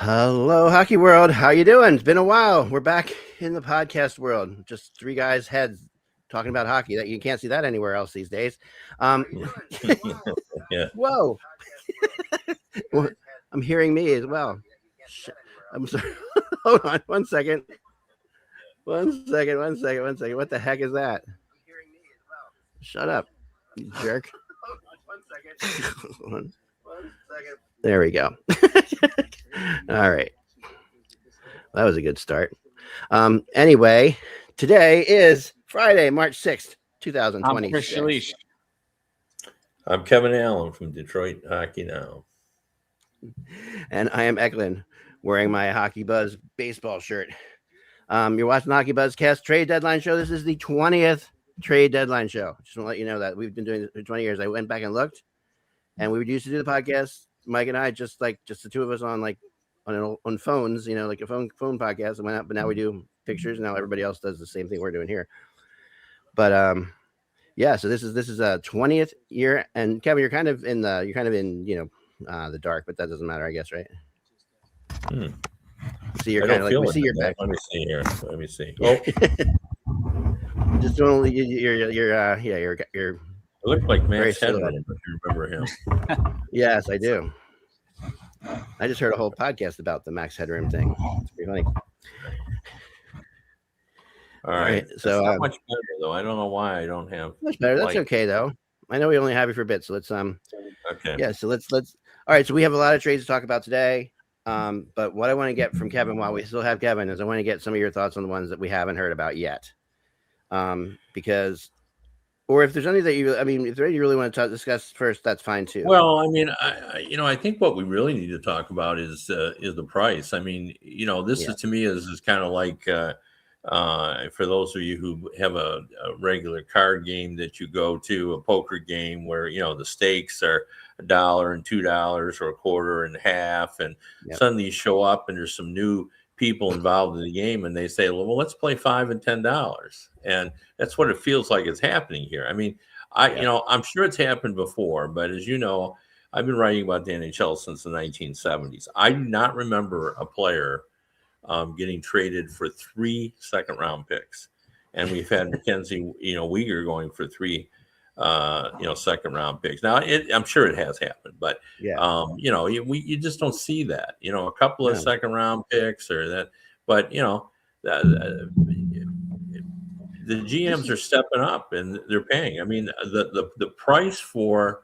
Hello, hockey world. How you doing? It's been a while. We're back in the podcast world. Just three guys' heads talking about hockey. That you can't see that anywhere else these days. Yeah. Whoa. Well, I'm hearing me as well. I'm sorry. Hold on 1 second. 1 second. 1 second. 1 second. What the heck is that? Shut up, you jerk. Hold on. 1 second. There we go. All right. That was a good start. Anyway, today is Friday, March 6th, 2026. I'm Kevin Allen from Detroit Hockey Now. And I am Eklund, wearing my Hockey Buzz baseball shirt. You're watching Hockey Buzz Cast Trade Deadline Show. This is the 20th Trade Deadline Show. Just want to let you know that we've been doing this for 20 years. I went back and looked, and we used to do the podcast, Mike and I, just the two of us on phones, like a phone podcast. And went out, but now we do pictures. Now everybody else does the same thing we're doing here. But yeah. So this is a 20th year, and Kevin, you're kind of in the dark, but that doesn't matter, I guess, right? See, you're kind of like we see your back. Let me see here. Let me see. Oh, just only you're. I look like Max Headroom, if you remember him. Yes, I do. I just heard a whole podcast about the Max Headroom thing. It's pretty funny. All right. So not much better though. I don't know why I don't have much better. That's okay though. I know we only have you for a bit, so let's okay. Yeah, so let's all right. So we have a lot of trades to talk about today. But what I want to get from Kevin while we still have Kevin is I want to get some of your thoughts on the ones that we haven't heard about yet. Because or if there's any that if there's any you really want to discuss first, that's fine too. Well, I think what we really need to talk about is the price. I mean, this is to me is kind of like for those of you who have a regular card game that you go to, a poker game where the stakes are $1 and $2 or a quarter and a half, and suddenly you show up and there's some new people involved in the game, and they say, well, let's play $5 and $10, and that's what it feels like is happening here. I mean, I'm sure it's happened before, but as you know, I've been writing about the NHL since the 1970s. I do not remember a player getting traded for 3 second-round picks, and we've had Mackenzie, Weegar going for 3 second-round picks. Now, I'm sure it has happened, but you just don't see that. A couple of second-round picks or that, but the GMs are stepping up and they're paying. I mean, the price for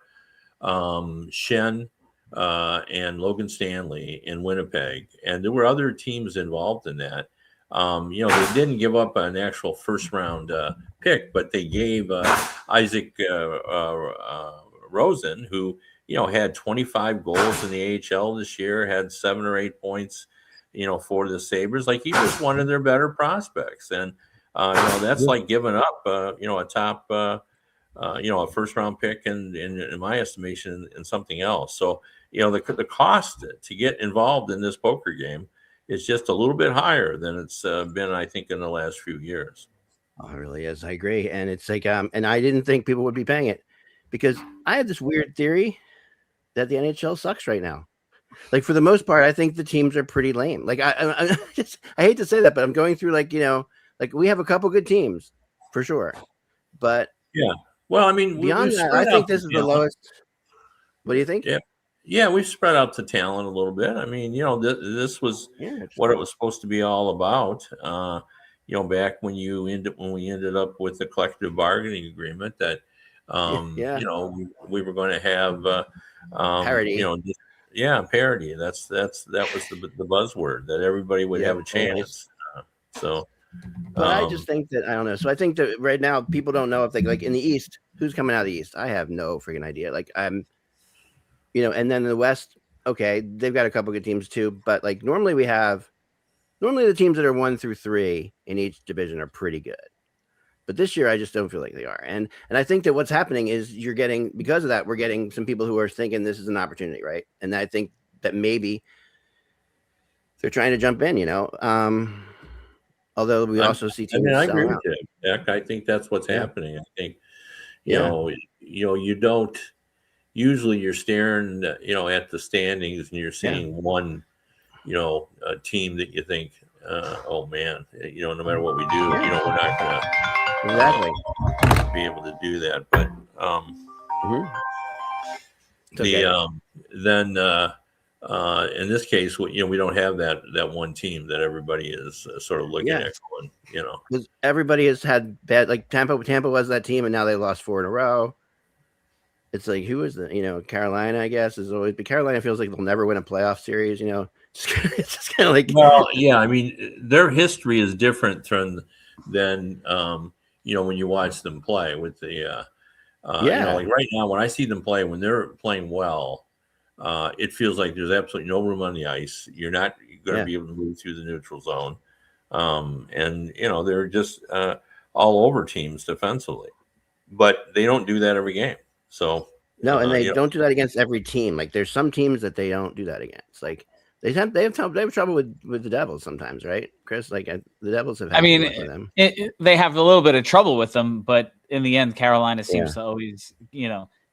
Shen and Logan Stanley in Winnipeg, and there were other teams involved in that. They didn't give up an actual first-round pick, but they gave Isaac Rosen, who had 25 goals in the AHL this year, had 7 or 8 points, for the Sabres. Like, he was one of their better prospects, and that's like giving up, a top, a first-round pick, and in my estimation, and something else. So, the cost to get involved in this poker game is just a little bit higher than it's been, I think, in the last few years. Oh, it really is. I agree. And it's like, and I didn't think people would be paying it because I had this weird theory that the NHL sucks right now. Like, for the most part, I think the teams are pretty lame. Like, I hate to say that, but I'm going through like we have a couple good teams for sure. But yeah, well, I mean, beyond that, I think this is the lowest. What do you think? Yeah, we've spread out the talent a little bit. I mean, this was what it was supposed to be all about. Back when we ended up with the collective bargaining agreement that, we were going to have parity. Parity. That was the buzzword, that everybody would have a chance. But I just think that I don't know. So I think that right now people don't know if they like in the East, who's coming out of the East. I have no freaking idea. Like and then in the West, okay, they've got a couple good teams too. But like normally the teams that are 1 through 3 in each division are pretty good. But this year, I just don't feel like they are. And I think that what's happening is because of that, we're getting some people who are thinking this is an opportunity, right? And I think that maybe they're trying to jump in, although we also see teams. I agree with you, Jack. I think that's what's happening. I think, you don't. Usually you're staring, at the standings and you're seeing one a team that you think, oh man, no matter what we do, we're not going to be able to do that. But then in this case, we don't have that one team that everybody is sort of looking at going, because everybody has had bad, like Tampa was that team, and now they lost 4 in a row. It's like, who is the, Carolina, I guess, is always, but Carolina feels like they'll never win a playoff series, it's just kind of like, well, yeah, I mean, their history is different than when you watch them play with the, like right now, when I see them play, when they're playing well, it feels like there's absolutely no room on the ice. You're not going to be able to move through the neutral zone. And they're just all over teams defensively, but they don't do that every game. So no, and they don't do that against every team. Like there's some teams that they don't do that against. Like they have trouble with the Devils sometimes, right, Chris? Like the Devils have. Them. They have a little bit of trouble with them, but in the end, Carolina seems to always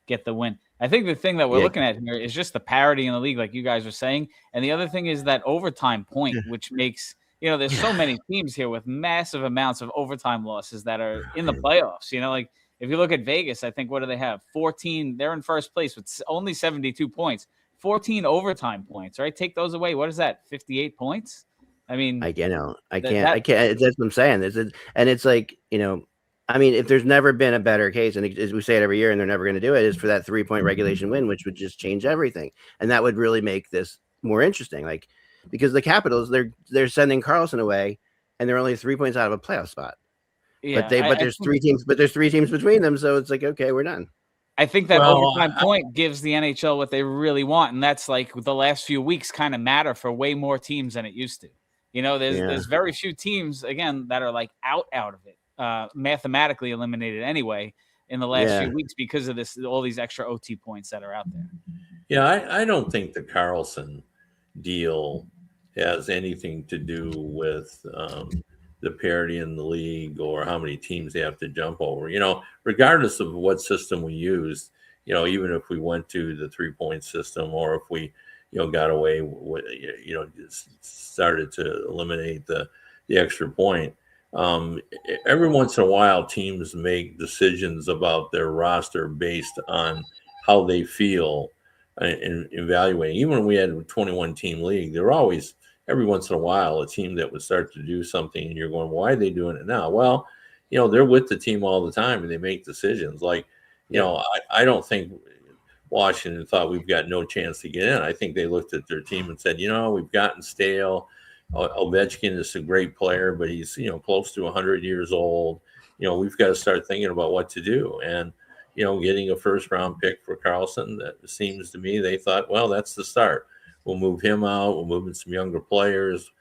get the win. I think the thing that we're looking at here is just the parity in the league, like you guys are saying, and the other thing is that overtime point, which makes there's so many teams here with massive amounts of overtime losses that are in the playoffs. Like. If you look at Vegas, I think, what do they have? 14. They're in first place with only 72 points. 14 overtime points, right? Take those away. What is that? 58 points? I mean, I can't. That's what I'm saying. And it's like, I mean, if there's never been a better case, and as we say it every year, and they're never going to do it, is for that 3-point regulation win, which would just change everything. And that would really make this more interesting. Like, because the Capitals, they're sending Karlsson away, and they're only 3 points out of a playoff spot. Yeah, but there's 3 teams. But there's 3 teams between them, so it's like, okay, we're done. I think that overtime point gives the NHL what they really want, and that's like the last few weeks kind of matter for way more teams than it used to. There's very few teams again that are like out of it, mathematically eliminated anyway in the last few weeks because of all these extra OT points that are out there. Yeah, I don't think the Karlsson deal has anything to do with the parity in the league or how many teams they have to jump over. Regardless of what system we use, even if we went to the 3-point system or if we, got away with, started to eliminate the extra point. Every once in a while, teams make decisions about their roster based on how they feel in evaluating. Even when we had a 21-team league, there were always every once in a while a team that would start to do something and you're going, why are they doing it now? Well, they're with the team all the time and they make decisions. Like, I don't think Washington thought we've got no chance to get in. I think they looked at their team and said, we've gotten stale. Ovechkin is a great player, but he's, close to 100 years old. We've got to start thinking about what to do. And, getting a first-round pick for Karlsson, that seems to me they thought, well, that's the start. We'll move him out. We'll move in some younger players.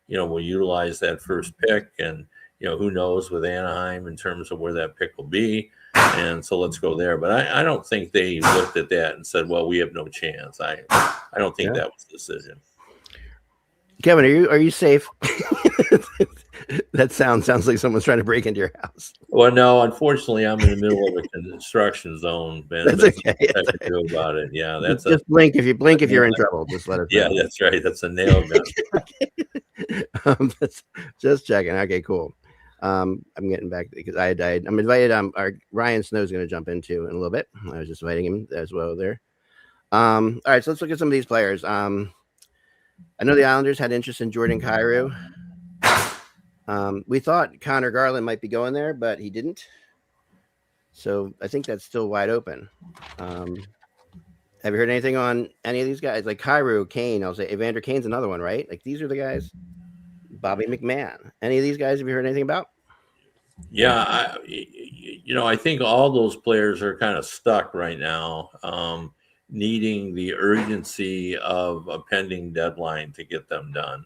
We'll utilize that first pick. And, who knows with Anaheim in terms of where that pick will be. And so let's go there. But I don't think they looked at that and said, well, we have no chance. I don't think that was the decision. Kevin, are you safe? That sounds like someone's trying to break into your house. Well, no, unfortunately, I'm in the middle of a construction zone, Ben. That's okay. I can do about it. Yeah, that's just blink. If you blink, if you're in trouble, just let us know. Yeah, that's right. That's a nail gun. Just checking. Okay, cool. I'm getting back because I'm invited. Our Ryan Snow's going to jump into in a little bit. I was just inviting him as well there. All right, so let's look at some of these players. I know the Islanders had interest in Jordan Kyrou. We thought Connor Garland might be going there, but he didn't. So I think that's still wide open. Have you heard anything on any of these guys? Like Kyrou, Kane, I'll say Evander Kane's another one, right? Like these are the guys. Bobby McMahon. Any of these guys have you heard anything about? Yeah, I think all those players are kind of stuck right now, needing the urgency of a pending deadline to get them done.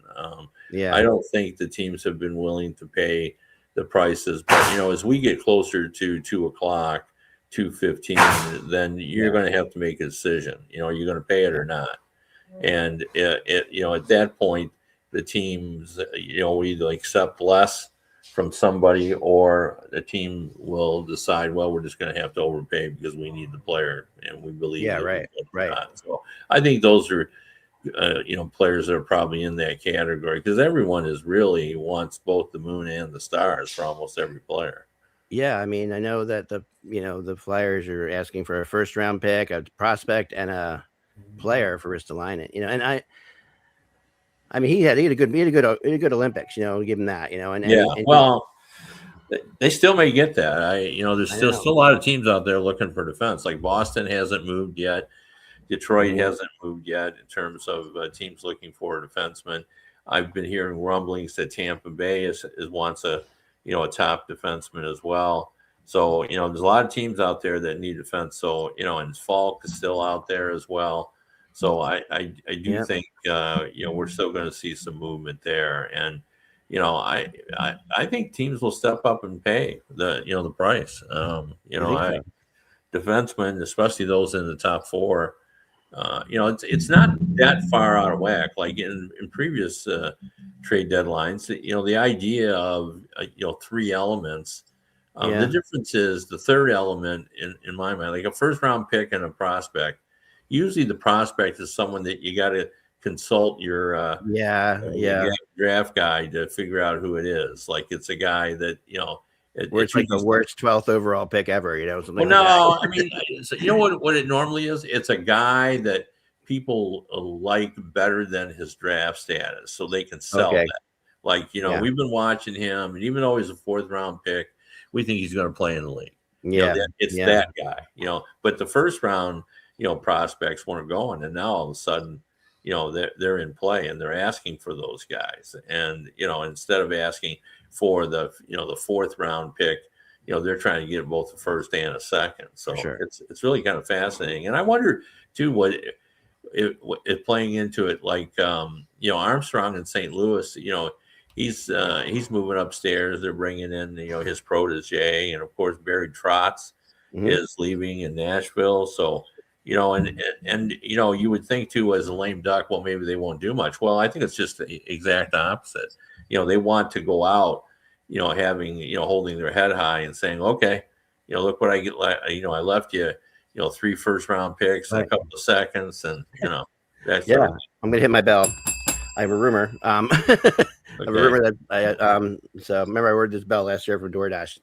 I don't think the teams have been willing to pay the prices, but as we get closer to 2:00, 2:15, then you're going to have to make a decision. Are you going to pay it or not? And at that point, the teams, will either accept less from somebody or the team will decide, well, we're just going to have to overpay because we need the player and we believe. Yeah, right. So I think those are players that are probably in that category, because everyone really wants both the moon and the stars for almost every player. Yeah, I mean, I know that the Flyers are asking for a first round pick, a prospect, and a player for Ristolainen. And I mean, he had a good Olympics. Give him that. They still may get that. There's still a lot of teams out there looking for defense. Like Boston hasn't moved yet. Detroit hasn't moved yet in terms of teams looking for a defenseman. I've been hearing rumblings that Tampa Bay wants a top defenseman as well. So, there's a lot of teams out there that need defense. So, and Falk is still out there as well. So I do think, we're still going to see some movement there. And, I think teams will step up and pay the price. Defensemen, especially those in the top four, it's not that far out of whack. Like in previous trade deadlines, the idea of three elements. The difference is the third element in my mind, like a first round pick and a prospect. Usually, the prospect is someone that you got to consult your draft guy to figure out who it is. Like it's a guy that it's like the worst 12th overall pick ever. Something. Well, I mean, what it normally is. It's a guy that people like better than his draft status, so they can sell that. Like we've been watching him, and even though he's a fourth round pick, we think he's going to play in the league. That guy. But the first round, prospects weren't going, and now all of a sudden, they're in play and they're asking for those guys. And instead of asking for the fourth round pick, they're trying to get both the first and a second. So it's really kind of fascinating. And I wonder too what it playing into it, like Armstrong in St. Louis, he's moving upstairs. They're bringing in his protege, and of course Barry Trotz is leaving in Nashville. So and you would think too, as a lame duck, well, maybe they won't do much. Well, I think it's just the exact opposite. They want to go out, having holding their head high and saying, okay, look what I get. I left you, 3 first round picks and a couple of seconds, and that's I'm gonna hit my bell. I have a rumor. I have a rumor that so remember I ordered this bell last year from DoorDash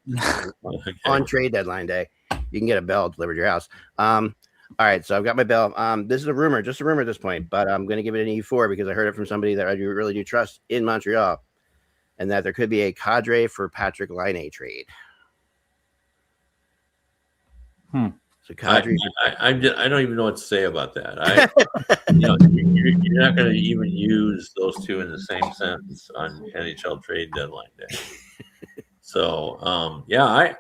on trade deadline day. You can get a bell delivered to your house. All right, so I've got my bell. This is a rumor, just a rumor at this point, but I'm going to give it an E4 because I heard it from somebody that I really do trust in Montreal, and that there could be a Kadri for Patrick Laine trade. So Kadri, I don't even know what to say about that. You're not going to even use those two in the same sentence on NHL trade deadline day. So my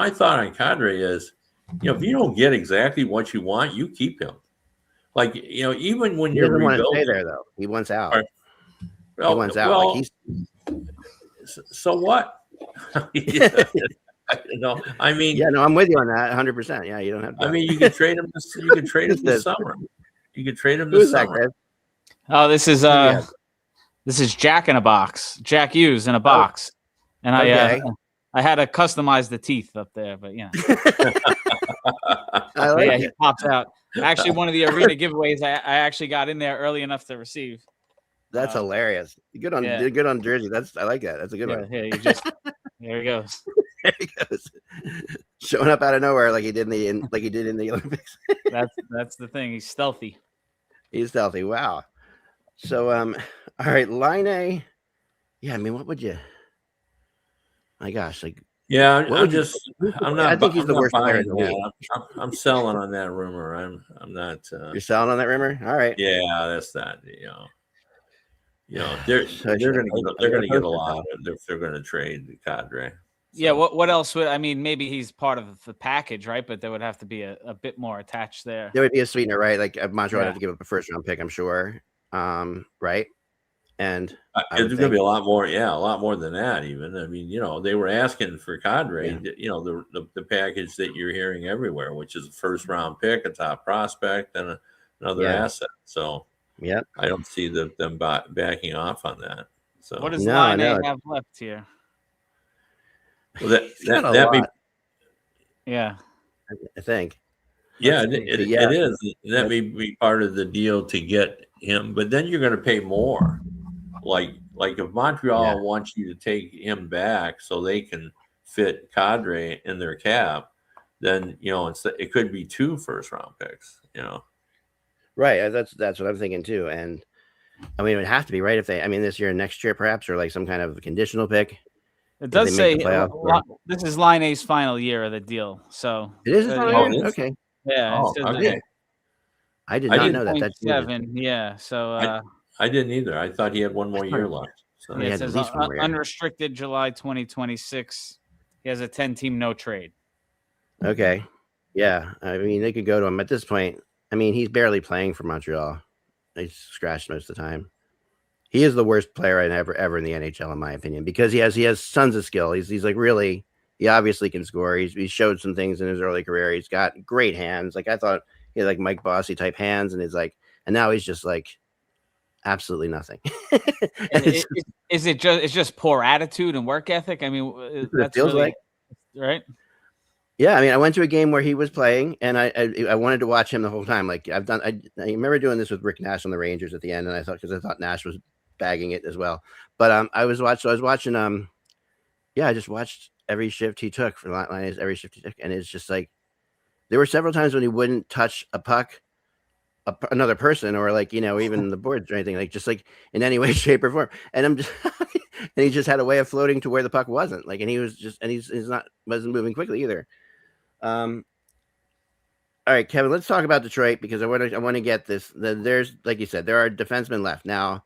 thought on Kadri is, if you don't get exactly what you want, you keep him. Like even when you're rebuilding, want to stay there though. He wants out. He wants out. Well, so what? I mean, I'm with you on that 100%. Yeah, you don't have to. I mean, you could trade him. You could trade him this summer. You could trade him this summer. Oh, this is Jack in a box. Jack Hughes in a box, and I had to customize the teeth up there, but I like it. He pops out. Actually, one of the arena giveaways I actually got in there early enough to receive. That's hilarious. Good on Jersey. I like that. That's a good one. Yeah, there he goes. There he goes. Showing up out of nowhere like he did in the Olympics. That's the thing. He's stealthy. He's stealthy. Wow. So all right, Laine. Yeah, I mean, what would you? My gosh, like I think he's the worst player in the league. I'm selling on that rumor. I'm not. You're selling on that rumor? All right. Yeah, that's not. They're going to get a lot if they're going to trade the Kadri. So. Yeah. What else would maybe he's part of the package, right? But there would have to be a bit more attached there. There would be a sweetener, right? Like Montreal would have to give up a first round pick, I'm sure. Right. And there's going to be a lot more than that. Even I mean, they were asking for Kadri, the package that you're hearing everywhere, which is a first round pick, a top prospect, and another asset. So I don't see them backing off on that. So what does Laine have left here? Well, that be, I think. Yeah, it is. That may be part of the deal to get him, but then you're going to pay more. Like if Montreal wants you to take him back so they can fit Kadri in their cap, then it could be 2 first-round picks. Right. That's what I'm thinking too. And I mean, it would have to be right if they. I mean, this year, next year, perhaps, or like some kind of conditional pick. It does say this is Laine's final year of the deal. So it is his final year. Okay. Yeah. Okay. I did not know that. That's 7. Yeah. So I didn't either. I thought he had one more year left. So it says unrestricted July 2026. He has a 10-team no trade. Okay. Yeah. I mean, they could go to him at this point. I mean, he's barely playing for Montreal. He's scratched most of the time. He is the worst player ever in the NHL, in my opinion, because he has tons of skill. He's like really, he obviously can score. He showed some things in his early career. He's got great hands. Like I thought he had like Mike Bossy type hands, and and now he's just like absolutely nothing. Is it just poor attitude and work ethic? I mean, it feels really, like, right? Yeah, I mean, I went to a game where he was playing, and I wanted to watch him the whole time. Like I've done, I remember doing this with Rick Nash on the Rangers at the end, and I thought Nash was bagging it as well. But I was watching I just watched every shift he took for Laine, every shift he took, and it's just like there were several times when he wouldn't touch a puck, another person, or like even the boards or anything, like just like in any way, shape, or form. And I'm just and he just had a way of floating to where the puck wasn't. Like, and he was just wasn't moving quickly either. All right, Kevin, let's talk about Detroit because I want to get this. There's, like you said, there are defensemen left now.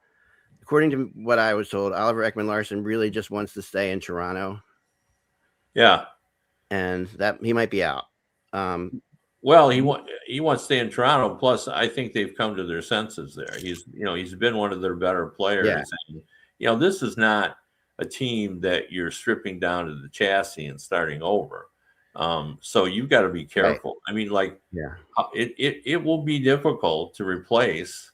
According to what I was told, Oliver Ekman-Larsson really just wants to stay in Toronto. Yeah, and that he might be out. Well, he wants to stay in Toronto. Plus, I think they've come to their senses there. He's been one of their better players. Yeah. And, this is not a team that you're stripping down to the chassis and starting over. So you've got to be careful. Right. I mean, it will be difficult to replace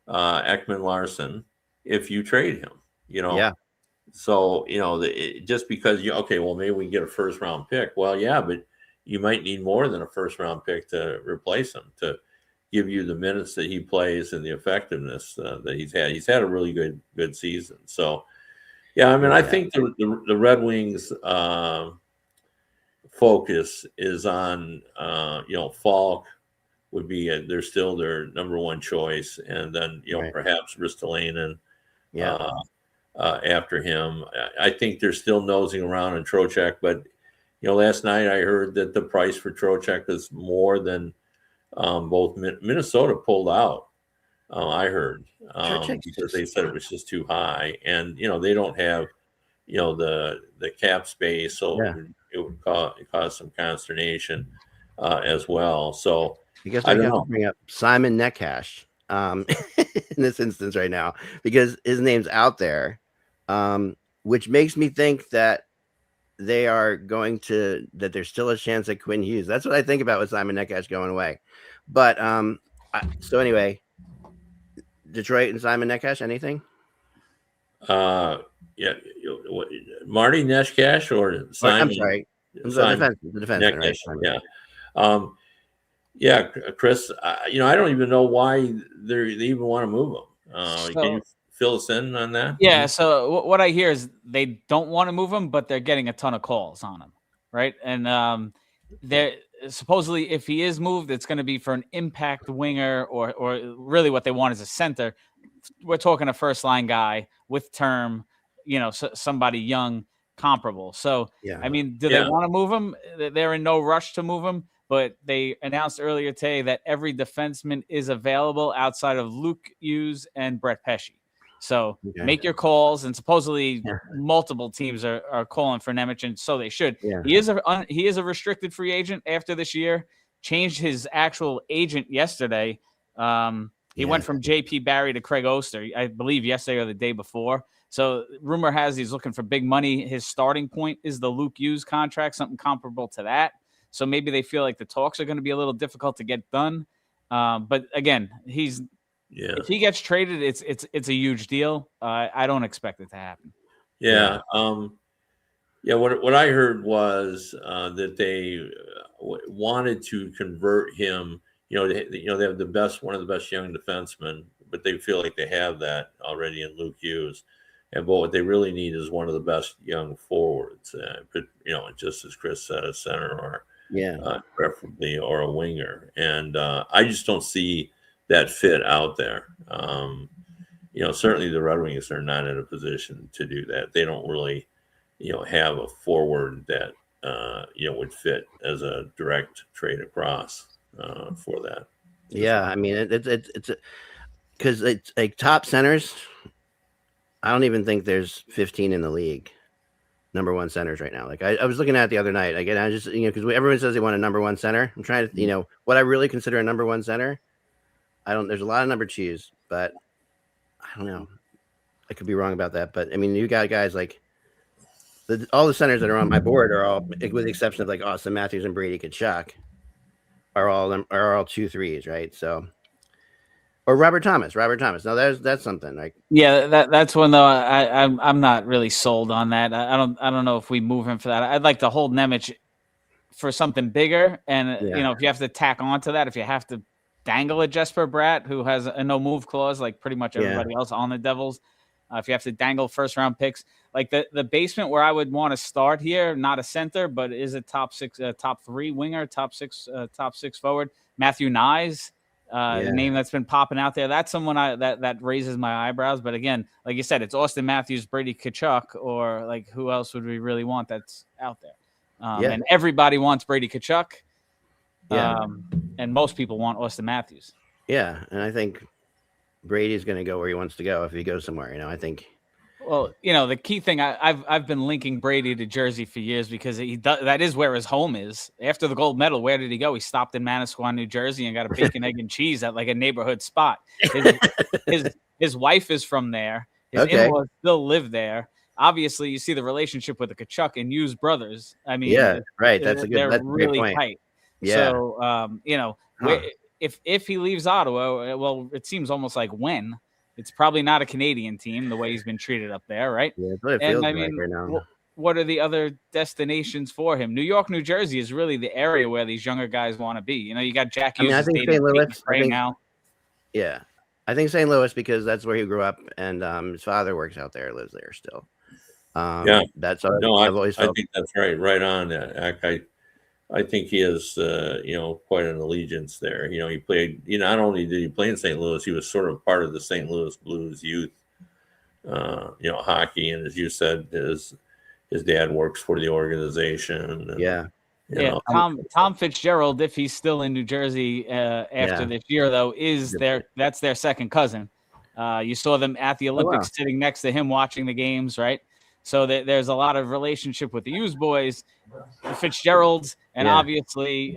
Ekman-Larsson if you trade him. Yeah. So just because maybe we can get a first round pick. Well, yeah, but you might need more than a first round pick to replace him, to give you the minutes that he plays and the effectiveness that he's had. He's had a really good season. So, yeah, I mean, I think the Red Wings focus is on, Falk would be they're still their number one choice, and then perhaps Ristolainen after him. I think they're still nosing around in Trocheck, but last night I heard that the price for Trocheck is more than both Minnesota pulled out. I heard because they said it was just too high, and they don't have the cap space, so it would cause some consternation as well. So I guess I have to bring up Simon Neckash in this instance right now because his name's out there, which makes me think that they are that there's still a chance at Quinn Hughes. That's what I think about with Simon Neckash going away. But so anyway, Detroit and Simon Neckash, anything? Yeah, Marty Neckash or Simon? I'm sorry, the defenseman, right? Yeah, Chris. I don't even know why they even want to move him. Can you fill us in on that? Yeah. So what I hear is they don't want to move him, but they're getting a ton of calls on him, right? And they're supposedly, if he is moved, it's going to be for an impact winger, or really what they want is a center. We're talking a first line guy with term, somebody young, comparable. So I mean, do they want to move him? They're in no rush to move him. But they announced earlier today that every defenseman is available outside of Luke Hughes and Brett Pesce. So make your calls, and supposedly multiple teams are calling for Nemec, and so they should. Yeah. He is a restricted free agent after this year. Changed his actual agent yesterday. He went from J.P. Barry to Craig Oster, I believe yesterday or the day before. So rumor has he's looking for big money. His starting point is the Luke Hughes contract, something comparable to that. So maybe they feel like the talks are going to be a little difficult to get done. But again, if he gets traded, it's a huge deal. I don't expect it to happen. Yeah. What I heard was that they wanted to convert him. They have one of the best young defensemen, but they feel like they have that already in Luke Hughes. But what they really need is one of the best young forwards. But just as Chris said, a center or preferably or a winger. And I just don't see that fit out there. Certainly the Red Wings are not in a position to do that. They don't really, have a forward that would fit as a direct trade across for that. Yeah, I mean it's because it's like top centers. I don't even think there's 15 in the league. Number one centers right now. Like I was looking at it the other night. Again, I just because everyone says they want a number one center. I'm trying to what I really consider a number one center. There's a lot of number twos, but I don't know. I could be wrong about that, but I mean, you got guys like all the centers that are on my board are all, with the exception of like Austin Matthews and Brady Tkachuk, are all 2-3s, right? So. Or Robert Thomas. Now that's something like that's one though. I'm not really sold on that. I don't know if we move him for that. I'd like to hold Nemec for something bigger, and if you have to tack onto that, if you have to dangle a Jesper Bratt who has a no move clause like pretty much everybody else on the Devils, if you have to dangle first round picks, like the basement where I would want to start here, not a center, but is a top three winger, top six forward, Matthew Nyes. The name that's been popping out there, that's someone that raises my eyebrows. But again, like you said, it's Austin Matthews, Brady Tkachuk, or like who else would we really want that's out there? And everybody wants Brady Tkachuk, and most people want Austin Matthews. Yeah, and I think Brady's going to go where he wants to go if he goes somewhere. I think. Well, the key thing I've been linking Brady to Jersey for years because that is where his home is. After the gold medal, where did he go? He stopped in Manasquan, New Jersey, and got a bacon, egg, and cheese at like a neighborhood spot. His wife is from there. His in-laws still live there. Obviously, you see the relationship with the Tkachuk and Hughes brothers. I mean, right. That's they're really great point. tight. Yeah. So, if he leaves Ottawa, well, it seems almost like when. It's probably not a Canadian team the way he's been treated up there, right? Yeah, that's what it feels like right now. What are the other destinations for him? New York, New Jersey is really the area where these younger guys want to be. You got Jack Hughes. I think St. Louis right now. Yeah, I think St. Louis because that's where he grew up, and his father works out there, lives there still. That's I've always felt. I think that's right on. I think he has, quite an allegiance there. He played. Not only did he play in St. Louis, he was sort of part of the St. Louis Blues youth, hockey. And as you said, his dad works for the organization. And, Tom Fitzgerald, if he's still in New Jersey after this year, though, that's their second cousin. You saw them at the Olympics sitting next to him watching the games, right? So there's a lot of relationship with the Hughes boys, the Fitzgeralds, and obviously,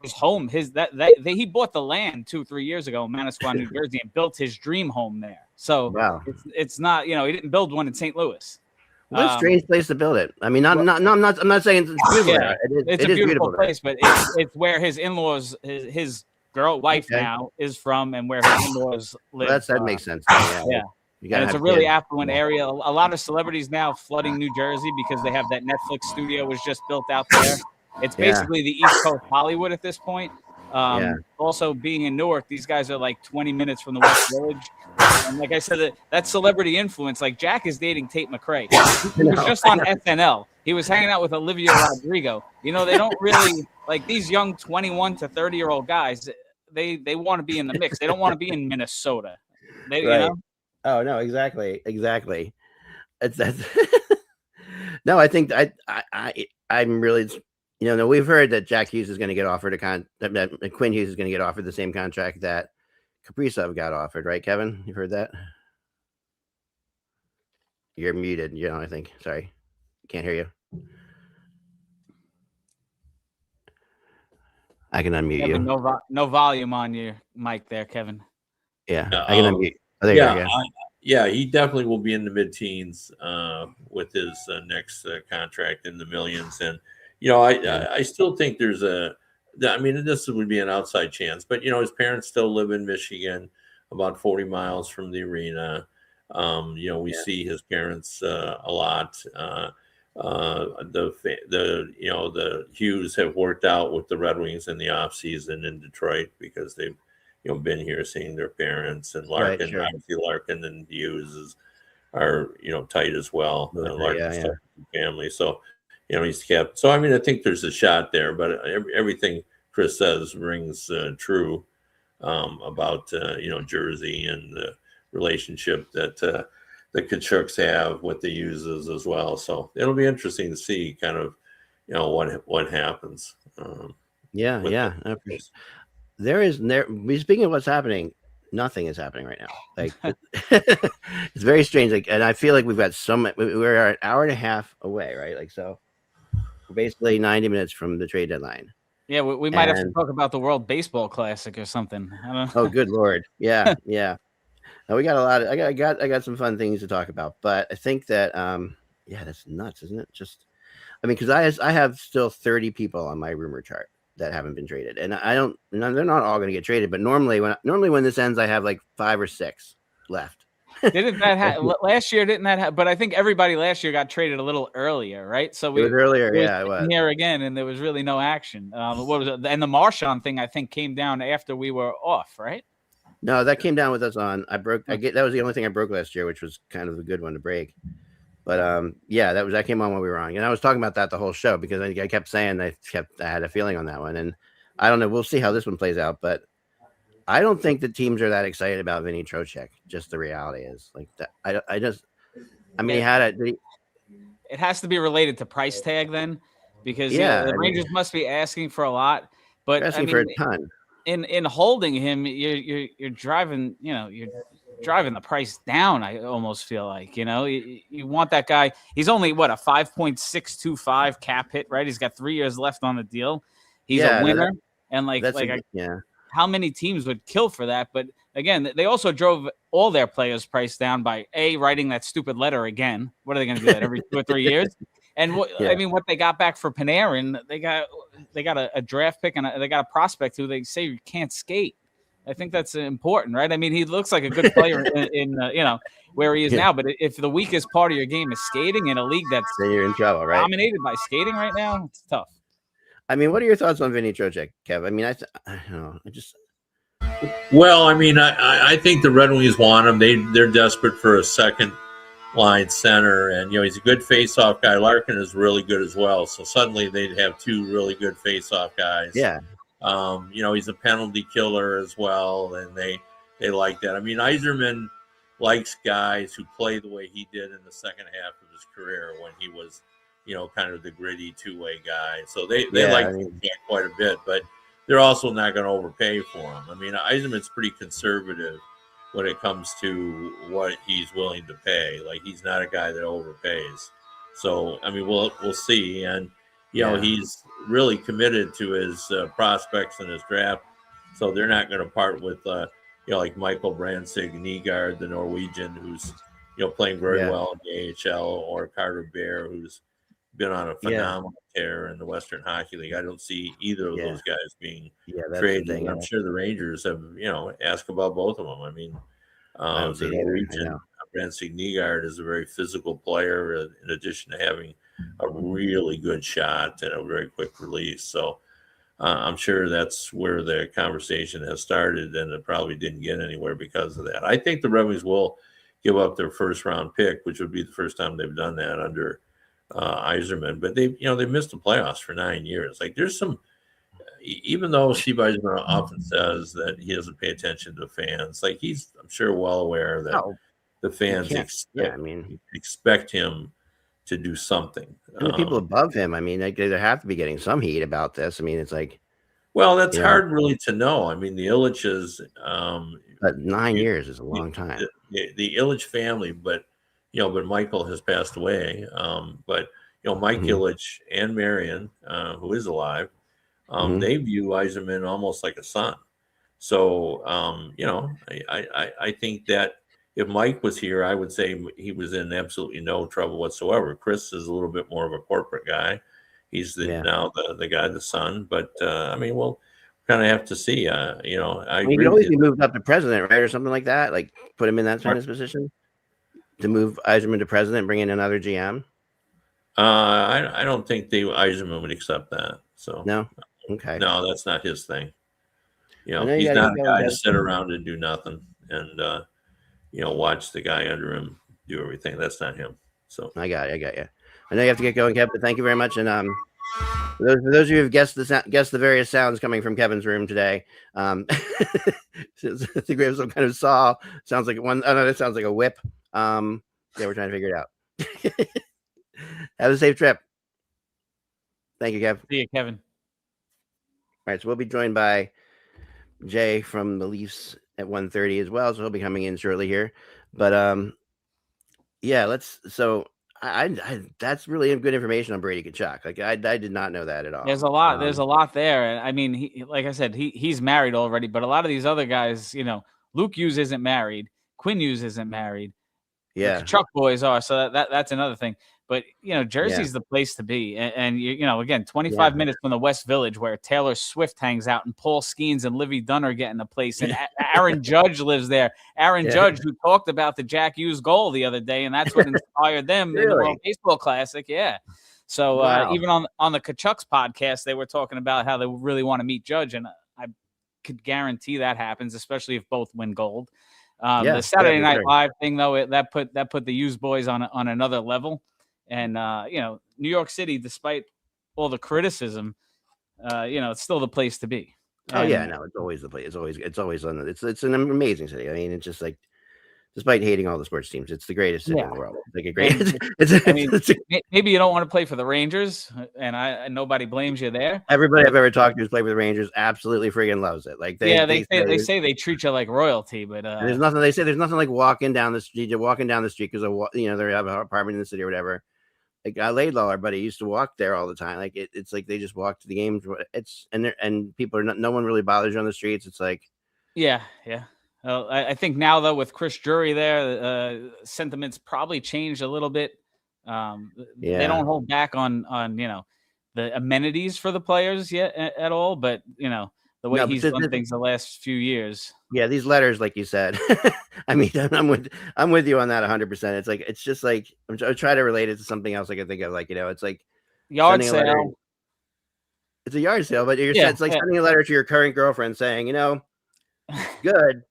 his home. He bought the land 2-3 years ago in Manasquan, New Jersey, and built his dream home there. So it's not, he didn't build one in St. Louis. What a strange place to build it. I mean, I'm not saying it's beautiful. Yeah, it's a beautiful place, but it's where his in-laws, his wife now is from, and where his in-laws live. Well, that makes sense. Yeah. And it's a really affluent area. A lot of celebrities now flooding New Jersey because they have that Netflix studio was just built out there. It's basically the East Coast Hollywood at this point. Also, being in Newark, these guys are like 20 minutes from the West Village. And like I said, that celebrity influence, like Jack is dating Tate McRae. He was just on SNL. He was hanging out with Olivia Rodrigo. They don't really like these young 21 to 30-year-old guys. They want to be in the mix. They don't want to be in Minnesota. Oh no, exactly. That's no. I think I'm really, we've heard that Jack Hughes is going to get offered that Quinn Hughes is going to get offered the same contract that Kaprizov got offered, right, Kevin? You've heard that? You're muted. I think. Sorry, can't hear you. I can unmute Kevin, you. No volume on your mic there, Kevin. Yeah, I can unmute. Oh, there you go. He definitely will be in the mid-teens with his next contract in the millions. And, I still think there's this would be an outside chance. But, his parents still live in Michigan, about 40 miles from the arena. We see his parents a lot. The Hughes have worked out with the Red Wings in the offseason in Detroit because they've been here, seeing their parents, and Right, Larkin, sure. obviously Larkin and Hughes are tight as well. Larkin's tight family, so he's kept. So I mean, I think there's a shot there, but everything Chris says rings true about Jersey and the relationship that the Canucks have with the Hugheses as well. So it'll be interesting to see kind of what happens. Speaking of what's happening, nothing is happening right now. Like it's very strange. Like, and I feel like we've got we're an hour and a half away, right? Like, so we're basically 90 minutes from the trade deadline. Yeah, we might have to talk about the World Baseball Classic or something. I don't know. Oh, good Lord. Yeah. Now we got a lot of, I got some fun things to talk about, but I think that, that's nuts, isn't it? Because I have still 30 people on my rumor chart that haven't been traded, and they're not all going to get traded, but normally when this ends, I have like 5 or 6 left. Didn't that last year? Didn't that but I think everybody last year got traded a little earlier, right? So it was earlier. It was here again, and there was really no action. What was it? And the Marchand thing, I think, came down after we were off, right? No, that came down with us on. That was the only thing I broke last year, which was kind of a good one to break. But that came on while we were on, and I was talking about that the whole show because I kept saying I had a feeling on that one, and I don't know. We'll see how this one plays out, but I don't think the teams are that excited about Vinny Trocheck. Just the reality is like that. It has to be related to price tag then, because the Rangers must be asking for a lot, but asking for a ton. In holding him, you're driving the price down. I almost feel like you want that guy. He's only a 5.625 cap hit, right? He's got 3 years left on the deal. He's a winner, how many teams would kill for that? But again, they also drove all their players' price down by writing that stupid letter again. What are they going to do that every 2 or 3 years? And what they got back for Panarin, they got a draft pick and they got a prospect who they say you can't skate. I think that's important, right? I mean, he looks like a good player in where he is now. But if the weakest part of your game is skating in a league that's then you're in trouble, right? Dominated by skating right now, it's tough. I mean, what are your thoughts on Vinny Trocheck, Kev? I mean, I don't know. Well, I mean, I think the Red Wings want him. They're desperate for a second line center, and he's a good face-off guy. Larkin is really good as well. So suddenly they'd have 2 really good face-off guys. Yeah. He's a penalty killer as well, and they like that. I mean, Yzerman likes guys who play the way he did in the second half of his career when he was, kind of the gritty 2-way guy. So they like him quite a bit, but they're also not going to overpay for him. I mean, Yzerman's pretty conservative when it comes to what he's willing to pay. Like, he's not a guy that overpays. So, I mean, we'll see. And, he's really committed to his prospects in his draft. So they're not going to part with, like Michael Brandsig Nygaard, the Norwegian, who's, playing very well in the AHL, or Carter Bear, who's been on a phenomenal tear in the Western Hockey League. I don't see either of those guys being traded. I'm sure the Rangers have, asked about both of them. I mean, the Norwegian Brandsig Nygaard is a very physical player, in addition to having a really good shot and a very quick release. So I'm sure that's where the conversation has started, and it probably didn't get anywhere because of that. I think the Red Wings will give up their first-round pick, which would be the first time they've done that under Yzerman. But they've missed the playoffs for 9 years. Like, there's some, even though Steve Yzerman often says that he doesn't pay attention to fans, like, he's, I'm sure, well aware that the fans expect him to do something. And the people above him, I mean, they have to be getting some heat about this. I mean, it's like, well, that's hard really to know. I mean, the Ilitches, but 9 years is a long time. The Ilitch family, but Michael has passed away. But Mike Ilitch and Marion, who is alive, they view Yzerman almost like a son. So I think that if Mike was here, I would say he was in absolutely no trouble whatsoever. Chris is a little bit more of a corporate guy. He's now the guy, the son. But I mean, we'll kind of have to see. He could always be moved up to president, right, or something like that. Like, put him in that kind of position to move Yzerman to president, and bring in another GM. I don't think Yzerman would accept that. So no, okay, no, that's not his thing. he's not a guy to sit around and do nothing and watch the guy under him do everything. That's not him. So I got you. I know you have to get going, Kev, but thank you very much. And for those of you who've guessed the various sounds coming from Kevin's room today, I think we have some kind of saw. Sounds like one. Oh no, that sounds like a whip. Yeah, we're trying to figure it out. Have a safe trip. Thank you, Kev. See you, Kevin. All right, so we'll be joined by Jay from the Leafs at 1:30 as well, so he'll be coming in shortly here. But yeah, that's really good information on Brady Tkachuk. Like I did not know that at all. There's a lot there. I mean, like I said, he's married already, but a lot of these other guys, Luke Hughes isn't married, Quinn Hughes isn't married. Yeah, the Tkachuk boys are. So that's another thing. But Jersey's the place to be, and again, 25 minutes from the West Village, where Taylor Swift hangs out, and Paul Skeens and Livy Dunn are getting a place, and Aaron Judge lives there. Aaron Judge, who talked about the Jack Hughes goal the other day, and that's what inspired them in the World Baseball Classic. Yeah. So even on the Kachucks podcast, they were talking about how they really want to meet Judge, and I could guarantee that happens, especially if both win gold. The Saturday Night Live thing, though, that put the Hughes boys on another level. And, New York City, despite all the criticism, it's still the place to be. And, no, it's always the place. It's always on. It's an amazing city. I mean, it's just like, despite hating all the sports teams, it's the greatest city in the world. It's like maybe you don't want to play for the Rangers, and nobody blames you there. Everybody I've ever talked to who's played with the Rangers absolutely freaking loves it. Like they say they treat you like royalty, but there's nothing. They say there's nothing like walking down the street because they have an apartment in the city or whatever. Like Laidlaw, our buddy, used to walk there all the time. Like it's like they just walk to the games. And people are no one really bothers you on the streets. It's like yeah. Well, I think now though with Chris Drury there, sentiments probably changed a little bit. They don't hold back on the amenities for the players yet at all, but the way he's done things the last few years. Yeah, these letters, like you said. I mean, I'm with you on that 100%. It's just like I'm trying to relate it to something else I can think of. Like it's like yard sale. It's a yard sale, but it's like sending a letter to your current girlfriend saying, good,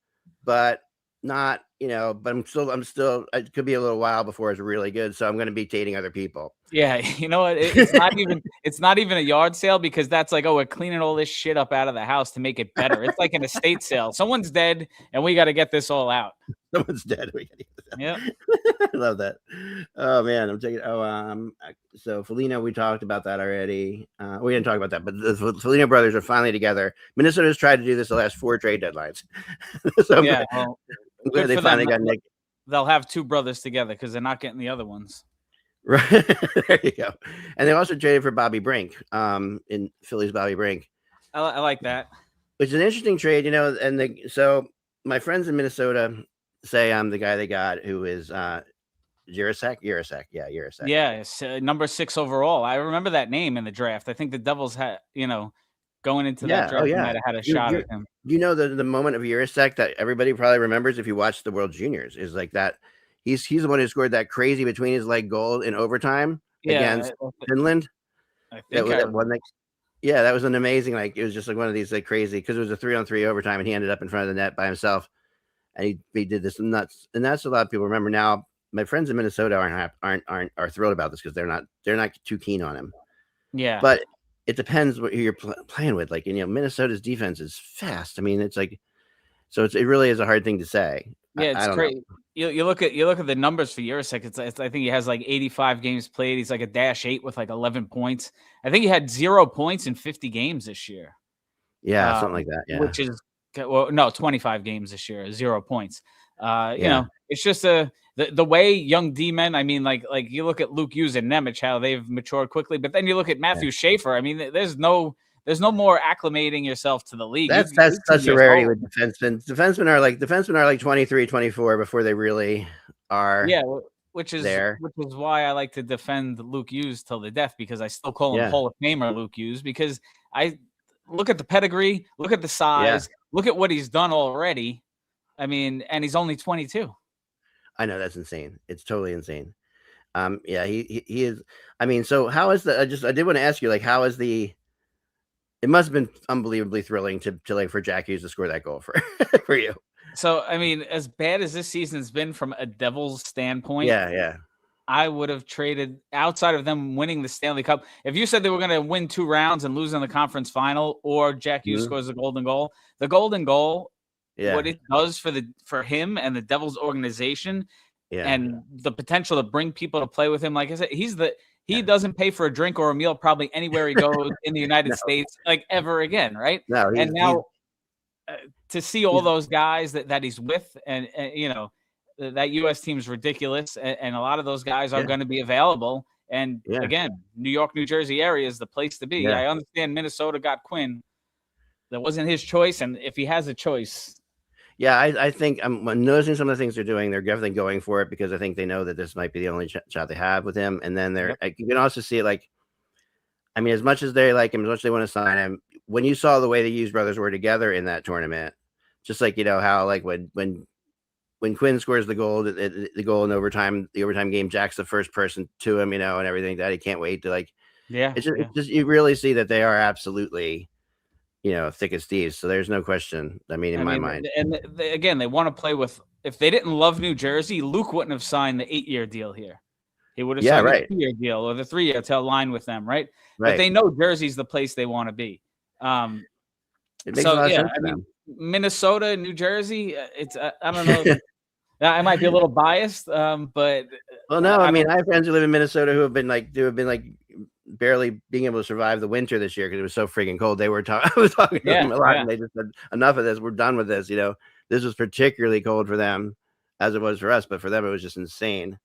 but not, but I'm still. It could be a little while before it's really good, so I'm going to be dating other people. Yeah, you know what? It's not even a yard sale because that's like, we're cleaning all this shit up out of the house to make it better. It's like an estate sale. Someone's dead, and we got to get this all out. Someone's dead. We got to get this out. Yeah, I love that. Oh man, I'm taking. So Foligno, we talked about that already. We didn't talk about that, but the Foligno brothers are finally together. Minnesota's tried to do this the last 4 trade deadlines. So yeah, well, they finally got Nick. They'll have 2 brothers together because they're not getting the other ones. Right. There you go. And they also traded for Bobby Brink, in Philly's Bobby Brink. I like that. It's an interesting trade, so my friends in Minnesota say I'm the guy they got who is Jirasek. Yeah, Jirasek. Yeah, it's number 6 overall. I remember that name in the draft. I think the Devils had, going into that draft, might have had a shot at him. The moment of Jirasek that everybody probably remembers if you watch the World Juniors is like that. He's the one who scored that crazy between his leg goal in overtime against Finland. I think that was an amazing, it was just like one of these crazy, because it was a 3-on-3 overtime and he ended up in front of the net by himself and he did this nuts, and that's a lot of people remember. Now my friends in Minnesota are thrilled about this because they're not too keen on him. Yeah, but it depends what you're playing with. Minnesota's defense is fast. I mean, it's like, so it really is a hard thing to say. Yeah, it's great. You look at the numbers for Jirasek. I think he has 85 games played. He's like a -8 with 11 points. I think he had 0 points in 50 games this year. Yeah, something like that. Yeah, which is 25 games this year, 0 points. It's just the way young D-men. I mean, like you look at Luke Hughes and Nemec, how they've matured quickly. But then you look at Matthew Schaefer. I mean, there's no more acclimating yourself to the league. That's such a rarity with defensemen. Defensemen are like 23, 24 before they really are. Yeah, which is why I like to defend Luke Hughes till the death, because I still call him Hall of Famer Luke Hughes, because I look at the pedigree, look at the size, look at what he's done already. I mean, and he's only 22. I know, that's insane. It's totally insane. He is. I mean, so how is I did want to ask you, how is the it must have been unbelievably thrilling to like for Jack Hughes to score that goal for for you. So, I mean, as bad as this season's been from a Devils standpoint, Yeah. I would have traded outside of them winning the Stanley Cup. If you said they were going to win 2 rounds and lose in the conference final, or Jack Hughes scores the golden goal, what it does for him and the Devils organization, and the potential to bring people to play with him. Like I said, he doesn't pay for a drink or a meal probably anywhere he goes in the United States, like ever again, right? No, and now to see all those guys that he's with, and you know, that U.S. team's ridiculous, and a lot of those guys are going to be available. And again, New York, New Jersey area is the place to be. Yeah. I understand Minnesota got Quinn. That wasn't his choice, and if he has a choice. Yeah, I think I'm noticing some of the things they're doing. They're definitely going for it because I think they know that this might be the only shot they have with him. And then you can also see it, like, I mean, as much as they like him, as much as they want to sign him, when you saw the way the Hughes brothers were together in that tournament, just like, you know, how like when Quinn scores the goal, the goal in overtime, the overtime game, Jack's the first person to him, you know, and everything that he can't wait to like. It's just you really see that they are absolutely, you know, thick as thieves. So there's no question. I mean, in my mind. And again, they want to play with. If they didn't love New Jersey, Luke wouldn't have signed the 8-year deal here. He would have signed the 2-year deal or the 3-year to align with them, right? But they know Jersey's the place they want to be. It makes a lot of sense. I mean, Minnesota, New Jersey. It's I don't know. I might be a little biased, but no. I mean, I have friends who live in Minnesota who have been like barely being able to survive the winter this year because it was so freaking cold. They were I was talking to them a lot, and they just said, "Enough of this. We're done with this." You know, this was particularly cold for them, as it was for us, but for them it was just insane.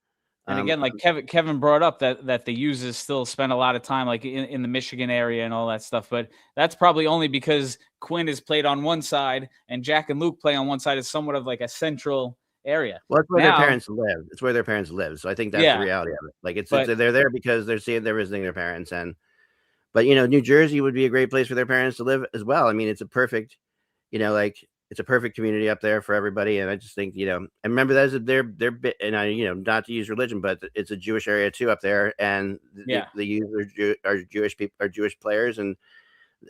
And again, like Kevin brought up that the users still spend a lot of time like in the Michigan area and all that stuff, but that's probably only because Quinn is played on one side and Jack and Luke play on one side. Is somewhat of like a central area. Well, that's where their parents live. It's where their parents live. So I think that's the reality of it. Like they're there because they're visiting their parents. But you know, New Jersey would be a great place for their parents to live as well. I mean, it's a perfect, you know, like it's a perfect community up there for everybody. And I just think, you know, and remember they're bit, and I, you know, not to use religion, but it's a Jewish area too up there. And the users are Jewish people, are Jewish players. And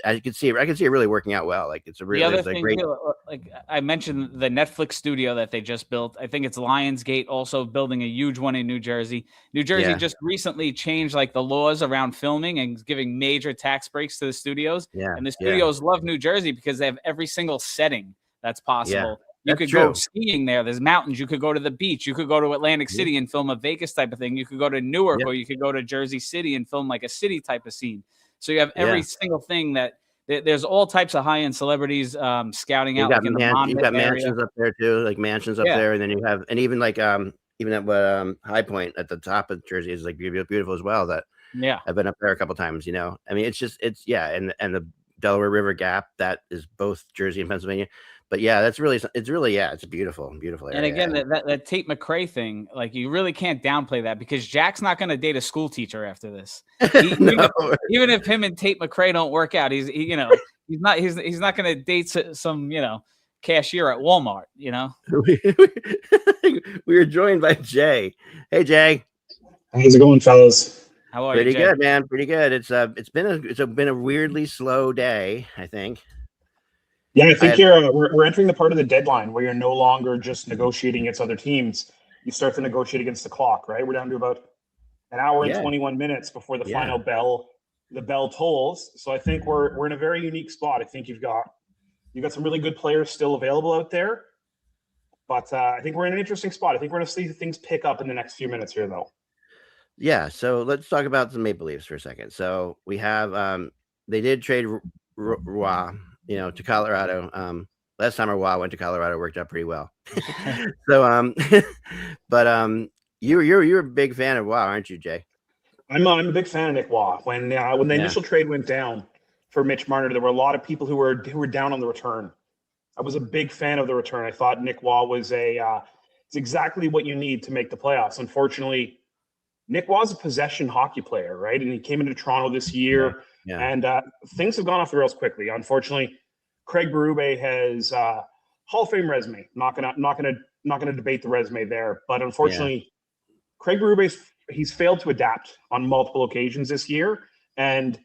I can see it really working out well. Like it's a really great. Too, like I mentioned, the Netflix studio that they just built. I think it's Lionsgate also building a huge one in New Jersey. New Jersey just recently changed like the laws around filming and giving major tax breaks to the studios. Yeah, and the studios love New Jersey because they have every single setting that's possible. Yeah, you could go skiing there. There's mountains. You could go to the beach. You could go to Atlantic City and film a Vegas type of thing. You could go to Newark or you could go to Jersey City and film like a city type of scene. So you have every single thing that there's all types of high-end celebrities scouting out. Like in you've got mansions up there too, like mansions up there. And then you have, and even like, even at High Point at the top of Jersey is like beautiful as well. That I've been up there a couple times, you know, I mean, it's and the Delaware River Gap, that is both Jersey and Pennsylvania. But it's a beautiful area. And again, that Tate McRae thing, like you really can't downplay that because Jack's not going to date a school teacher after this. Even if him and Tate McRae don't work out, he's not going to date some, you know, cashier at Walmart, you know. We are joined by Jay. Hey Jay. How's it going, fellas? How are you? Pretty good, man. Pretty good. It's been a weirdly slow day, I think. Yeah, I think we're entering the part of the deadline where you're no longer just negotiating against other teams. You start to negotiate against the clock, right? We're down to about an hour and 21 minutes before the final bell. The bell tolls. So I think we're in a very unique spot. I think you've got some really good players still available out there, but I think we're in an interesting spot. I think we're going to see things pick up in the next few minutes here, though. Yeah. So let's talk about the Maple Leafs for a second. So we have they did trade Roy, you know, to Colorado. Last time Roy went to Colorado, worked out pretty well. So but you're a big fan of Roy, aren't you, Jay? I'm a big fan of Nick Roy. When the initial trade went down for Mitch Marner, there were a lot of people who were down on the return. I was a big fan of the return. I thought Nick Roy was it's exactly what you need to make the playoffs. Unfortunately, Nick Roy's a possession hockey player, right? And he came into Toronto this year, and things have gone off the rails quickly. Unfortunately, Craig Berube has Hall of Fame resume. Not gonna debate the resume there, but unfortunately, Craig Berube he's failed to adapt on multiple occasions this year, and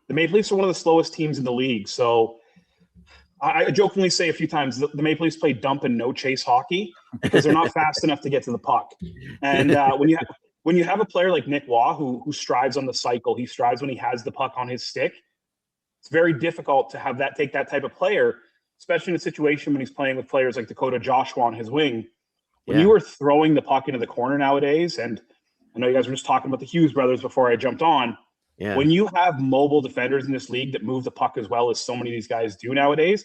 The Maple Leafs are one of the slowest teams in the league. So I jokingly say a few times the Maple Leafs play dump and no chase hockey because they're not fast enough to get to the puck. And when you have a player like Nick Waugh who strives on the cycle, he strives when he has the puck on his stick. It's very difficult to have that take that type of player, especially in a situation when he's playing with players like Dakota Joshua on his wing. When you are throwing the puck into the corner nowadays, and I know you guys were just talking about the Hughes brothers before I jumped on. Yeah. When you have mobile defenders in this league that move the puck as well as so many of these guys do nowadays,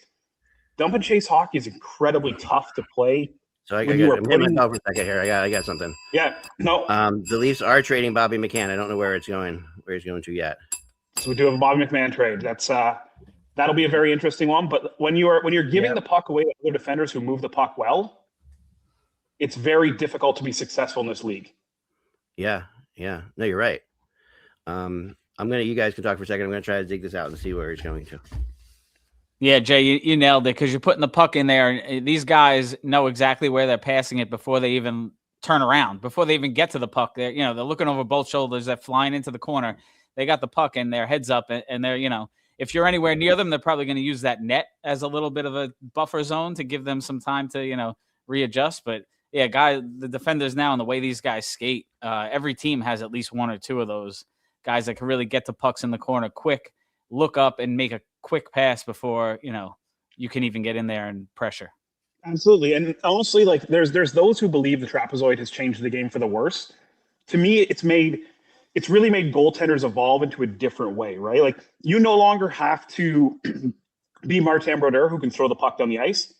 dump and chase hockey is incredibly tough to play. So I'm hitting myself for a second here. I got something. Yeah. No. The Leafs are trading Bobby McMahon. I don't know where he's going to yet. So we do have a Bobby McMahon trade. That'll be a very interesting one. But when you're giving the puck away to other defenders who move the puck well, it's very difficult to be successful in this league. Yeah. No, you're right. You guys can talk for a second. I'm going to try to dig this out and see where he's going to. Yeah, Jay, you nailed it because you're putting the puck in there. And these guys know exactly where they're passing it before they even turn around, before they even get to the puck. They're looking over both shoulders. They're flying into the corner. They got the puck and their heads up, and they're, if you're anywhere near them, they're probably going to use that net as a little bit of a buffer zone to give them some time to, readjust. But yeah, the defenders now and the way these guys skate, every team has at least one or two of those guys that can really get to pucks in the corner quick, look up and make a quick pass before, you can even get in there and pressure. Absolutely. And honestly, like there's those who believe the trapezoid has changed the game for the worse. To me, it's really made goaltenders evolve into a different way, right? Like you no longer have to be Martin Brodeur who can throw the puck down the ice.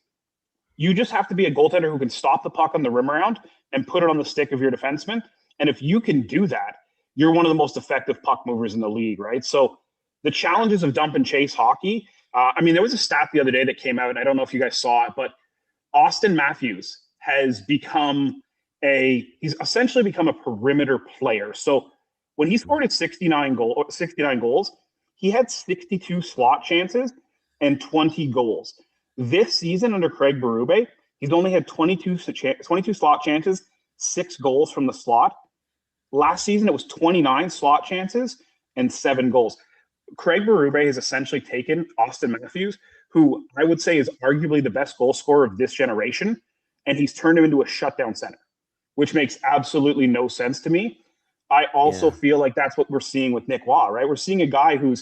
You just have to be a goaltender who can stop the puck on the rim around and put it on the stick of your defenseman. And if you can do that, you're one of the most effective puck movers in the league, right? So the challenges of dump and chase hockey, there was a stat the other day that came out, and I don't know if you guys saw it, but Austin Matthews has he's essentially become a perimeter player. So when he scored at 69 goals, he had 62 slot chances and 20 goals. This season under Craig Berube, he's only had 22 slot chances, 6 goals from the slot. Last season, it was 29 slot chances and 7 goals. Craig Berube has essentially taken Austin Matthews, who I would say is arguably the best goal scorer of this generation, and he's turned him into a shutdown center, which makes absolutely no sense to me. I also feel like that's what we're seeing with Nick Waugh, right? We're seeing a guy who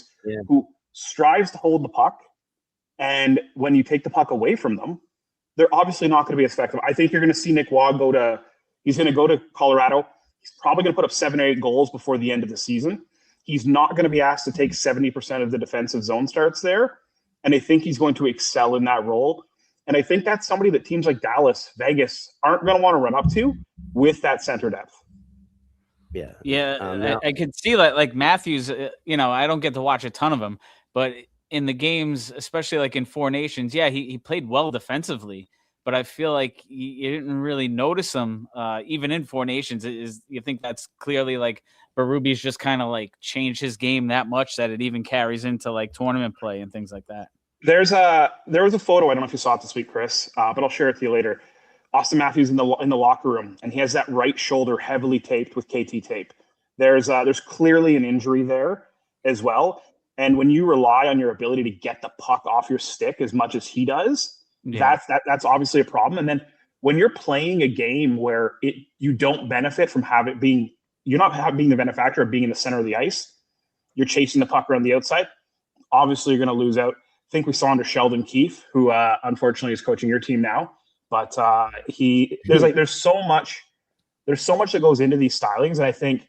strives to hold the puck, and when you take the puck away from them, they're obviously not going to be as effective. I think you're going to see Nick Waugh go to Colorado. He's probably going to put up 7 or 8 goals before the end of the season. He's not going to be asked to take 70% of the defensive zone starts there. And I think he's going to excel in that role. And I think that's somebody that teams like Dallas, Vegas aren't going to want to run up to with that center depth. Yeah. Yeah. I could see that, like Matthews, I don't get to watch a ton of him, but in the games, especially like in Four Nations, he played well defensively. But I feel like you didn't really notice him even in Four Nations. You think that's clearly like Berube's just kind of like changed his game that much that it even carries into like tournament play and things like that. There was a photo. I don't know if you saw it this week, Chris, but I'll share it with you later. Austin Matthews in the locker room, and he has that right shoulder heavily taped with KT tape. There's clearly an injury there as well. And when you rely on your ability to get the puck off your stick as much as he does, that's obviously a problem. And then when you're playing a game where you don't benefit from you're not being the benefactor of being in the center of the ice, you're chasing the puck around the outside, obviously you're going to lose out. I think we saw under Sheldon Keefe, who unfortunately is coaching your team now, but there's so much that goes into these stylings, and I think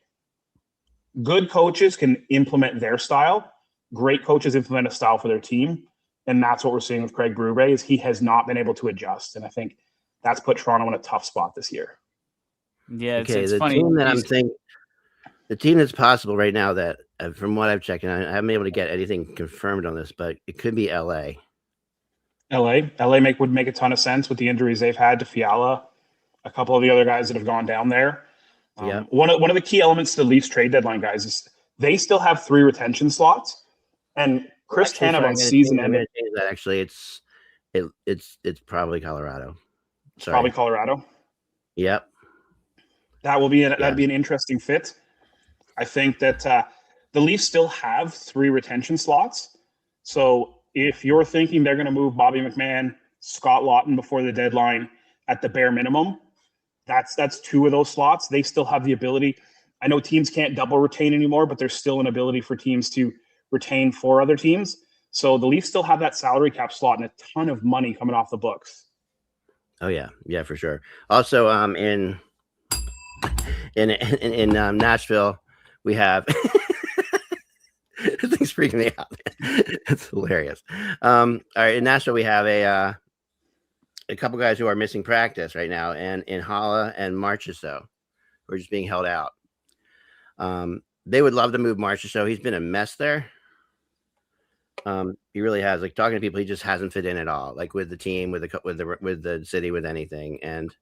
good coaches can implement their style. Great coaches implement a style for their team. And that's what we're seeing with Craig Berube is he has not been able to adjust. And I think that's put Toronto in a tough spot this year. Yeah, it's funny. The team that's possible right now that, from what I've checked, and I haven't been able to get anything confirmed on this, but it could be LA. LA would make a ton of sense with the injuries they've had to Fiala, a couple of the other guys that have gone down there. One of the key elements to the Leafs trade deadline, guys, is they still have 3 retention slots. And Chris Tanev on season ended. Actually, it's probably Colorado. Sorry. Probably Colorado. Yep. That'd be an interesting fit. I think that the Leafs still have 3 retention slots. So if you're thinking they're going to move Bobby McMahon, Scott Laughton before the deadline at the bare minimum, that's 2 of those slots. They still have the ability. I know teams can't double retain anymore, but there's still an ability for teams to retain 4 other teams. So the Leafs still have that salary cap slot and a ton of money coming off the books. Oh yeah, for sure. Also, in Nashville, we have this thing's freaking me out. It's hilarious. All right, in Nashville, we have a couple guys who are missing practice right now, and in Holla and Marchand who are just being held out. They would love to move Marchand. He's been a mess there. He really has. Like, talking to people, he just hasn't fit in at all. Like, with the team, with the city, with anything. And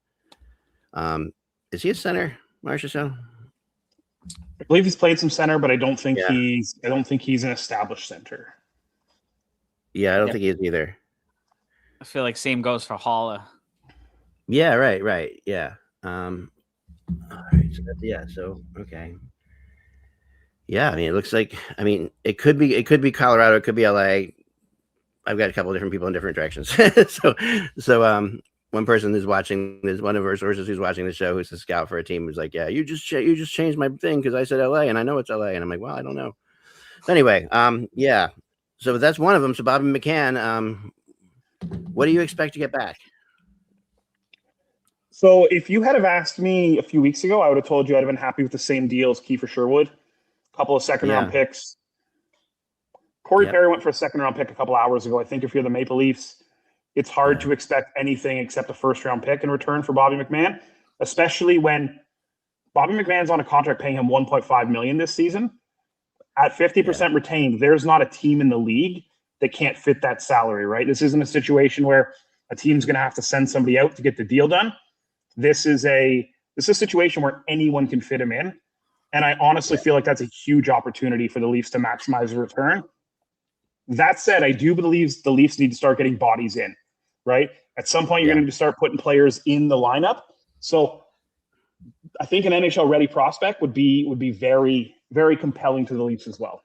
is he a center, Marchand? I believe he's played some center, but I don't think he's an established center. Yeah, I don't think he is either. I feel like same goes for Holla. Yeah, right. Yeah. All right. So okay. Yeah, I mean, it looks like, I mean, it could be Colorado, it could be LA. I've got a couple of different people in different directions. so one person who's watching this, one of our sources who's watching the show, who's a scout for a team, was like, yeah, you just changed my thing because I said LA and I know it's LA, and I'm like, well, I don't know. Anyway, yeah. So that's one of them. So Bobby McMahon, what do you expect to get back? So if you had have asked me a few weeks ago, I would have told you I'd have been happy with the same deal as Kiefer Sherwood. Couple of second-round picks. Corey Perry went for a second-round pick a couple hours ago. I think if you're the Maple Leafs, it's hard to expect anything except a first-round pick in return for Bobby McMahon, especially when Bobby McMahon's on a contract paying him $1.5 million this season. At 50% retained, there's not a team in the league that can't fit that salary, right? This isn't a situation where a team's going to have to send somebody out to get the deal done. This is a situation where anyone can fit him in. And I honestly feel like that's a huge opportunity for the Leafs to maximize the return. That said, I do believe the Leafs need to start getting bodies in, right? At some point, you're going to start putting players in the lineup. So I think an NHL-ready prospect would be very, very compelling to the Leafs as well.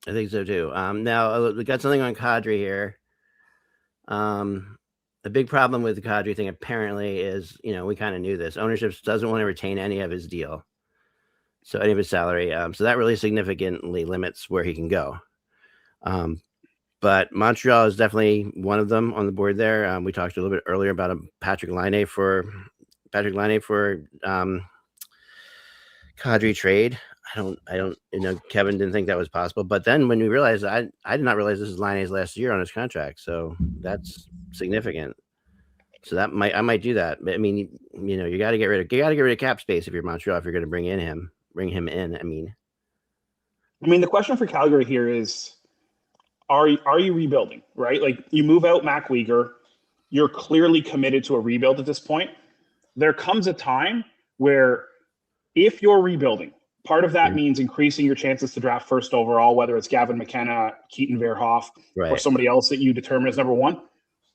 I think so too. Now we got something on Kadri here. The big problem with the Kadri thing apparently is, we kind of knew this. Ownership doesn't want to retain any of his deal, so any of his salary. So that really significantly limits where he can go. But Montreal is definitely one of them on the board there. We talked a little bit earlier about a Patrick Laine for Kadri trade. I don't, Kevin didn't think that was possible. But then when we realized, I did not realize this is Laine's last year on his contract. So that's significant. So I might do that. I mean, you got to get rid of cap space if you're Montreal, if you're going to bring him in. I mean, the question for Calgary here is, are you rebuilding, right? Like, you move out Mac Weegar, you're clearly committed to a rebuild at this point. There comes a time where if you're rebuilding, part of that means increasing your chances to draft first overall, whether it's Gavin McKenna, Keaton Verhoff, or somebody else that you determine as number one.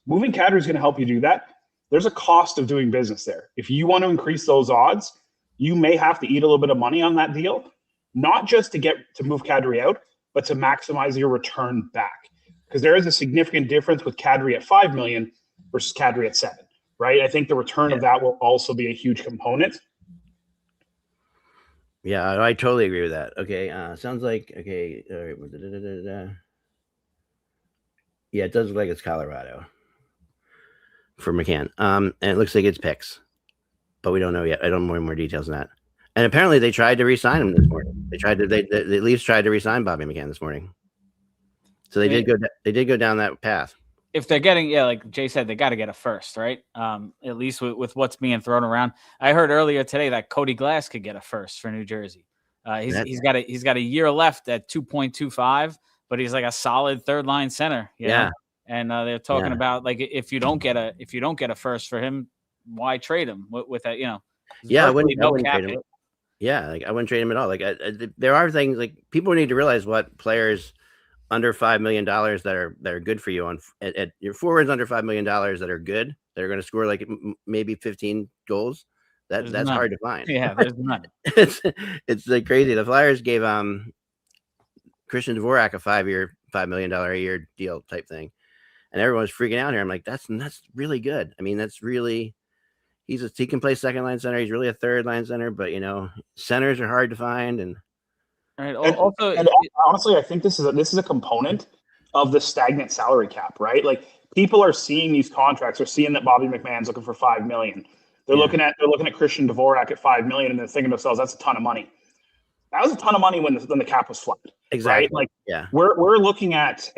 Moving Kadri is going to help you do that. There's a cost of doing business there. If you want to increase those odds, you may have to eat a little bit of money on that deal, not just to move Kadri out, but to maximize your return back. Because there is a significant difference with Kadri at $5 million versus Kadri at $7 million, right? I think the return of that will also be a huge component. Yeah, I totally agree with that. Okay, sounds like okay. All right. Yeah, it does look like it's Colorado for McCann. And it looks like it's picks, but we don't know yet. I don't know more details than that. And apparently, they tried to re-sign him this morning. The Leafs tried to re-sign Bobby McCann this morning. So they did go down that path. If they're getting, like Jay said, they got to get a first, right? At least with what's being thrown around. I heard earlier today that Cody Glass could get a first for New Jersey. He's got a year left at 2.25, but he's like a solid third line center. Yeah. And they're talking about, like, if you don't get a first for him, why trade him with that? I wouldn't trade him. Yeah, like I wouldn't trade him at all. Like there are things like people need to realize what players under $5 million that are good for you at your forwards under $5 million that are good, that are going to score like maybe 15 goals. That's none. hard to find. Yeah, there's none. It's like crazy. The Flyers gave Christian Dvorak a 5-year, $5 million a year deal type thing, and everyone was freaking out here. I'm like, that's really good. I mean, that's really he can play second line center. He's really a third line center, but centers are hard to find. And right. And honestly, I think this is a component of the stagnant salary cap, right? Like people are seeing these contracts, they're seeing that Bobby McMahon's looking for $5 million. They're looking at Christian Dvorak at $5 million, and they're thinking to themselves, that's a ton of money. That was a ton of money when the cap was flat. Exactly. Right? Like we're looking at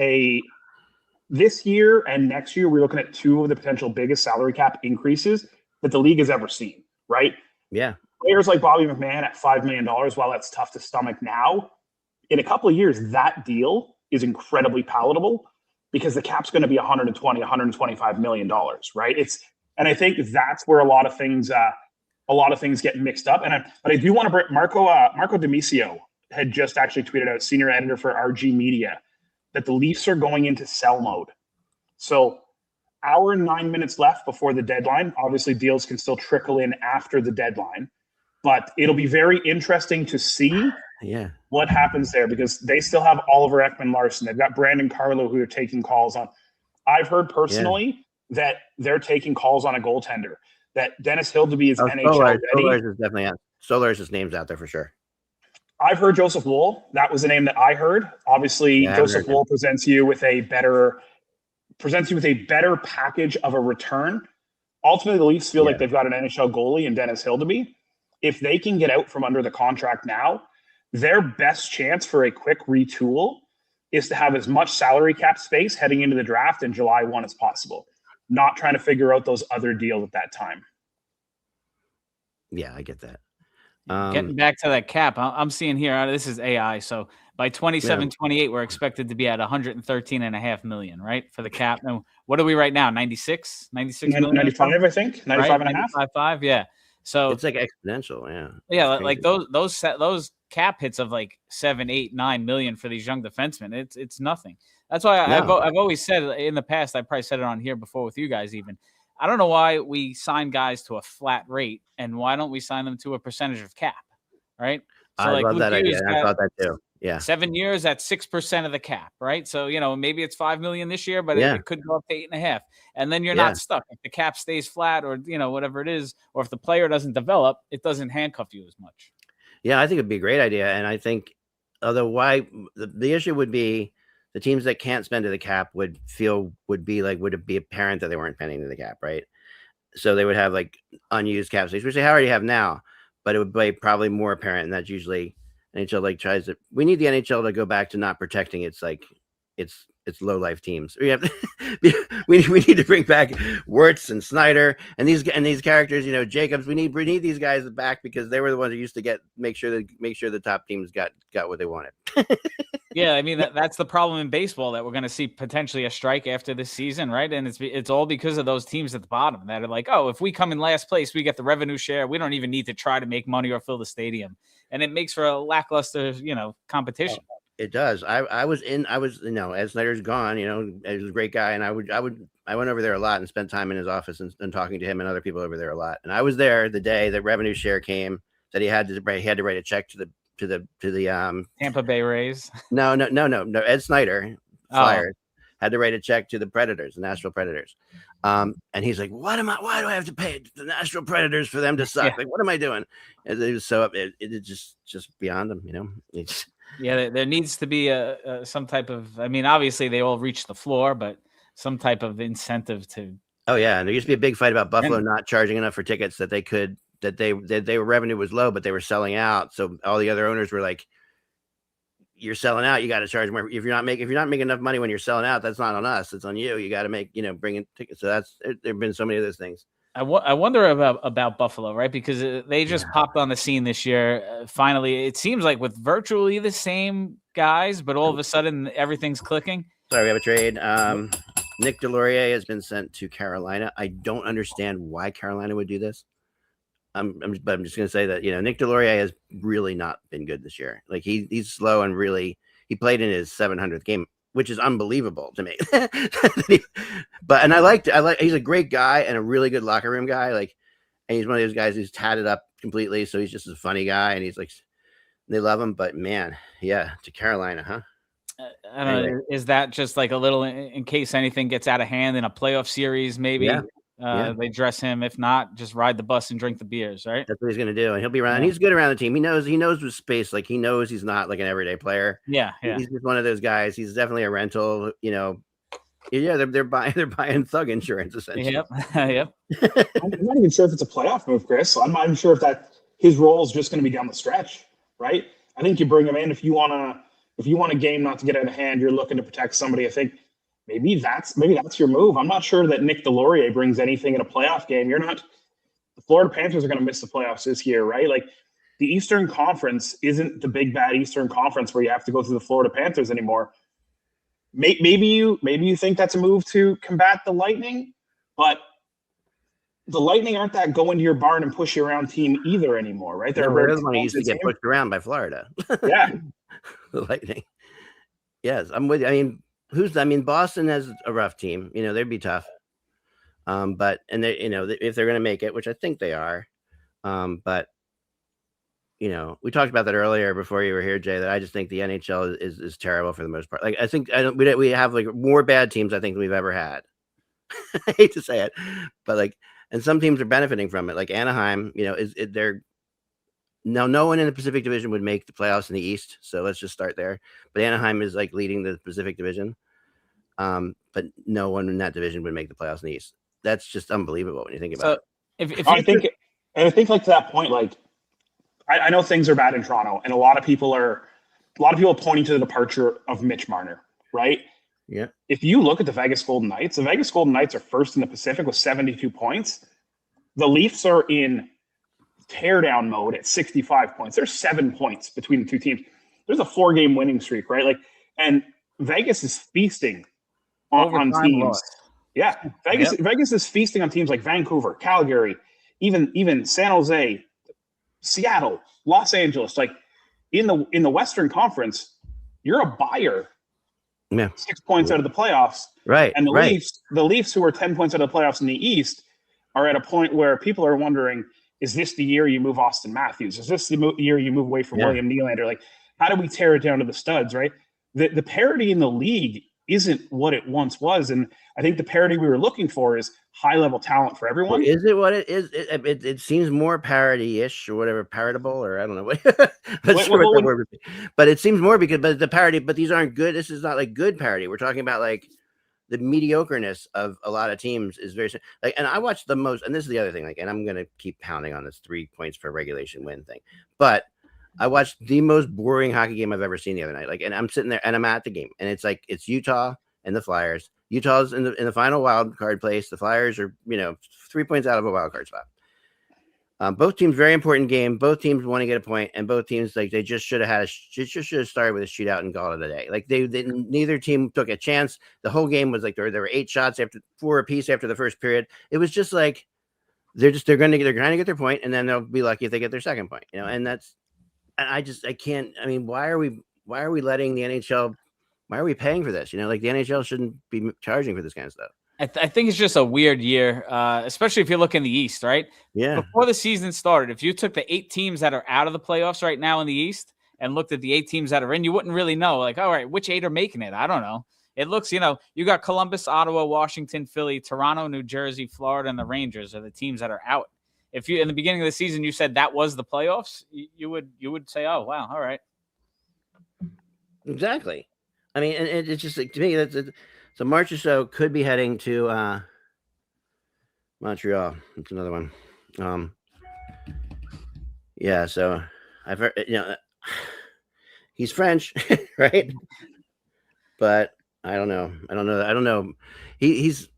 this year and next year, we're looking at two of the potential biggest salary cap increases that the league has ever seen, right? Yeah. Players like Bobby McMahon at $5 million, while that's tough to stomach now, in a couple of years, that deal is incredibly palatable because the cap's going to be $125 million, right? And I think that's where a lot of things get mixed up. But I do want to bring Marco Demisio had just actually tweeted out, senior editor for RG Media, that the Leafs are going into sell mode. So hour and 9 minutes left before the deadline. Obviously, deals can still trickle in after the deadline, but it'll be very interesting to see what happens there because they still have Oliver Ekman-Larsson. They've got Brandon Carlo who are taking calls on. I've heard personally that they're taking calls on a goaltender, that Dennis Hildeby is NHL ready. Solars is definitely out. Solars' name's out there for sure. I've heard Joseph Woll. That was the name that I heard. Obviously, Joseph Woll presents you with a better package of a return. Ultimately, the Leafs feel like they've got an NHL goalie in Dennis Hildeby. If they can get out from under the contract now, their best chance for a quick retool is to have as much salary cap space heading into the draft in July 1 as possible, not trying to figure out those other deals at that time. Yeah, I get that. Getting back to that cap, I'm seeing here, this is AI. So by 27-28, we're expected to be at $113.5 million, right? For the cap. Now, what are we right now? 96 million? 95, I think. 95 and a half. 95, yeah. So it's like exponential, yeah. Yeah, like those cap hits of like 7, 8, 9 million for these young defensemen. It's nothing. That's why I've always said in the past, I probably said it on here before with you guys even. I don't know why we sign guys to a flat rate and why don't we sign them to a percentage of cap, right? So I love that idea. I thought that too. Yeah. 7 years at 6% of the cap, right? So, maybe it's 5 million this year, but it could go up to 8.5. And then you're not stuck. If the cap stays flat or, whatever it is, or if the player doesn't develop, it doesn't handcuff you as much. Yeah, I think it'd be a great idea. And I think the issue would be the teams that can't spend to the cap would it be apparent that they weren't spending to the cap, right? So they would have like unused cap space, which they already have now, but it would be probably more apparent. And that's usually NHL we need the NHL to go back to not protecting it's low life teams. We need to bring back Wirtz and Snyder and these characters, Jacobs. We need these guys back because they were the ones who used to make sure the top teams got what they wanted. Yeah, I mean that's the problem in baseball, that we're going to see potentially a strike after this season, right? And it's all because of those teams at the bottom that are like, oh, if we come in last place, we get the revenue share. We don't even need to try to make money or fill the stadium, and it makes for a lackluster, competition. It does. I was Ed Snyder's gone. He was a great guy, and I went over there a lot and spent time in his office and talking to him and other people over there a lot. And I was there the day that revenue share came, that he had to write a check to the Tampa Bay Rays. No. Ed Snyder, Flyers, had to write a check to the Predators, the Nashville Predators. And he's like, why do I have to pay the Nashville Predators for them to suck? Yeah. Like, what am I doing? And it was so it just beyond them, there needs to be some type of, obviously they all reach the floor, but some type of incentive to. Oh yeah. And there used to be a big fight about Buffalo not charging enough for tickets that they could, that their revenue was low, but they were selling out. So all the other owners were like, you're selling out, you got to charge more. If you're not making enough money when you're selling out, that's not on us. It's on you. You got to make, bring in tickets. So there've been so many of those things. I wonder about Buffalo, right? Because they just popped on the scene this year. Finally, it seems like with virtually the same guys, but all of a sudden everything's clicking. Sorry, we have a trade. Nick Delorier has been sent to Carolina. I don't understand why Carolina would do this. I'm just going to say that, Nick Delorier has really not been good this year. Like he's slow and really, he played in his 700th game, which is unbelievable to me. But he's a great guy and a really good locker room guy. and he's one of those guys who's tatted up completely, so he's just a funny guy, and he's like, they love him. But man, yeah, to Carolina, huh? I don't know. Is that just like a little in case anything gets out of hand in a playoff series? Maybe they dress him. If not, just ride the bus and drink the beers. Right. That's what he's gonna do, and he'll be around. Yeah. He's good around the team. He knows with space. Like he knows he's not like an everyday player. Yeah. He's just one of those guys. He's definitely a rental. Yeah, they're buying thug insurance essentially. Yep. I'm not even sure if it's a playoff move, Chris. I'm not even sure if that his role is just going to be down the stretch. Right. I think you bring him in if you want a game not to get out of hand, you're looking to protect somebody. I think maybe that's your move. I'm not sure that Nick Delorier brings anything in a playoff game. The Florida Panthers are going to miss the playoffs this year, right? Like the Eastern Conference isn't the big bad Eastern Conference where you have to go through the Florida Panthers anymore. Maybe you think that's a move to combat the Lightning, but the Lightning aren't that go into your barn and push you around team either anymore, right? They're very used to get pushed around by Florida. Yeah. The Lightning. Yes, I'm with you. I mean, Boston has a rough team. They'd be tough. But they, if they're going to make it, which I think they are. But we talked about that earlier before you were here, Jay. That I just think the NHL is terrible for the most part. Like I think we have like more bad teams I think than we've ever had. I hate to say it, but and some teams are benefiting from it. Like Anaheim, no one in the Pacific Division would make the playoffs in the East. So let's just start there. But Anaheim is like leading the Pacific Division. But no one in that division would make the playoffs in the East. That's just unbelievable when you think about it. I think like to that point, like I know things are bad in Toronto, and a lot of people are pointing to the departure of Mitch Marner, right? Yeah. If you look at the Vegas Golden Knights are first in the Pacific with 72 points. The Leafs are in teardown mode at 65 points. There's 7 points between the two teams. There's a 4-game winning streak, right? And Vegas is feasting on teams. Loss. Yeah. Vegas is feasting on teams like Vancouver, Calgary, even San Jose, Seattle, Los Angeles. Like in the Western Conference, you're a buyer. Yeah. 6 points out of the playoffs. Right. And the Leafs, who are 10 points out of the playoffs in the East, are at a point where people are wondering, is this the year you move Austin Matthews? Is this the year you move away from William Nylander? Like, how do we tear it down to the studs, right? The parity in the league isn't what it once was. And I think the parity we were looking for is high-level talent for everyone. Is it what it is? It seems more parity-ish or whatever, paritable, or I don't know. But it seems more but the parity, but these aren't good. This is not like good parity. We're talking about like the mediocreness of a lot of teams is very like, and I watched the most, and this is the other thing, like, and I'm going to keep pounding on this 3 points per regulation win thing, but I watched the most boring hockey game I've ever seen the other night. Like, and I'm sitting there and I'm at the game, and it's Utah and the Flyers. Utah's in the final wild card place. The Flyers are 3 points out of a wild card spot. Both teams, very important game. Both teams want to get a point, and both teams they just should have started with a shootout and called it a day. Like they neither team took a chance. The whole game was like there were 8 shots after 4 apiece after the first period. It was just like they're trying to get their point, and then they'll be lucky if they get their second point. And that's. I can't. I mean, why are we letting the NHL? Why are we paying for this? Like the NHL shouldn't be charging for this kind of stuff. I think it's just a weird year, especially if you look in the East, right? Yeah. Before the season started, if you took the 8 teams that are out of the playoffs right now in the East and looked at the 8 teams that are in, you wouldn't really know. Like, all right, which 8 are making it? I don't know. It looks, you got Columbus, Ottawa, Washington, Philly, Toronto, New Jersey, Florida, and the Rangers are the teams that are out. If you in the beginning of the season you said that was the playoffs, you would say, oh wow, all right. Exactly. I mean, and it's just like, to me so March or so could be heading to Montreal. It's another one. Yeah. So I've heard he's French, right? But I don't know. He's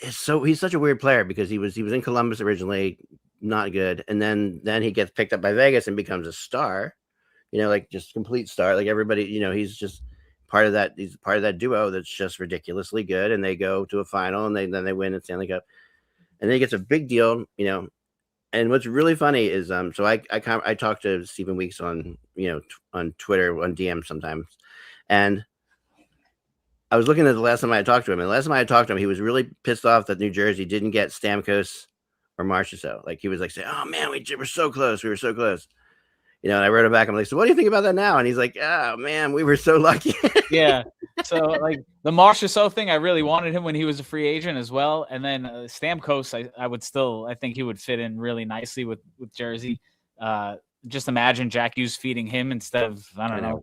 such a weird player because he was in Columbus originally, not good, and then he gets picked up by Vegas and becomes a star, like just complete star. Like everybody, he's just part of that. He's part of that duo that's just ridiculously good, and they go to a final and then they win the Stanley Cup, and then he gets a big deal, And what's really funny is so I talk to Stephen Weeks on on Twitter on DM sometimes, and I was looking at the last time I talked to him, and the last time I talked to him, he was really pissed off that New Jersey didn't get Stamkos or Marchand. Like he was like saying, "Oh man, we were so close. We were so close." And I wrote it back. I'm like, "So what do you think about that now?" And he's like, "Oh man, we were so lucky." Yeah. So like the Marchand thing, I really wanted him when he was a free agent as well. And then Stamkos, I think he would fit in really nicely with Jersey. Just imagine Jack Hughes feeding him instead of I don't know.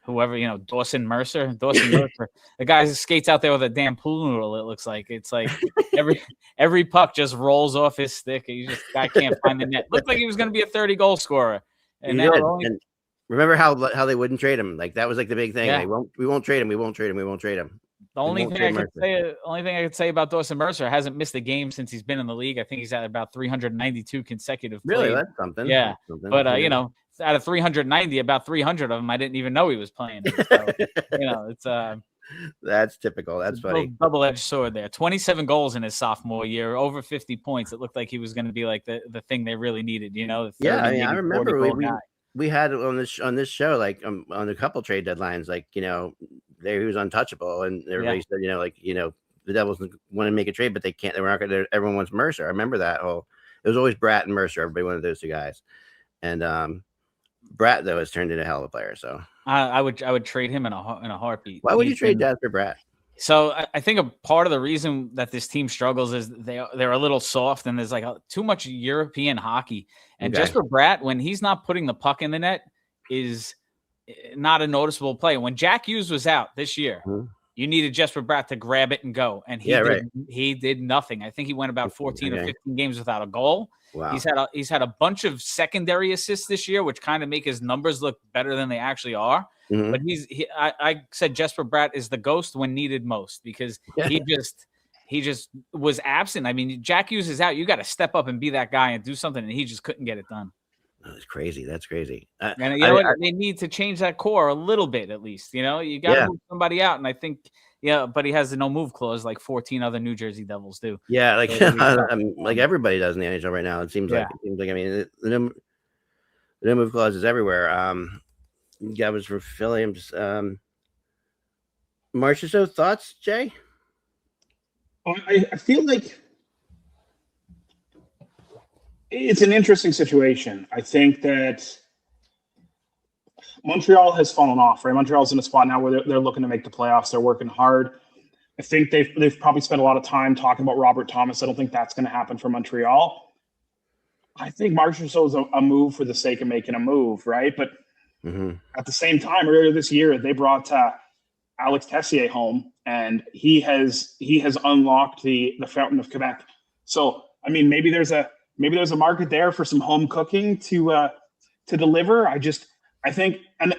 Whoever, Dawson Mercer, the guy who skates out there with a damn pool noodle. It looks like it's like every puck just rolls off his stick. Guy can't find the net. Looked like he was going to be a 30-goal scorer. And and remember how they wouldn't trade him? Like that was like the big thing. Yeah. We won't trade him. We won't trade him. We won't trade him. The only thing I could say about Dawson Mercer, hasn't missed a game since he's been in the league. I think he's at about 392 consecutive plays. Really, that's something. Yeah, that's something. But out of 390, about 300 of them, I didn't even know he was playing. So, it's that's typical. That's funny. Double-edged sword there. 27 goals in his sophomore year, over 50 points. It looked like he was going to be like the thing they really needed. Yeah, I remember we had on this show like on a couple trade deadlines, like he was untouchable, and everybody said the Devils want to make a trade, but they can't. They were not going to. Everyone wants Mercer. I remember that whole. It was always Bratt and Mercer. Everybody wanted those two guys, and Bratt though has turned into a hell of a player. So I would trade him in a heartbeat. Why would you trade that for Bratt? So I think a part of the reason that this team struggles is they're a little soft, and there's like too much European hockey. And Jesper Bratt, when he's not putting the puck in the net, is not a noticeable play. When Jack Hughes was out this year, you needed Jesper Bratt to grab it and go, and he did nothing. I think he went about 14 or 15 games without a goal. Wow. He's had a bunch of secondary assists this year, which kind of make his numbers look better than they actually are. Mm-hmm. But I said Jesper Bratt is the ghost when needed most, because he just was absent. I mean, Jack Hughes is out. You got to step up and be that guy and do something, and he just couldn't get it done. That's crazy. That's crazy. And they need to change that core a little bit, at least. You got to move somebody out, and I think. Yeah, but he has the no move clause like 14 other New Jersey Devils do. Yeah, like like everybody does in the NHL right now. It seems like. I mean, the no move clause is everywhere. That was for Philly. Marchand, thoughts, Jay? I feel like it's an interesting situation. I think that Montreal has fallen off, right? Montreal's in a spot now where they're looking to make the playoffs. They're working hard. I think they've probably spent a lot of time talking about Robert Thomas. I don't think that's going to happen for Montreal. I think Marchand is a move for the sake of making a move, right? But at the same time, earlier this year, they brought Alex Tessier home, and he has unlocked the fountain of Quebec. So, I mean, maybe there's a market there for some home cooking to deliver. I think, and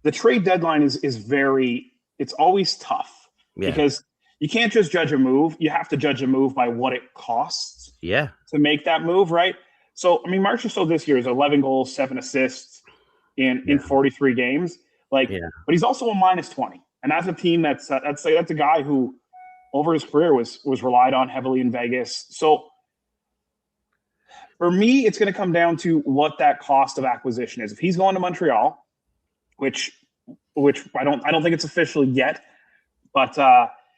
the trade deadline is it's always tough because you can't just judge a move. You have to judge a move by what it costs to make that move, right? So, I mean, Marchand this year is 11 goals, 7 assists in 43 games. But he's also a -20. And that's a team that's a guy who over his career was relied on heavily in Vegas. So for me, it's going to come down to what that cost of acquisition is. If he's going to Montreal, which I don't think it's official yet, but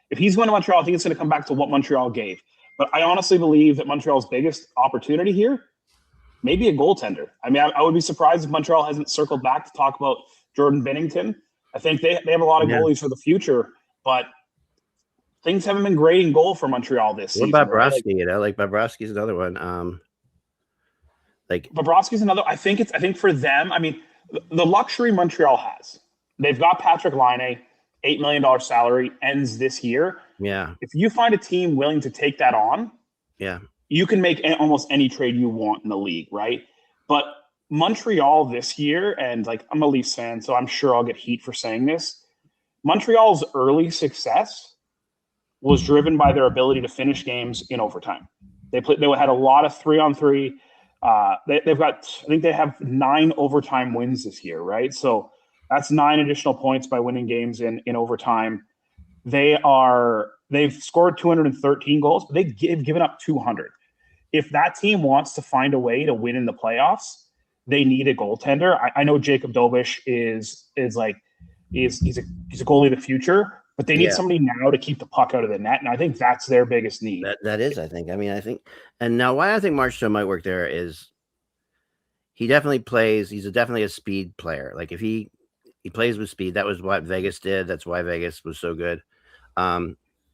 if he's going to Montreal, I think it's going to come back to what Montreal gave. But I honestly believe that Montreal's biggest opportunity here, maybe a goaltender. I mean, I would be surprised if Montreal hasn't circled back to talk about Jordan Binnington. I think they have a lot of goalies for the future, but things haven't been great in goal for Montreal this season. What about Bobrovsky? Bobrovsky's another one. Bobrovsky's another. I think for them, I mean, the luxury Montreal has, they've got Patrick Laine, $8 million salary, ends this year. Yeah. If you find a team willing to take that on, you can make almost any trade you want in the league, right? But Montreal this year, and I'm a Leafs fan, so I'm sure I'll get heat for saying this. Montreal's early success was driven by their ability to finish games in overtime. They had a lot of 3-on-3. They have 9 overtime wins this year, right? So that's 9 additional points by winning games in overtime. They've scored 213 goals, but they've given up 200. If that team wants to find a way to win in the playoffs, they need a goaltender. I know Jacob Dobish is a goalie of the future, But they need somebody now to keep the puck out of the net, and I think that's their biggest need. That is, I think. I mean, I think, and now why I think Marchand might work there is he definitely plays. He's definitely a speed player. Like if he plays with speed, that was what Vegas did. That's why Vegas was so good.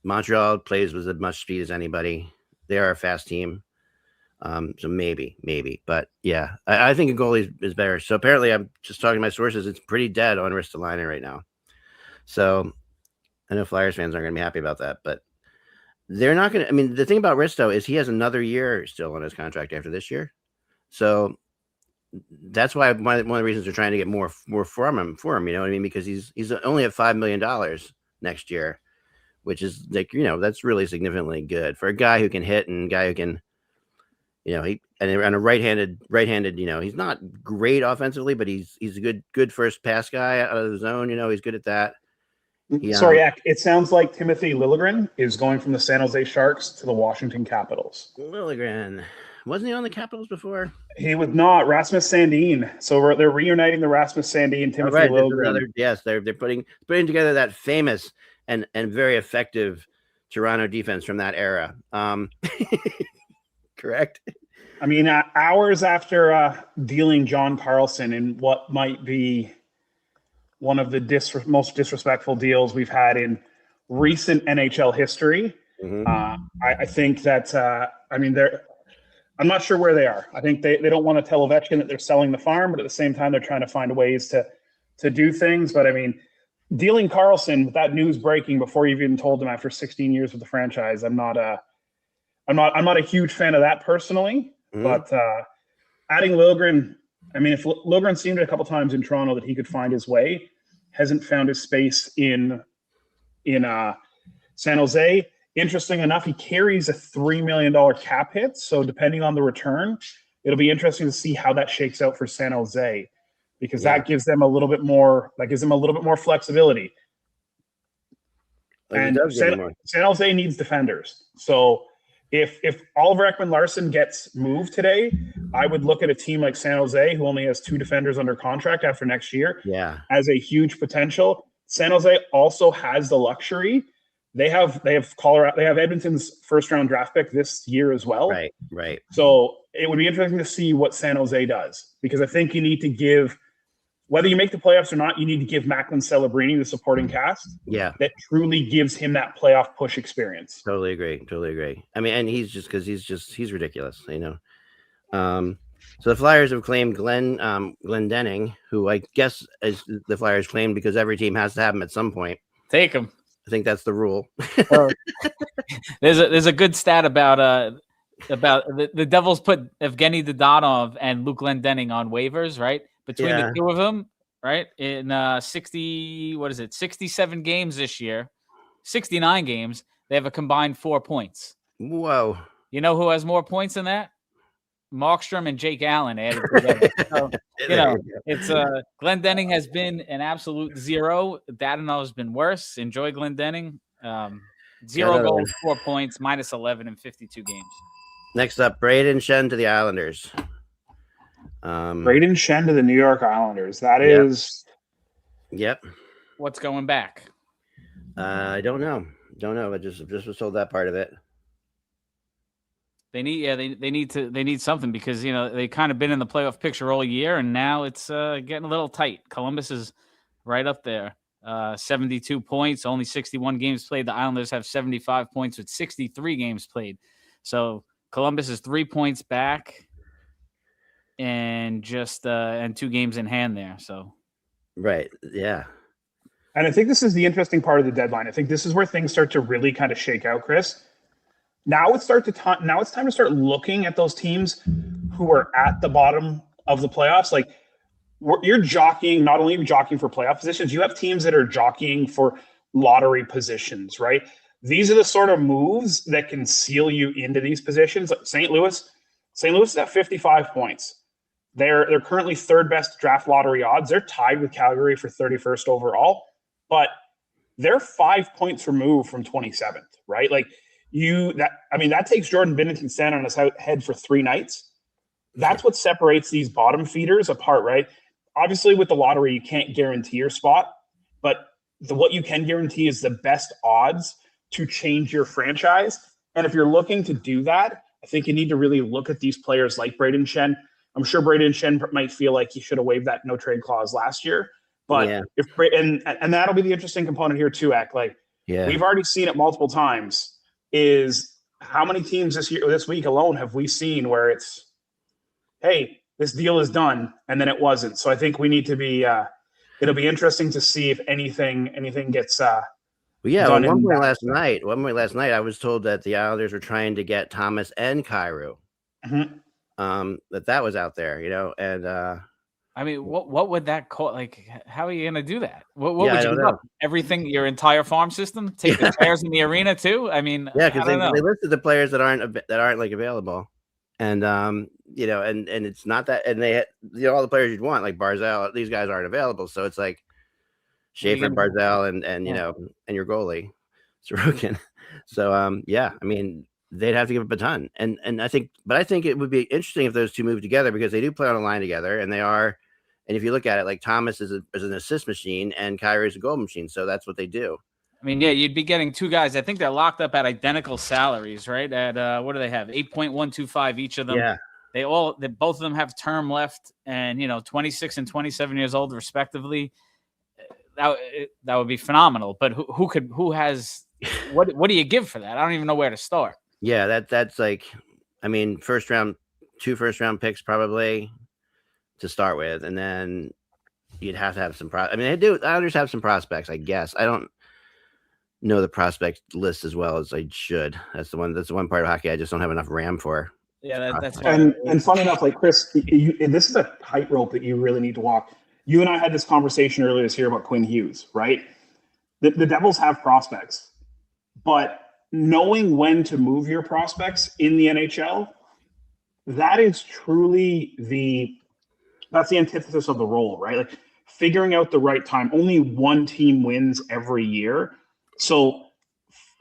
Montreal plays with as much speed as anybody. They are a fast team. So maybe, but yeah, I think a goalie is better. So apparently, I'm just talking to my sources. It's pretty dead on Ristolainen right now. So I know Flyers fans aren't going to be happy about that, but they're not going to. I mean, the thing about Risto is he has another year still on his contract after this year. So that's why one of the reasons they're trying to get more from him. You know what I mean? Because he's only at $5 million next year, which is like, that's really significantly good for a guy who can hit and a guy who can, he and a right-handed, he's not great offensively, but he's a good first pass guy out of the zone. He's good at that. Sorry, Eck, it sounds like Timothy Liljegren is going from the San Jose Sharks to the Washington Capitals. Liljegren. Wasn't he on the Capitals before? He was not. Rasmus Sandin. So they're reuniting the Rasmus Sandin, Timothy Liljegren. Yes, they're putting together that famous and very effective Toronto defense from that era. Correct? I mean, hours after dealing John Carlson in what might be one of the most disrespectful deals we've had in recent NHL history. I think that, I'm not sure where they are. I think they don't want to tell Ovechkin that they're selling the farm, but at the same time, they're trying to find ways to do things. But I mean, dealing Carlson with that news breaking before you've even told him after 16 years with the franchise, I'm not a huge fan of that personally. But adding Liljegren, I mean, if Liljegren seemed a couple times in Toronto that he could find his way, hasn't found his space in San Jose. Interesting enough, he carries a $3 million cap hit. So depending on the return, it'll be interesting to see how that shakes out for San Jose, because that gives them a little bit more. That gives them a little bit more flexibility. And San Jose needs defenders. So if Oliver Ekman-Larsson gets moved today, I would look at a team like San Jose, who only has 2 defenders under contract after next year, as a huge potential. San Jose also has the luxury. They have Colorado. They have Edmonton's first-round draft pick this year as well. Right. So it would be interesting to see what San Jose does, because I think you need to give, whether you make the playoffs or not, you need to give Macklin Celebrini the supporting cast. that truly gives him that playoff push experience. Totally agree. I mean, and he's ridiculous, So the Flyers have claimed Glenn Denning, who I guess is the Flyers claimed because every team has to have him at some point. Take him. I think that's the rule. There's a good stat about the Devils put Evgeny Dodonov and Luke Glendening on waivers, right? Between the two of them, right? In 67 games this year, 69 games, they have a combined 4 points. Whoa. You know who has more points than that? Markstrom and Jake Allen added together. So, it's Glendening has been an absolute zero. Dadonov has been worse. Enjoy Glendening. 0 goals, 4 points, minus 11 in 52 games. Next up, Braden Shen to the Islanders. Braden Shen to the New York Islanders. That is. Yep. What's going back? I don't know. I just was told that part of it. They need something, because they kind of been in the playoff picture all year, and now it's getting a little tight. Columbus is right up there, 72 points, only 61 games played. The Islanders have 75 points with 63 games played. So Columbus is 3 points back, and just and 2 games in hand there. So right, yeah. And I think this is the interesting part of the deadline. I think this is where things start to really kind of shake out, Chris. Now it's time to start looking at those teams who are at the bottom of the playoffs. Like, you're jockeying, not only jockeying for playoff positions, you have teams that are jockeying for lottery positions, right? These are the sort of moves that can seal you into these positions. Like St. Louis is at 55 points. They're currently third best draft lottery odds. They're tied with Calgary for 31st overall, but they're 5 points removed from 27th, right? Like, that takes Jordan Binnington standing on his head for 3 nights. That's what separates these bottom feeders apart, right? Obviously, with the lottery, you can't guarantee your spot, but what you can guarantee is the best odds to change your franchise. And if you're looking to do that, I think you need to really look at these players like Brayden Shen. I'm sure Brayden Shen might feel like he should have waived that no trade clause last year. But and that'll be the interesting component here too, we've already seen it multiple times, is how many teams this week alone have we seen where it's, hey, this deal is done, and then it wasn't. So I think we need to be it'll be interesting to see if anything gets done. One point last night, I was told that the Islanders were trying to get Thomas and Kyrou. Mm-hmm. That was out there, and I mean, what would that cost? Like, how are you going to do that? What would you do? Everything, your entire farm system, take the players in the arena too? I mean, because they listed the players that aren't like available, and and it's not that, and they all the players you'd want, like Barzal, these guys aren't available, so it's like Schaefer, Barzal, and and your goalie, Sorokin. So I mean, they'd have to give up a ton, and I think it would be interesting if those two move together, because they do play on a line together, and they are. And if you look at it, like Thomas is an assist machine and Kyrou is a goal machine. So that's what they do. I mean, you'd be getting two guys. I think they're locked up at identical salaries, right? At what do they have? 8.125 each of them. Yeah. Both of them have term left, and 26 and 27 years old respectively. That would be phenomenal. But who has what do you give for that? I don't even know where to start. Yeah, that's like, I mean, two first round picks probably to start with, and then you'd have to have some Islanders have some prospects, I guess. I don't know the prospect list as well as I should. That's the one part of hockey I just don't have enough RAM for. Yeah, that's and funny enough, like Chris, this is a tightrope that you really need to walk. You and I had this conversation earlier this year about Quinn Hughes, right? The Devils have prospects, but knowing when to move your prospects in the NHL, that is truly that's the antithesis of the role, right? Like figuring out the right time. Only one team wins every year. So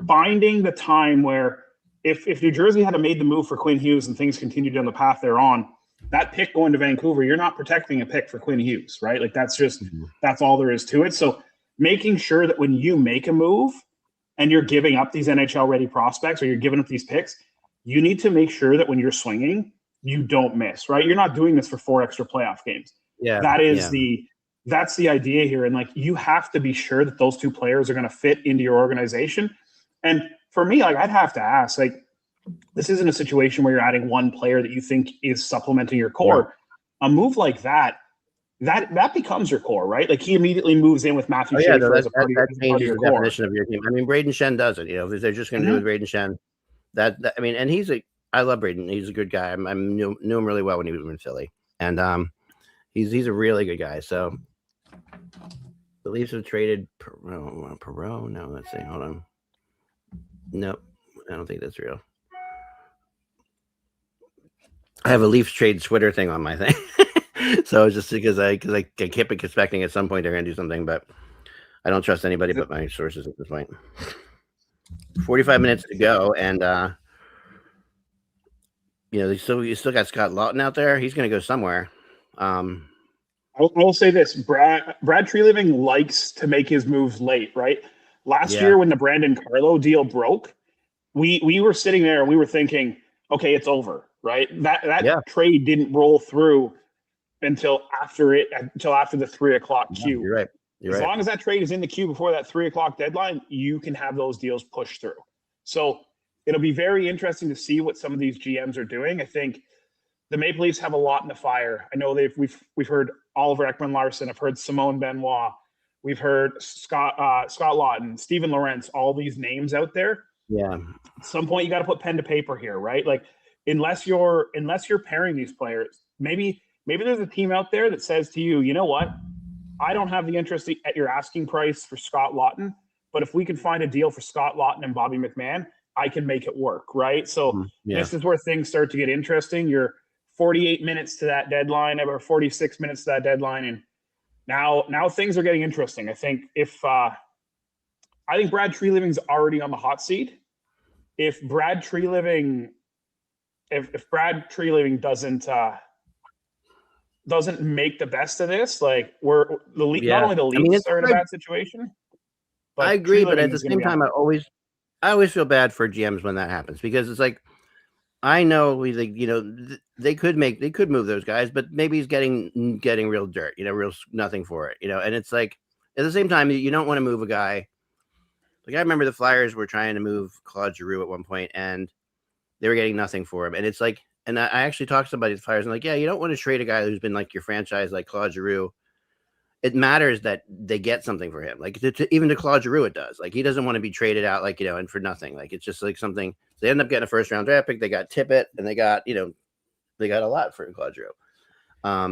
finding the time where if New Jersey had made the move for Quinn Hughes and things continued down the path they're on, that pick going to Vancouver, you're not protecting a pick for Quinn Hughes, right? Like that's all there is to it. So making sure that when you make a move and you're giving up these NHL ready prospects, or you're giving up these picks, you need to make sure that when you're swinging, you don't miss, right? You're not doing this for 4 extra playoff games. Yeah. That's the idea here. And like, you have to be sure that those two players are going to fit into your organization. And for me, like, I'd have to ask, like, this isn't a situation where you're adding one player that you think is supplementing your core. Yeah. A move like that becomes your core, right? Like he immediately moves in with Matthew Schaefer as a part of your core. Definition of your team. I mean, Brayden Shen does it. If they're just going to do with Brayden Shen, I mean, and I love Brayden. He's a good guy. I knew him really well when he was in Philly, and he's a really good guy. So the Leafs have traded Perot. No, let's see. Hold on. Nope, I don't think that's real. I have a Leafs trade Twitter thing on my thing. So it's just because I kept expecting at some point they're going to do something, but I don't trust anybody but my sources at this point. 45 minutes to go, and you still got Scott Laughton out there. He's going to go somewhere. I will say this: Brad Treliving likes to make his moves late, right? Last year when the Brandon Carlo deal broke, we were sitting there and we were thinking, okay, it's over, right? That trade didn't roll through until after the 3 o'clock queue. You're right. As long as that trade is in the queue before that 3 o'clock deadline, you can have those deals pushed through. So it'll be very interesting to see what some of these GMs are doing. I think the Maple Leafs have a lot in the fire. I know we've heard Oliver Ekman-Larsson. I've heard Simone Benoit. We've heard Scott Laughton, Steven Lorentz, all these names out there. Yeah. At some point, you got to put pen to paper here, right? Like, unless you're pairing these players, maybe there's a team out there that says to you, you know what? I don't have the interest at your asking price for Scott Laughton, but if we can find a deal for Scott Laughton and Bobby McMahon, I can make it work, right? So This is where things start to get interesting. You're 48 minutes to that deadline, or 46 minutes to that deadline, and now things are getting interesting. I think I think Brad Treliving's already on the hot seat. If Brad Treliving doesn't make the best of this, like not only the Leafs are in a bad situation. But I agree, but tree-living at the is gonna same be time, on. I always feel bad for GMs when that happens, because it's like, I know they could move those guys, but maybe he's getting real dirt, real nothing for it, and it's like, at the same time, you don't want to move a guy. Like, I remember the Flyers were trying to move Claude Giroux at one point, and they were getting nothing for him. And it's like, and I actually talked to somebody at the Flyers, and like, yeah, you don't want to trade a guy who's been like your franchise, like Claude Giroux. It matters that they get something for him. Like, even to Claude Giroux, it does. Like, he doesn't want to be traded out, like, and for nothing. Like, it's just like something. They end up getting a first round draft pick. They got Tippett, and they got a lot for Claude Giroux. I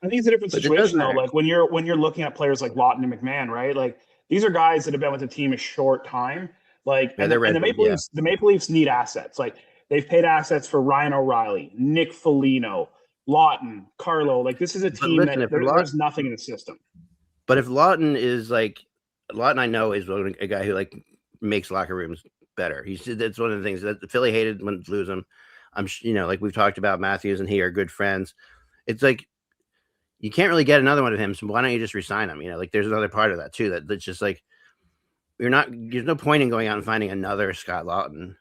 think it's a different situation though. Like when you're looking at players like Laughton and McMahon, right? Like, these are guys that have been with the team a short time. Like, and the Maple Leafs need assets. Like, they've paid assets for Ryan O'Reilly, Nick Foligno, Laughton, Carlo. Like, this is a team there's nothing in the system. But if Laughton is like, Laughton, I know is a guy who like makes locker rooms better. That's one of the things that Philly hated when lose him. I'm like we've talked about, Matthews and he are good friends. It's like, you can't really get another one of him, so why don't you just resign him? Like, there's another part of that too, that's just like, there's no point in going out and finding another Scott Laughton.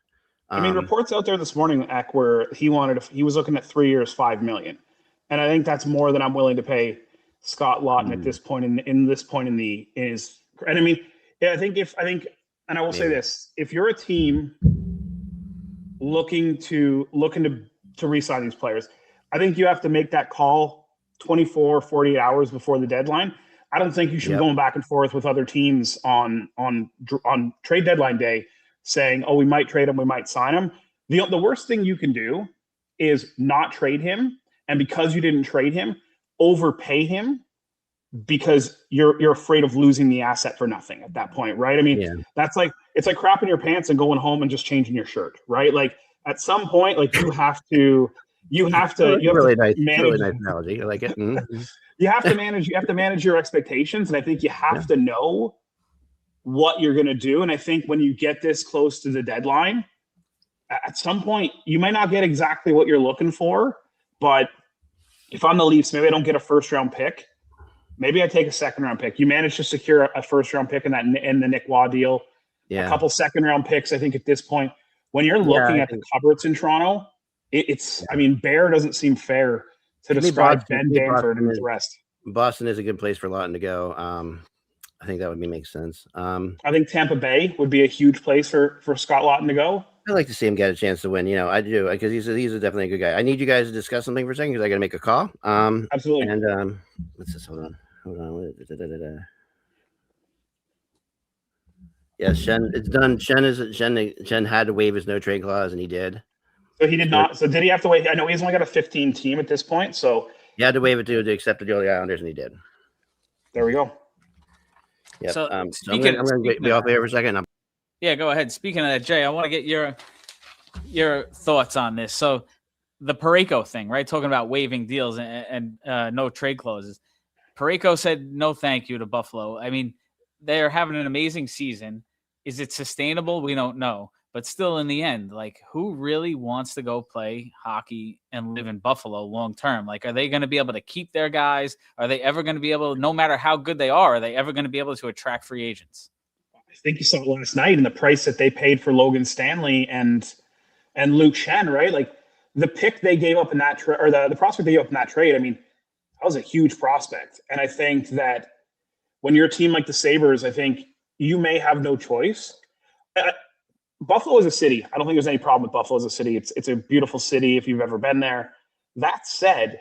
I mean, reports out there this morning, Eck, where he was looking at 3 years, $5 million, and I think that's more than I'm willing to pay Scott Laughton at this point in his. And I mean, yeah, I think, and I will say this: if you're a team looking to re-sign these players, I think you have to make that call 24, 48 hours before the deadline. I don't think you should be going back and forth with other teams on trade deadline day saying, oh, we might trade him, we might sign him. The worst thing you can do is not trade him, and because you didn't trade him, overpay him because you're afraid of losing the asset for nothing at that point, right? I mean, that's like, it's like crapping your pants and going home and just changing your shirt, right? Like, at some point, like, you have to manage. Really nice analogy. I like it. Mm-hmm. You have to manage your expectations, and I think you have to know what you're going to do. And I think when you get this close to the deadline, at some point, you might not get exactly what you're looking for. But if I'm the Leafs, maybe I don't get a first round pick. Maybe I take a second round pick. You manage to secure a first round pick in the Nick Waugh deal. A couple second round picks. I think at this point, when you're looking at the cupboards in Toronto, I mean, Bear doesn't seem fair to describe Ben Danford and his rest. Boston is a good place for Laughton to go. I think that would make sense. I think Tampa Bay would be a huge place for Scott Laughton to go. I'd like to see him get a chance to win. I do, because he's definitely a good guy. I need you guys to discuss something for a second, because I got to make a call. Absolutely. And what's this? Hold on. Yes, Shen. It's done. Shen had to waive his no trade clause, and he did. So he did not. So did he have to wait? I know he's only got a 15 team at this point. So he had to waive it to accept the deal with the Islanders, and he did. There we go. Yeah. So I'm going to be off here for a second. Yeah, go ahead. Speaking of that, Jay, I want to get your thoughts on this. So the Parayko thing, right? Talking about waiving deals and no trade clauses. Parayko said no thank you to Buffalo. I mean, they're having an amazing season. Is it sustainable? We don't know. But still, in the end, like, who really wants to go play hockey and live in Buffalo long term? Like, are they going to be able to keep their guys? Are they ever going to be able, no matter how good they are they ever going to be able to attract free agents? I think you saw it last night in the price that they paid for Logan Stanley and Luke Shen, right? Like, the pick they gave up in that trade, or the prospect they gave up in that trade, I mean, that was a huge prospect. And I think that when you're a team like the Sabres, I think you may have no choice. Buffalo is a city. I don't think there's any problem with Buffalo as a city. It's a beautiful city if you've ever been there. That said,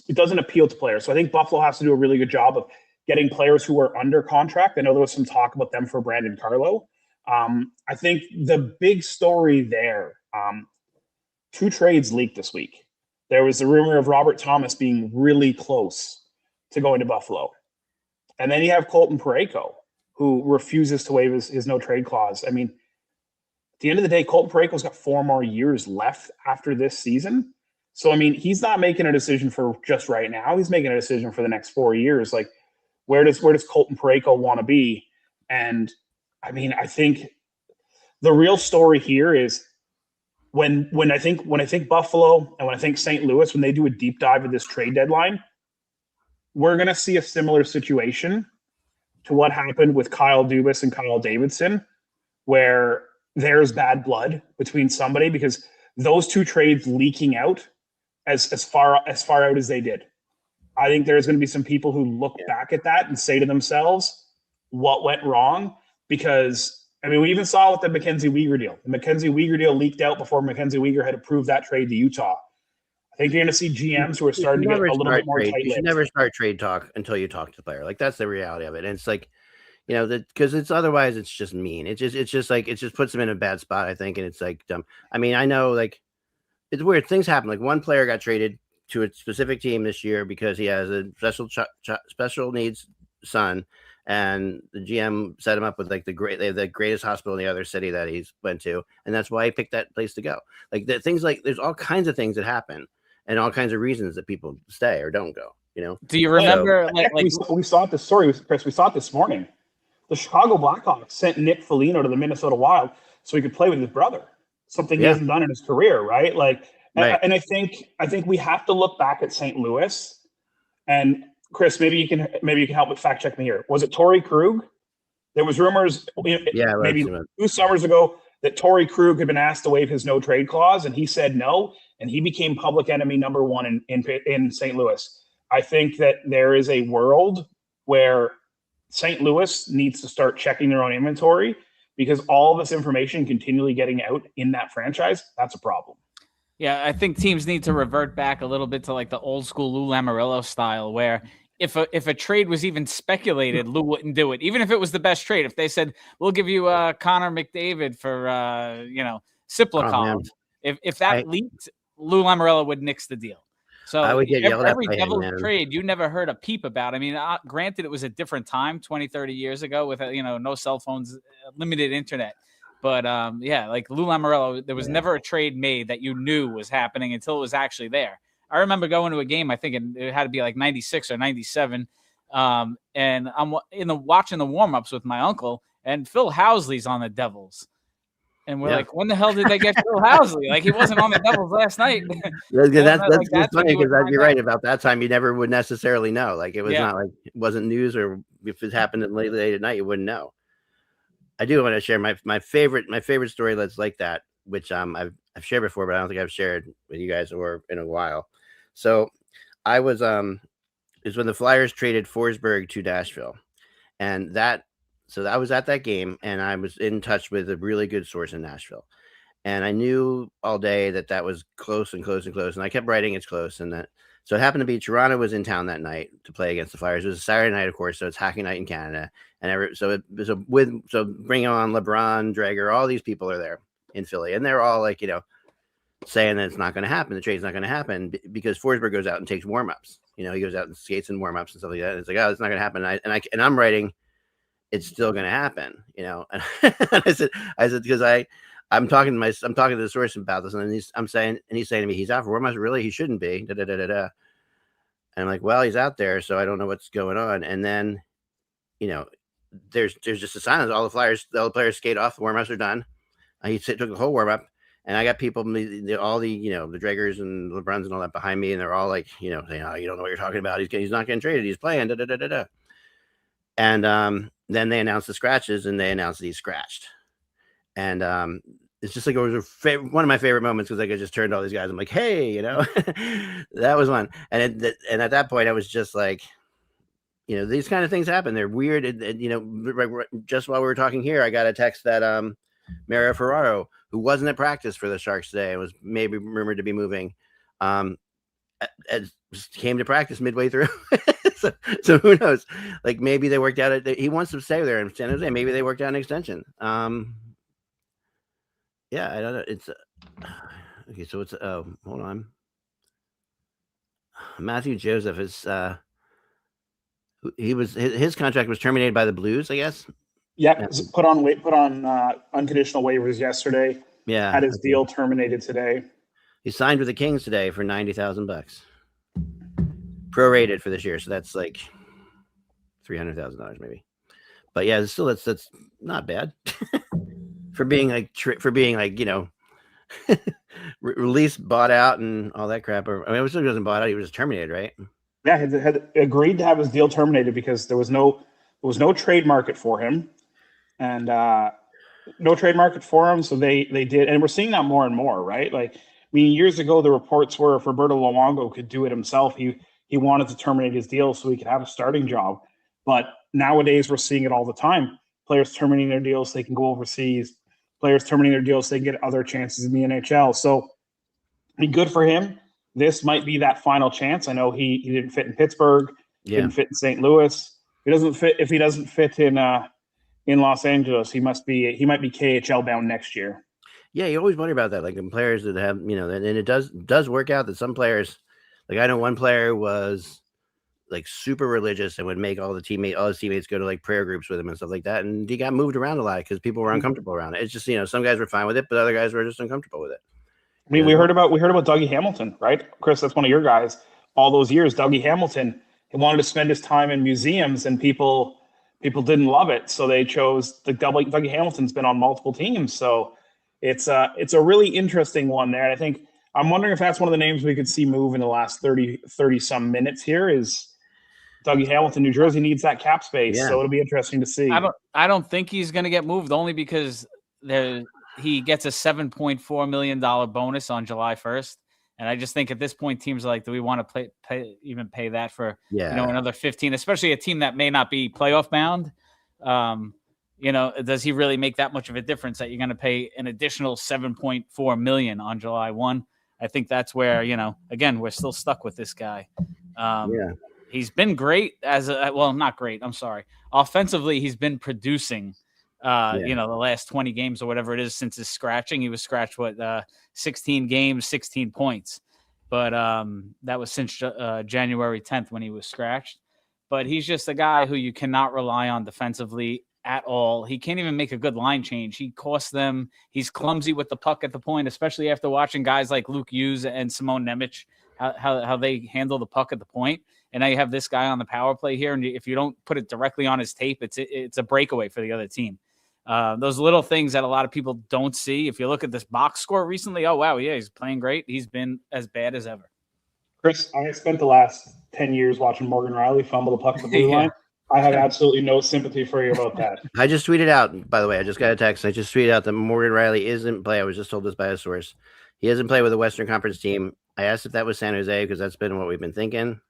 it doesn't appeal to players. So I think Buffalo has to do a really good job of getting players who are under contract. I know there was some talk about them for Brandon Carlo. I think the big story there, 2 trades leaked this week. There was the rumor of Robert Thomas being really close to going to Buffalo. And then you have Colton Parayko, who refuses to waive his no-trade clause. I mean, at the end of the day, Colton Parayko's got 4 more years left after this season. So, I mean, he's not making a decision for just right now. He's making a decision for the next 4 years. Like, where does Colton Parayko want to be? And, I mean, I think the real story here is when I think Buffalo and when I think St. Louis, when they do a deep dive of this trade deadline, we're going to see a similar situation to what happened with Kyle Dubas and Kyle Davidson, where there's bad blood between somebody because those two trades leaking out as far out as they did. I think there's going to be some people who look back at that and say to themselves, what went wrong? Because, I mean, we even saw with the Mackenzie Weegar deal. The Mackenzie Weegar deal leaked out before Mackenzie Weegar had approved that trade to Utah. I think you're going to see GMs who are starting to get a little bit more tight-lipped. You should never start trade talk until you talk to the player. Like, that's the reality of it. And it's like, you know, that because it's otherwise it's just mean. It just puts them in a bad spot, I think. And it's like dumb. I mean, I know, like, it's weird. Things happen. Like, one player got traded to a specific team this year because he has a special needs son, and the GM set him up with like the greatest hospital in the other city that he's went to, and that's why he picked that place to go. Like, things like there's all kinds of things that happen, and all kinds of reasons that people stay or don't go. You know? Do you remember? We saw it. Chris. We saw it this morning. The Chicago Blackhawks sent Nick Foligno to the Minnesota Wild so he could play with his brother. Something he hasn't done in his career, right? Like. Right. And I think we have to look back at St. Louis, and Chris, maybe you can help with fact check me here. Was it Torrey Krug? There was rumors, maybe 2 summers ago, that Torrey Krug had been asked to waive his no trade clause, and he said no, and he became public enemy number one in St. Louis. I think that there is a world where St. Louis needs to start checking their own inventory, because all this information continually getting out in that franchise, that's a problem. Yeah, I think teams need to revert back a little bit to like the old school Lou Lamoriello style, where if a trade was even speculated, Lou wouldn't do it, even if it was the best trade. If they said, we'll give you Connor McDavid for Siplikov, if that leaked, Lou Lamoriello would nix the deal. So I would get every Devils trade you never heard a peep about. I mean, granted, it was a different time, 20, 30 years ago with no cell phones, limited internet. But, like Lou Lamoriello, there was never a trade made that you knew was happening until it was actually there. I remember going to a game, I think it had to be like 96 or 97, and I'm watching the warm-ups with my uncle, and Phil Housley's on the Devils. And we're like, when the hell did they get Phil Housley? Like, he wasn't on the Devils last night. That's funny, because you're right about that time. You never would necessarily know. Like, it was not like it wasn't news, or if it happened late at night, you wouldn't know. I do want to share my favorite story that's like that, which I've shared before, but I don't think I've shared with you guys or in a while. So I was is when the Flyers traded Forsberg to Nashville, and I was at that game, and I was in touch with a really good source in Nashville, and I knew all day that was close and close and close, and I kept writing it's close, and that. So it happened to be Toronto was in town that night to play against the Flyers. It was a Saturday night, of course, so it's hockey night in Canada. And so bring on LeBron, Drager, all these people are there in Philly, and they're all like, saying that it's not going to happen. The trade's not going to happen because Forsberg goes out and takes warm-ups. He goes out and skates in warm-ups and stuff like that. And it's like, oh, it's not going to happen. And I'm writing, it's still going to happen. And I said because I'm talking to the source about this, and he's saying to me, he's out for warm-ups. Really, he shouldn't be. Da, da, da, da, da. And I'm like, well, he's out there, so I don't know what's going on. And then, there's just a silence. All the players skate off. The warm-ups are done. He took the whole warm-up, and I got people, all the the Dragers and LeBrons and all that behind me, and they're all like, saying, oh, you don't know what you're talking about. He's not getting traded. He's playing. Da, da, da, da, da. And then they announced the scratches, and they announced that he's scratched. And it's just like it was one of my favorite moments, because like I just turned to all these guys. I'm like, hey, that was one. And at that point, I was just like, these kind of things happen. They're weird. And, just while we were talking here, I got a text that Mario Ferraro, who wasn't at practice for the Sharks today and was maybe rumored to be moving, came to practice midway through. so who knows? Like, maybe they worked out. He wants to stay there in San Jose. Maybe they worked out an extension. Yeah, I don't know. It's okay. So it's hold on. Matthew Joseph is his contract was terminated by the Blues, I guess. Yeah, put on unconditional waivers yesterday. Yeah, had his deal terminated today. He signed with the Kings today for $90,000, prorated for this year. So that's like $300,000 maybe. But yeah, still that's not bad. For being released, bought out, and all that crap. I mean, it wasn't bought out; he was just terminated, right? Yeah, had agreed to have his deal terminated because there was no was no trade market for him, and no trade market for him. So they did, and we're seeing that more and more, right? Like, I mean, years ago the reports were if Roberto Luongo could do it himself, he wanted to terminate his deal so he could have a starting job. But nowadays we're seeing it all the time. Players terminating their deals so they can go overseas. Players terminating their deals so they can get other chances in the NHL. So, be good for him. This might be that final chance. I know he didn't fit in Pittsburgh, didn't fit in St. Louis. He doesn't fit if he doesn't fit in Los Angeles. He might be KHL bound next year. Yeah, you always wonder about that. Like in players that have, and it does work out that some players, like I know one player was like super religious and would make all his teammates go to like prayer groups with him and stuff like that. And he got moved around a lot because people were uncomfortable around it. It's just, some guys were fine with it, but other guys were just uncomfortable with it. I mean, we heard about Dougie Hamilton, right? Chris, that's one of your guys. All those years, Dougie Hamilton, he wanted to spend his time in museums, and people didn't love it, so they chose Dougie Hamilton's been on multiple teams, so it's a really interesting one there. And I think I'm wondering if that's one of the names we could see move in the last 30 some minutes here is Dougie Hamilton. New Jersey needs that cap space, so it'll be interesting to see. I don't think he's going to get moved only because he gets a $7.4 million bonus on July 1st. And I just think at this point, teams are like, do we want to pay that for another 15, especially a team that may not be playoff bound? Does he really make that much of a difference that you're going to pay an additional $7.4 million on July 1? I think that's where, again, we're still stuck with this guy. He's been great not great. I'm sorry. Offensively, he's been producing. The last 20 games or whatever it is since his scratching. He was scratched 16 games, 16 points. But that was since January 10th when he was scratched. But he's just a guy who you cannot rely on defensively at all. He can't even make a good line change. He costs them. He's clumsy with the puck at the point, especially after watching guys like Luke Hughes and Simone Nemec, how they handle the puck at the point. And now you have this guy on the power play here, and if you don't put it directly on his tape, it's a breakaway for the other team. Those little things that a lot of people don't see. If you look at this box score recently, oh, wow, yeah, he's playing great. He's been as bad as ever. Chris, I spent the last 10 years watching Morgan Rielly fumble the puck at the blue line. I have absolutely no sympathy for you about that. I just tweeted out, by the way, I just got a text. I just tweeted out that Morgan Rielly isn't play. I was just told this by a source. He hasn't played with a Western Conference team. I asked if that was San Jose because that's been what we've been thinking.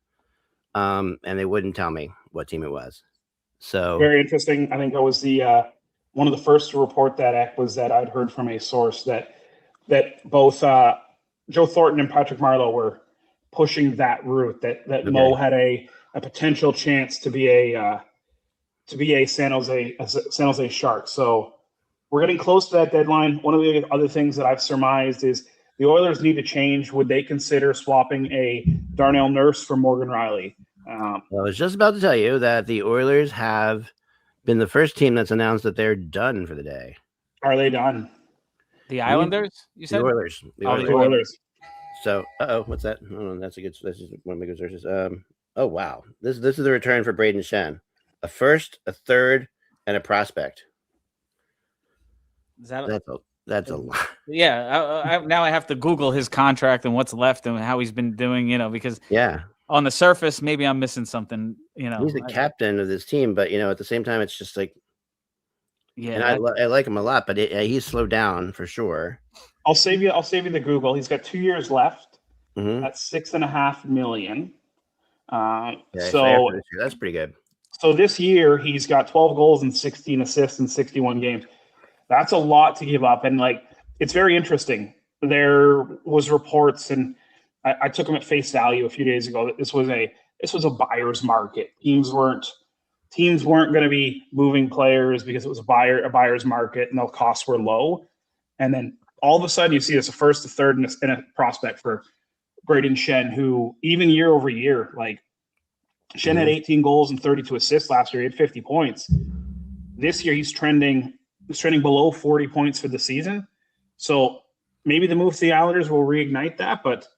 And they wouldn't tell me what team it was. So very interesting. I think that was the one of the first to report that was that I'd heard from a source that both Joe Thornton and Patrick Marleau were pushing that route, that Mo had a potential chance to be a San Jose Shark. So we're getting close to that deadline. One of the other things that I've surmised is the Oilers need to change. Would they consider swapping a Darnell Nurse for Morgan Rielly? I was just about to tell you that the Oilers have been the first team that's announced that they're done for the day. Are they done? The Islanders, you said? The Oilers. The Oilers. So, what's that? Oh, that's one of my good sources. Oh, wow. This is the return for Braden Shen. A first, a third, and a prospect. That's a lot. Yeah. Now I have to Google his contract and what's left and how he's been doing, because on the surface, maybe I'm missing something, He's the captain of this team, but, at the same time, it's just like, and I like him a lot, but he's slowed down for sure. I'll save you the Google. He's got 2 years left. Mm-hmm. That's $6.5 million. So that's pretty good. So this year he's got 12 goals and 16 assists in 61 games. That's a lot to give up. And it's very interesting. There was reports, and I took them at face value a few days ago, that this was a buyer's market. Teams weren't going to be moving players because it was a buyer's market and the costs were low. And then all of a sudden you see this a first, a third, and a prospect for Braden Shen, who even year over year, Shen had 18 goals and 32 assists last year. He had 50 points. This year he's trending below 40 points for the season. So maybe the move to the Islanders will reignite that, but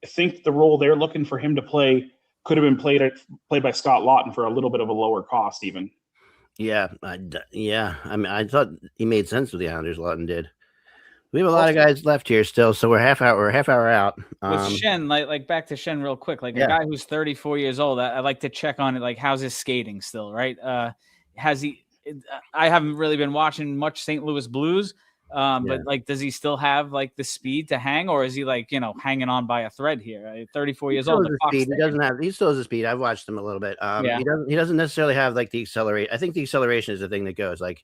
I think the role they're looking for him to play could have been played by Scott Laughton for a little bit of a lower cost even. Yeah. I mean, I thought he made sense with the Islanders. Laughton did. We have a lot of guys left here still, so we're half hour out. With Shen, like back to Shen real quick, a guy who's 34 years old, I like to check on it, how's his skating still, right? has he? I haven't really been watching much St. Louis Blues, but like, does he still have like the speed to hang, or is he like hanging on by a thread here? 34 years old. He doesn't have. He still has the speed. I've watched him a little bit. He doesn't necessarily have like the acceleration. I think the acceleration is the thing that goes like.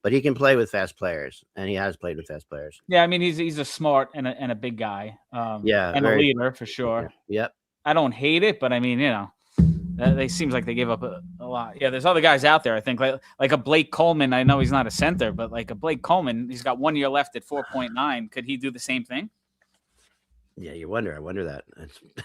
But he can play with fast players, and he has played with fast players. Yeah, I mean he's a smart and a big guy. And a leader for sure. Yep. I don't hate it, but I mean they seems like they give up a lot. Yeah, there's other guys out there. I think like a Blake Coleman. I know he's not a center, but like a Blake Coleman, he's got 1 year left at 4.9. Could he do the same thing? Yeah, you wonder. I wonder that.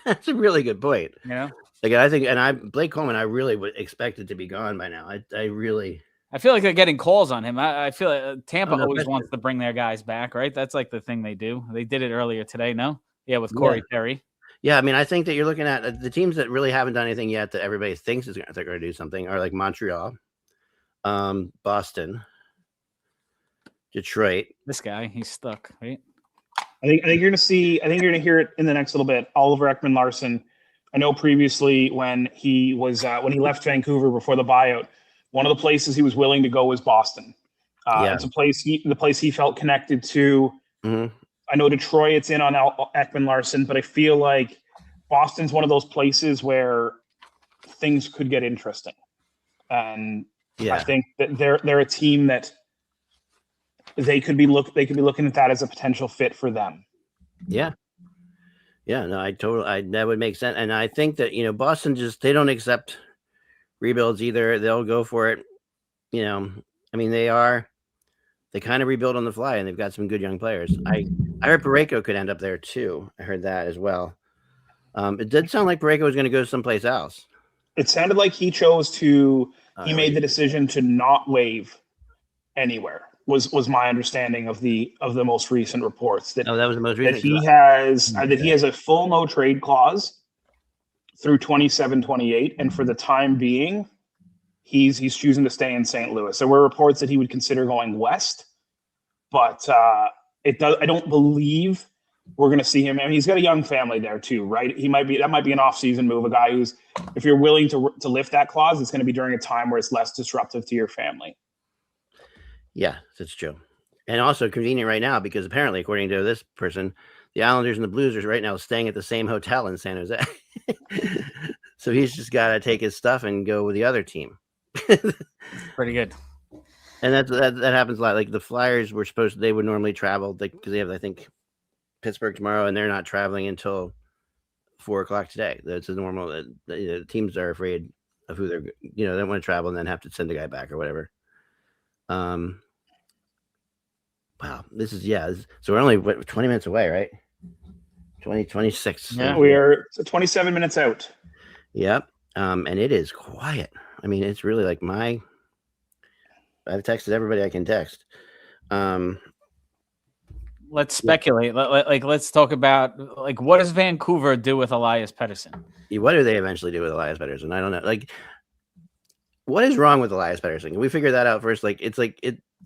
That's a really good point. Like I think, Blake Coleman, I really would expect it to be gone by now. I feel like they're getting calls on him. I feel like Tampa always wants to bring their guys back, right? That's like the thing they do. They did it earlier today, no? Yeah, with Corey Perry. Yeah, I mean, I think that you're looking at the teams that really haven't done anything yet that everybody thinks they're going to do something are like Montreal, Boston, Detroit. This guy, he's stuck, right? I think you're going to see. I think you're going to hear it in the next little bit. Oliver Ekman-Larsson. I know previously when he was when he left Vancouver before the buyout. One of the places he was willing to go was Boston. It's the place he felt connected to. Mm-hmm. I know Detroit, it's in on Ekman-Larsson, but I feel like Boston's one of those places where things could get interesting. And I think that they're a team that they could be looking at that as a potential fit for them. Yeah. Yeah, no, that would make sense. And I think that, Boston they don't accept rebuilds either. They'll go for it. I mean, they kind of rebuild on the fly, and they've got some good young players. I heard Parayko could end up there too. I heard that as well. It did sound like Parayko was going to go someplace else. It sounded like he chose to. He made the decision to not waive anywhere. Was my understanding of the most recent reports that was the most recent. That he has a full no trade clause through 27-28, and for the time being, he's choosing to stay in St. Louis. There were reports that he would consider going west, but I don't believe we're going to see him. I mean, he's got a young family there too, right? That might be an off-season move. A guy who's, if you're willing to lift that clause, it's going to be during a time where it's less disruptive to your family. Yeah, that's true, and also convenient right now because apparently, according to this person, the Islanders and the Blues are right now staying at the same hotel in San Jose. So he's just got to take his stuff and go with the other team. Pretty good. And that happens a lot. Like the Flyers they would normally travel because they have, I think, Pittsburgh tomorrow, and they're not traveling until 4:00 today. That's a normal. The teams are afraid of who they're, they don't want to travel and then have to send a guy back or whatever. Wow, this is so we're only 20 minutes away, right? 26. Yeah, we are 27 minutes out. Yep. And it is quiet. I mean, it's really like I've texted everybody I can text. Let's speculate. Let's talk about what does Vancouver do with Elias Pettersson? What do they eventually do with Elias Pettersson? I don't know. What is wrong with Elias Pettersson? Can we figure that out first?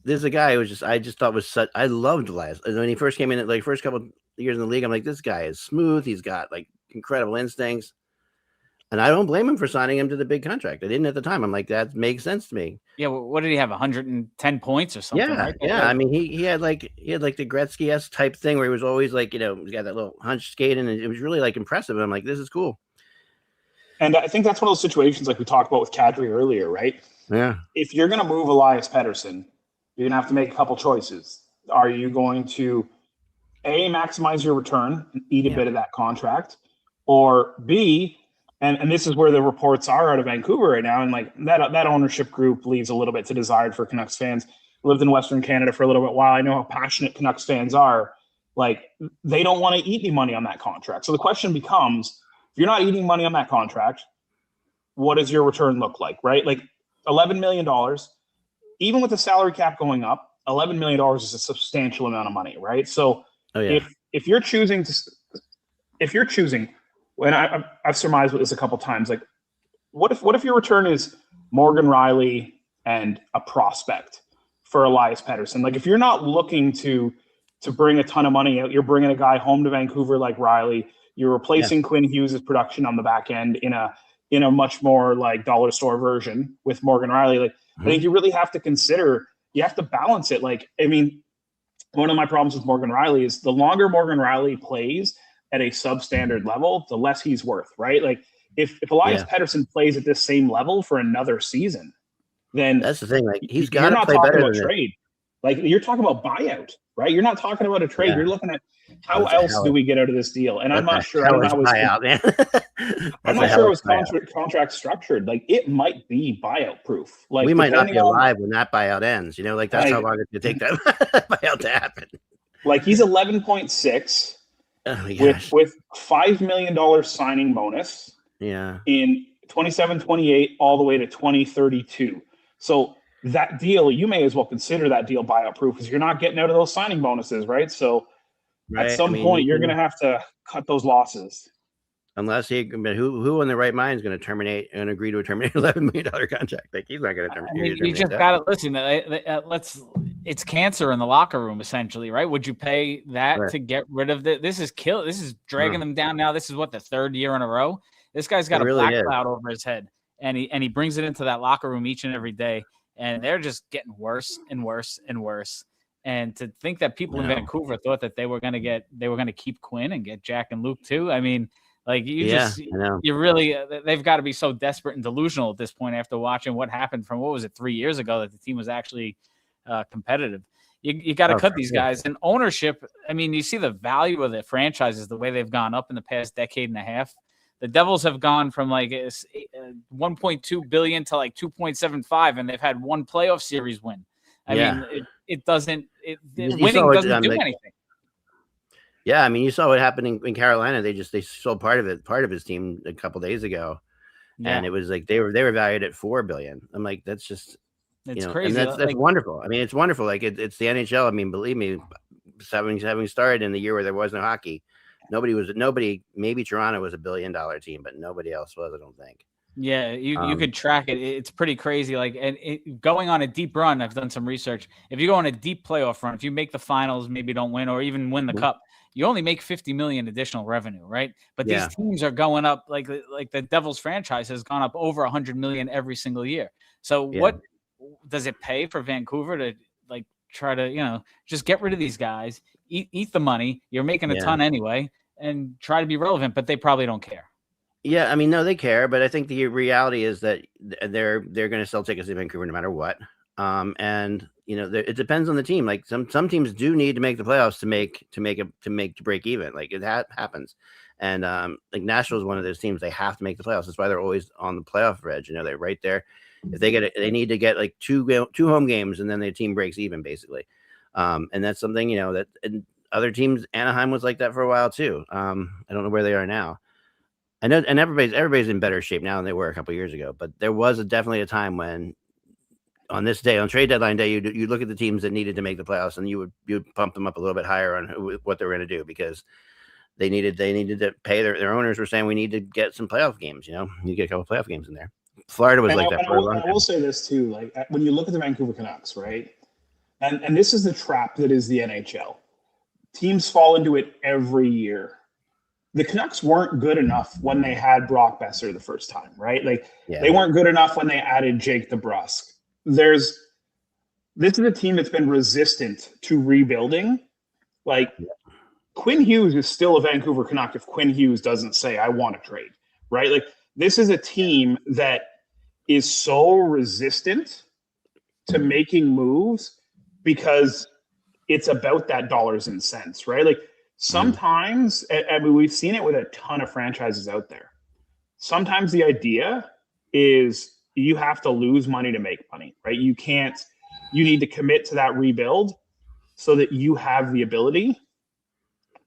There's a guy who was I loved Elias. When he first came in, first couple of years in the league, I'm like, this guy is smooth. He's got incredible instincts. And I don't blame him for signing him to the big contract. I didn't at the time. I'm like, that makes sense to me. Yeah. What did he have? 110 points or something? Yeah. Right? Yeah. I mean, he had the Gretzky-esque type thing where he was always he's got that little hunch skate, and it was really impressive. And I'm like, this is cool. And I think that's one of those situations like we talked about with Kadri earlier, right? Yeah. If you're going to move Elias Pettersson, you're going to have to make a couple choices. Are you going to A, maximize your return and eat a bit of that contract, or B, and this is where the reports are out of Vancouver right now, and that ownership group leaves a little bit to desired for Canucks fans. Lived in Western Canada for a little bit while. I know how passionate Canucks fans are. They don't want to eat any money on that contract. So the question becomes, if you're not eating money on that contract, what does your return look like, right? $11 million, even with the salary cap going up, $11 million is a substantial amount of money, right? So if you're choosing, and I've surmised this a couple times, what if your return is Morgan Rielly and a prospect for Elias Pettersson? If you're not looking to bring a ton of money out, you're bringing a guy home to Vancouver like Rielly. You're replacing Quinn Hughes' production on the back end in a much more dollar store version with Morgan Rielly. I think you really have to consider, you have to balance it. Like, I mean, one of my problems with Morgan Rielly is the longer Morgan Rielly plays at a substandard level, the less he's worth, right? Like if Elias Pettersson plays at this same level for another season, then that's the thing. Like he's got you're to not play talking better about than trade. Like you're talking about buyout, right? You're not talking about a trade. You're looking at how That's a else hell do of- we get out of this deal? And I'm not That's a sure. I don't know how hellish it's buyout, man. I'm That's a not sure it was hellish buyout. contract structured. Like it might be buyout proof. Like We might not be depending on- alive when that buyout ends. You know, like that's how long it's gonna take that buyout to happen. Like he's 11.6 Oh my gosh. with $5 million signing bonus Yeah. in 27-28 all the way to 2032. So that deal, you may as well consider that deal buyout proof because you're not getting out of those signing bonuses, right? So at some point, you're going to have to cut those losses. Unless who in the right mind is going to terminate and agree to a terminate $11 million contract? Like he's not going to terminate. You just got to listen. It's cancer in the locker room, essentially, right? Would you pay that to get rid of this? This is dragging them down now. This is what the third year in a row. This guy's got a black cloud over his head, and he brings it into that locker room each and every day, and they're just getting worse and worse and worse. And to think that people in Vancouver thought that they were going to keep Quinn and get Jack and Luke too. I mean. Like you really, they've got to be so desperate and delusional at this point after watching what happened from 3 years ago that the team was actually competitive. You got to cut these guys. And ownership, I mean, you see the value of the franchises, the way they've gone up in the past decade and a half. The Devils have gone from like 1.2 billion to like 2.75, and they've had one playoff series win. I mean, winning doesn't do anything. Yeah, I mean, you saw what happened in Carolina. They sold part of his team a couple days ago, and it was like they were valued at $4 billion. I'm like, that's just crazy. And that's wonderful. I mean, it's wonderful. Like it's the NHL. I mean, believe me, having started in the year where there was no hockey, nobody. Maybe Toronto was $1 billion team, but nobody else was. I don't think. Yeah, you could track it. It's pretty crazy. Like, and going on a deep run, I've done some research. If you go on a deep playoff run, if you make the finals, maybe don't win or even win the cup, you only make $50 million additional revenue, right? But these teams are going up like the Devils franchise has gone up over $100 million every single year. So what does it pay for Vancouver to like try to just get rid of these guys, eat the money? You're making a ton anyway, and try to be relevant, but they probably don't care. Yeah, I mean, no, they care, but I think the reality is that they're going to sell tickets to Vancouver no matter what. And it depends on the team. Like some teams do need to make the playoffs to break even. Like it happens, and like Nashville is one of those teams. They have to make the playoffs. That's why they're always on the playoff edge. They're right there. If they get it, they need to get like two home games, and then their team breaks even basically. And that's something that and other teams. Anaheim was like that for a while too. I don't know where they are now. I know, and everybody's in better shape now than they were a couple of years ago. But there was definitely a time when, on this day, on trade deadline day, you look at the teams that needed to make the playoffs, and you would pump them up a little bit higher on what they were going to do because they needed to pay their owners were saying we need to get some playoff games. You get a couple of playoff games in there. Florida was like that. I will say this too, like when you look at the Vancouver Canucks, right, and this is the trap that is the NHL. Teams fall into it every year. The Canucks weren't good enough when they had Brock Besser the first time, right? Like they weren't good enough when they added Jake DeBrusk. This is a team that's been resistant to rebuilding. Like Quinn Hughes is still a Vancouver Canuck if Quinn Hughes doesn't say, I want to trade, right? Like this is a team that is so resistant to making moves because it's about that dollars and cents, right? Like sometimes, I mean, we've seen it with a ton of franchises out there. Sometimes the idea is you have to lose money to make money, right? You need to commit to that rebuild so that you have the ability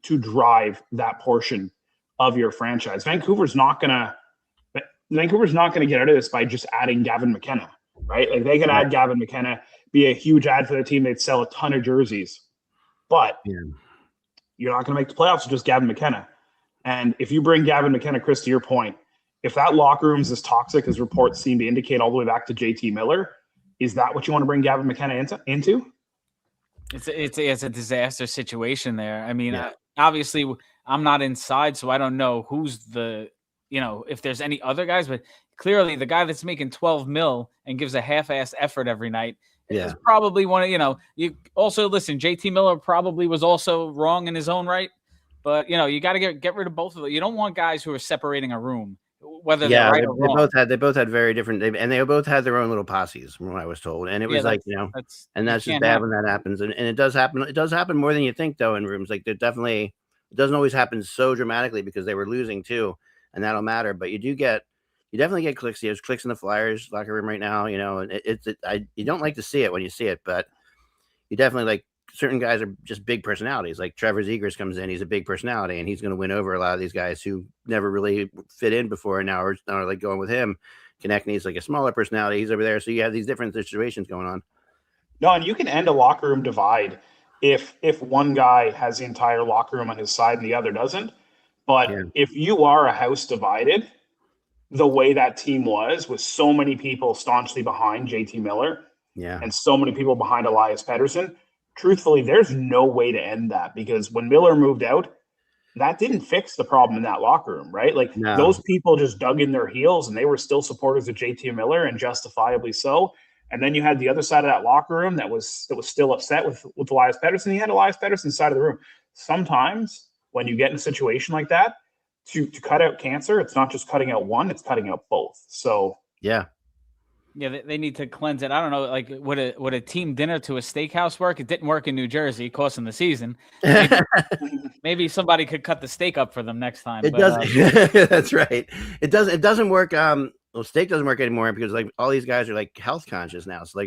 to drive that portion of your franchise. Vancouver's not going to get out of this by just adding Gavin McKenna, right? Like they could add Gavin McKenna, be a huge ad for the team. They'd sell a ton of jerseys, but you're not going to make the playoffs with just Gavin McKenna. And if you bring Gavin McKenna, Chris, to your point, if that locker room's as toxic as reports seem to indicate all the way back to JT Miller, is that what you want to bring Gavin McKenna into? It's a disaster situation there. I mean, obviously I'm not inside, so I don't know who's the if there's any other guys, but clearly the guy that's making $12 million and gives a half-ass effort every night is probably one of, you also listen, JT Miller probably was also wrong in his own right, but you got to get rid of both of them. You don't want guys who are separating a room, whether they're right or wrong. They both had very different, and they both had their own little posses from what I was told. And it was that's just bad when that happens. And it does happen. It does happen more than you think though in rooms. Like it doesn't always happen so dramatically because they were losing too. And that'll matter. But you definitely get clicks. There's clicks in the Flyers locker room right now, and you don't like to see it when you see it, but you definitely certain guys are just big personalities. Like Trevor Zegras comes in, he's a big personality, and he's going to win over a lot of these guys who never really fit in before, and now are going with him. Konechny's like a smaller personality. He's over there. So you have these different situations going on. No, and you can end a locker room divide if one guy has the entire locker room on his side and the other doesn't. But if you are a house divided, the way that team was with so many people staunchly behind JT Miller and so many people behind Elias Pettersson, truthfully, there's no way to end that because when Miller moved out, that didn't fix the problem in that locker room, right? Those people just dug in their heels and they were still supporters of JT Miller and justifiably so. And then you had the other side of that locker room that was still upset with Elias Pettersson. You had Elias Pettersson's side of the room. Sometimes when you get in a situation like that, to cut out cancer, it's not just cutting out one, it's cutting out both. So they need to cleanse it. I don't know, would a team dinner to a steakhouse work? It didn't work in New Jersey, costing the season. Maybe somebody could cut the steak up for them next time. It doesn't. That's right. It doesn't work. Steak doesn't work anymore because all these guys are health conscious now. So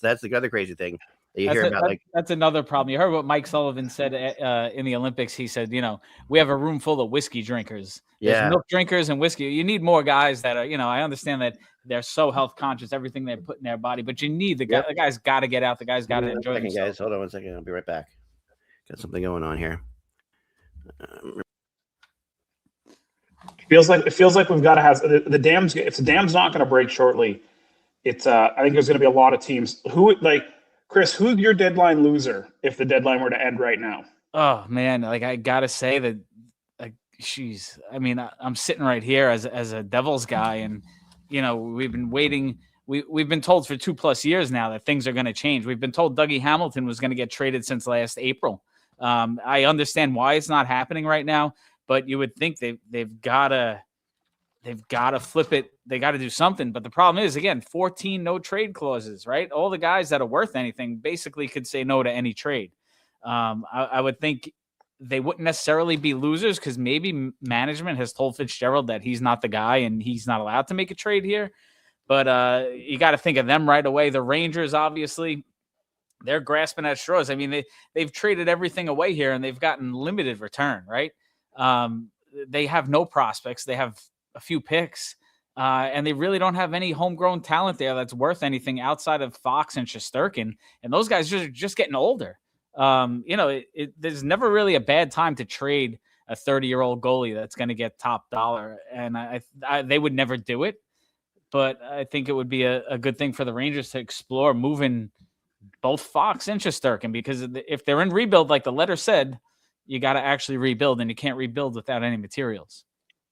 that's the other crazy thing. That's another problem. You heard what Mike Sullivan said in the Olympics. He said, we have a room full of whiskey drinkers. There's milk drinkers and whiskey. You need more guys that are, I understand that they're so health conscious, everything they put in their body, but you need the guy. The guy's got to get out. The guy's got to enjoy themselves. Guys, hold on 1 second. I'll be right back. Got something going on here. It feels like we've got to have the dam's. If the dam's not going to break shortly, it's. I think there's going to be a lot of teams who Chris, who's your deadline loser if the deadline were to end right now? Oh man, I gotta say that, I'm sitting right here as a Devils guy, and we've been waiting. We've been told for 2+ years now that things are going to change. We've been told Dougie Hamilton was going to get traded since last April. I understand why it's not happening right now, but you would think they've got to flip it. They got to do something. But the problem is, again, 14 no trade clauses, right? All the guys that are worth anything basically could say no to any trade. I would think they wouldn't necessarily be losers because maybe management has told Fitzgerald that he's not the guy and he's not allowed to make a trade here. But you got to think of them right away. The Rangers, obviously, they're grasping at straws. They've traded everything away here and they've gotten limited return, right? They have no prospects. They have a few picks, and they really don't have any homegrown talent there that's worth anything outside of Fox and Shesterkin. And those guys are just getting older. There's never really a bad time to trade a 30-year-old goalie that's going to get top dollar. And they would never do it, but I think it would be a good thing for the Rangers to explore moving both Fox and Shesterkin, because if they're in rebuild, like the letter said, you got to actually rebuild, and you can't rebuild without any materials.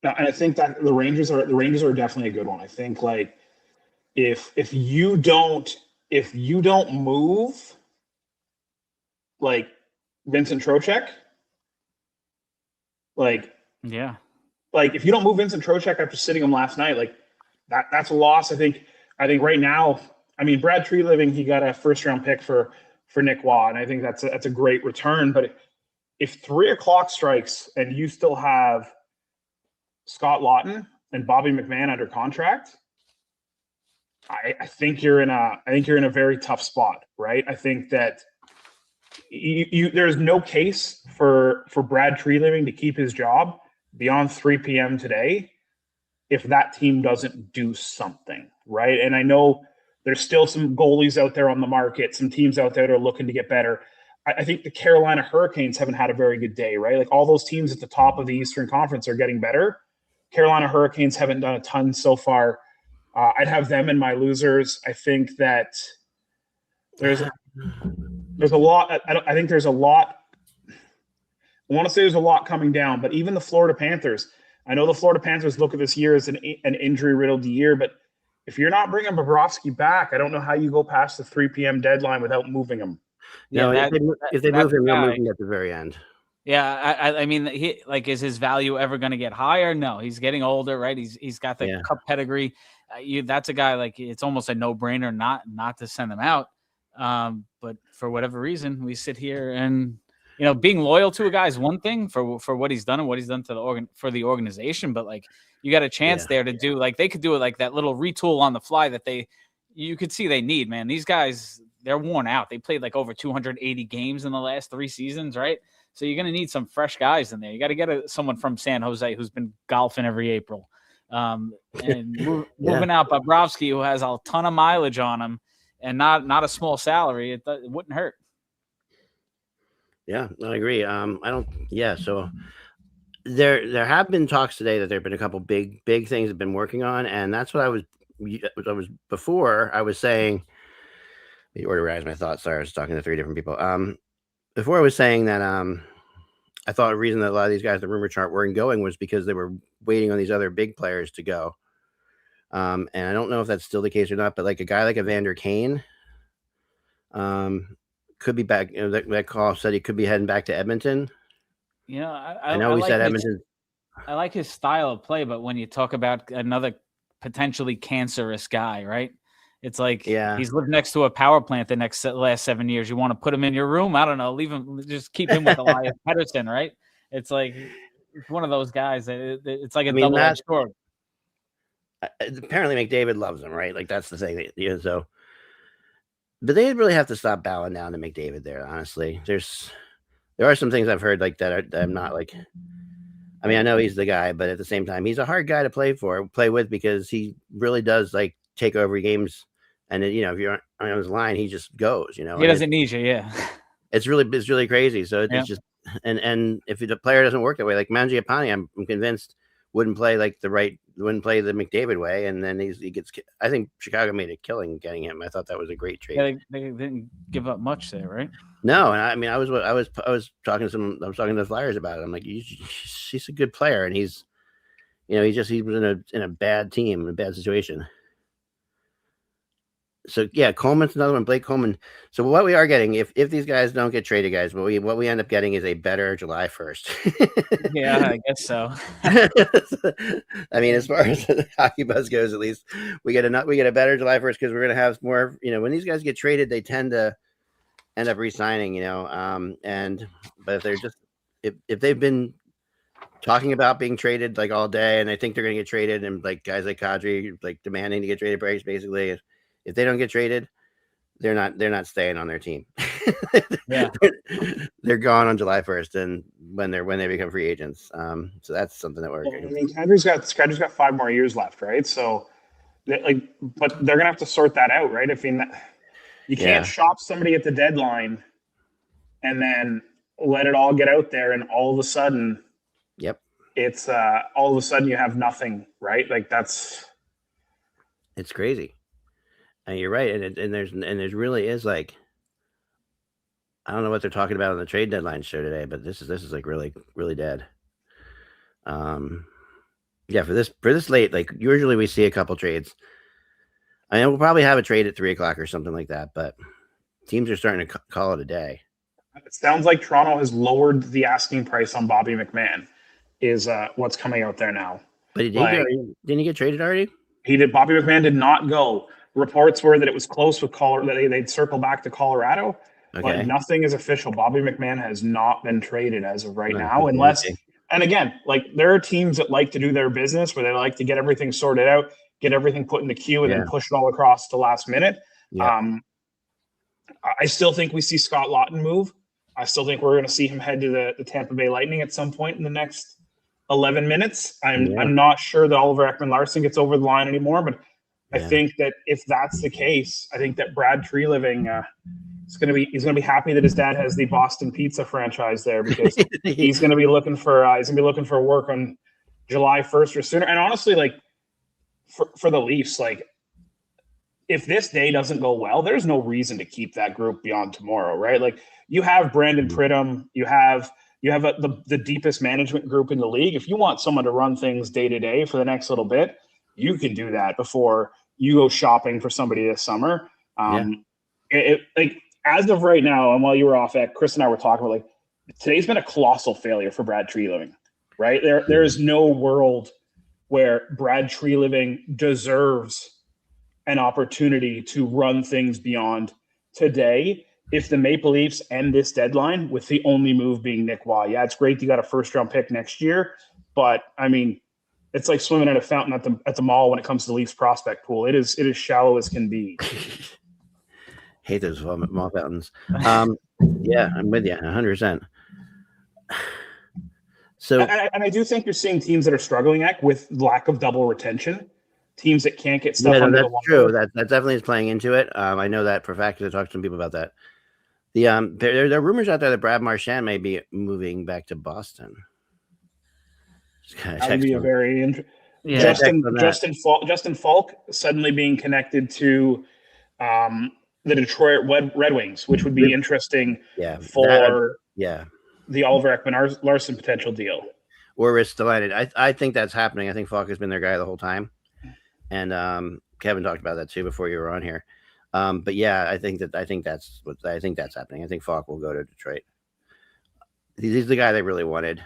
And I think that the Rangers are definitely a good one. I think if you don't move Vincent Trocheck, if you don't move Vincent Trocheck after sitting him last night, that's a loss. I think right now, Brad Treliving, he got a first-round pick for Nick Waugh, and I think that's a great return. But if 3:00 strikes and you still have Scott Laughton and Bobby McMahon under contract, I think you're in a very tough spot, right? I think that there's no case for Brad Treliving to keep his job beyond 3 p.m. today if that team doesn't do something, right? And I know there's still some goalies out there on the market, some teams out there that are looking to get better. I think the Carolina Hurricanes haven't had a very good day, right? All those teams at the top of the Eastern Conference are getting better. Carolina Hurricanes haven't done a ton so far. I'd have them in my losers. I think that there's a lot. I think there's a lot. I want to say there's a lot coming down, but even the Florida Panthers, I know the Florida Panthers look at this year as an injury-riddled year, but if you're not bringing Bobrovsky back, I don't know how you go past the 3 p.m. deadline without moving him. No, if they move him, they'll move him at the very end. Yeah, I mean, is his value ever going to get higher? No, he's getting older, right? He's got the cup pedigree. That's a guy like it's almost a no-brainer not to send him out. But for whatever reason, we sit here and being loyal to a guy is one thing for what he's done and what he's done to the organization. But like you got a chance there to do like they could do it like that little retool on the fly that you could see they need, man. These guys, they're worn out. They played like over 280 games in the last 3 seasons, right? So you're going to need some fresh guys in there. You got to get someone from San Jose who's been golfing every April. And moving out Bobrovsky, who has a ton of mileage on him and not a small salary, it wouldn't hurt. Yeah, I agree. So there have been talks today that there have been a couple big things have been working on, and that's what I was saying. Let me organize my thoughts. Sorry, I was talking to 3 different people. Before I was saying that I thought the reason that a lot of these guys, the rumor chart, weren't going was because they were waiting on these other big players to go. And I don't know if that's still the case or not, but like a guy like Evander Kane could be back. That call said he could be heading back to Edmonton. I know we said Edmonton. I like his style of play, but when you talk about another potentially cancerous guy, right? It's like he's lived next to a power plant the last 7 years. You want to put him in your room? I don't know. Leave him. Just keep him with Elias Pettersson, right? It's like it's one of those guys. It's like a double-edged sword. Apparently, McDavid loves him, right? Like that's the thing. So, but they really have to stop bowing down to McDavid. There, honestly, there are some things I've heard like that. I'm not like. I mean, I know he's the guy, but at the same time, he's a hard guy to play with because he really does like take over games. And if you're on his line, he just goes. He doesn't need you. Yeah, it's really crazy. So it's just and if the player doesn't work that way, like Mangiapane, I'm convinced wouldn't play the McDavid way, and then he gets. I think Chicago made a killing getting him. I thought that was a great trade. Yeah, they didn't give up much there, right? No, and I mean, I was talking to the Flyers about it. I'm like, he's a good player, and he's, he was in a bad team, in a bad situation. So yeah, Coleman's another one. Blake Coleman. So what we are getting, if these guys don't get traded, guys, what we end up getting is a better July 1st. Yeah, I guess so. I mean, as far as the hockey buzz goes, at least we get a better July 1st because we're gonna have more. When these guys get traded, they tend to end up re-signing. But if they're just if they've been talking about being traded like all day and they think they're gonna get traded, and like guys like Kadri like demanding to get traded, basically. If they don't get traded, they're not staying on their team. Yeah, they're gone on July 1st, and when they become free agents. So that's something that we're. I mean, Kadri's got 5 more years left, right? So, but they're gonna have to sort that out, right? I mean, you can't shop somebody at the deadline, and then let it all get out there, and all of a sudden, it's all of a sudden you have nothing, right? Like it's crazy. And you're right, and there's really is like, I don't know what they're talking about on the trade deadline show today, but this is like really really dead. For this late, like usually we see a couple trades. I mean, we'll probably have a trade at 3:00 or something like that, but teams are starting to call it a day. It sounds like Toronto has lowered the asking price on Bobby McMahon. Is what's coming out there now? But didn't he get traded already? He did. Bobby McMahon did not go. Reports were that it was close with Colorado. They'd circle back to Colorado, but nothing is official. Bobby McMahon has not been traded as of right now, unless. And again, like there are teams that like to do their business where they like to get everything sorted out, get everything put in the queue, and then push it all across the last minute. Yeah. I still think we see Scott Laughton move. I still think we're going to see him head to the Tampa Bay Lightning at some point in the next 11 minutes. I'm not sure that Oliver Ekman-Larsson gets over the line anymore, but I think that if that's the case, I think that Brad Treliving he's going to be happy that his dad has the Boston Pizza franchise there, because he's going to be looking for work on July 1st or sooner. And honestly, like for the Leafs, like if this day doesn't go well, there's no reason to keep that group beyond tomorrow, right? Like you have Brandon Pridham, you have You have the deepest management group in the league. If you want someone to run things day to day for the next little bit, you can do that before you go shopping for somebody this summer. Like as of right now, and while you were off, Chris and I were talking about, like, today's been a colossal failure for Brad Treliving, right? There is no world where Brad Treliving deserves an opportunity to run things beyond today if the Maple Leafs end this deadline with the only move being Nick Waugh. Yeah, it's great you got a first-round pick next year, but, I mean, it's like swimming in a fountain at the mall when it comes to the Leafs prospect pool. It is shallow as can be. Hate those mall fountains. Yeah, I'm with you 100%. So, and I do think you're seeing teams that are struggling with lack of double retention. Teams that can't get stuff under the wire. True. That definitely is playing into it. I know that for a fact because I talked to some people about that. There are rumors out there that Brad Marchand may be moving back to Boston. That would be a very interesting. Justin Falk suddenly being connected to the Detroit Red Wings, which would be interesting for the Oliver Ekman-Larsson potential deal. Or Ristolainen. I think that's happening. I think Falk has been their guy the whole time. And Kevin talked about that too before you were on here. But yeah, I think that's happening. I think Falk will go to Detroit. He's the guy they really wanted.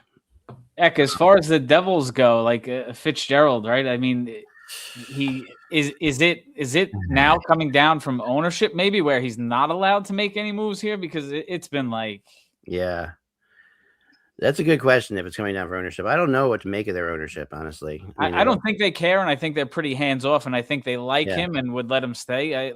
Heck, as far as the Devils go, like Fitzgerald, right? I mean, he is it now coming down from ownership maybe where he's not allowed to make any moves here because it's been like that's a good question if it's coming down for ownership. I don't know what to make of their ownership, honestly. I don't think they care, and I think they're pretty hands-off, and I think they like him and would let him stay.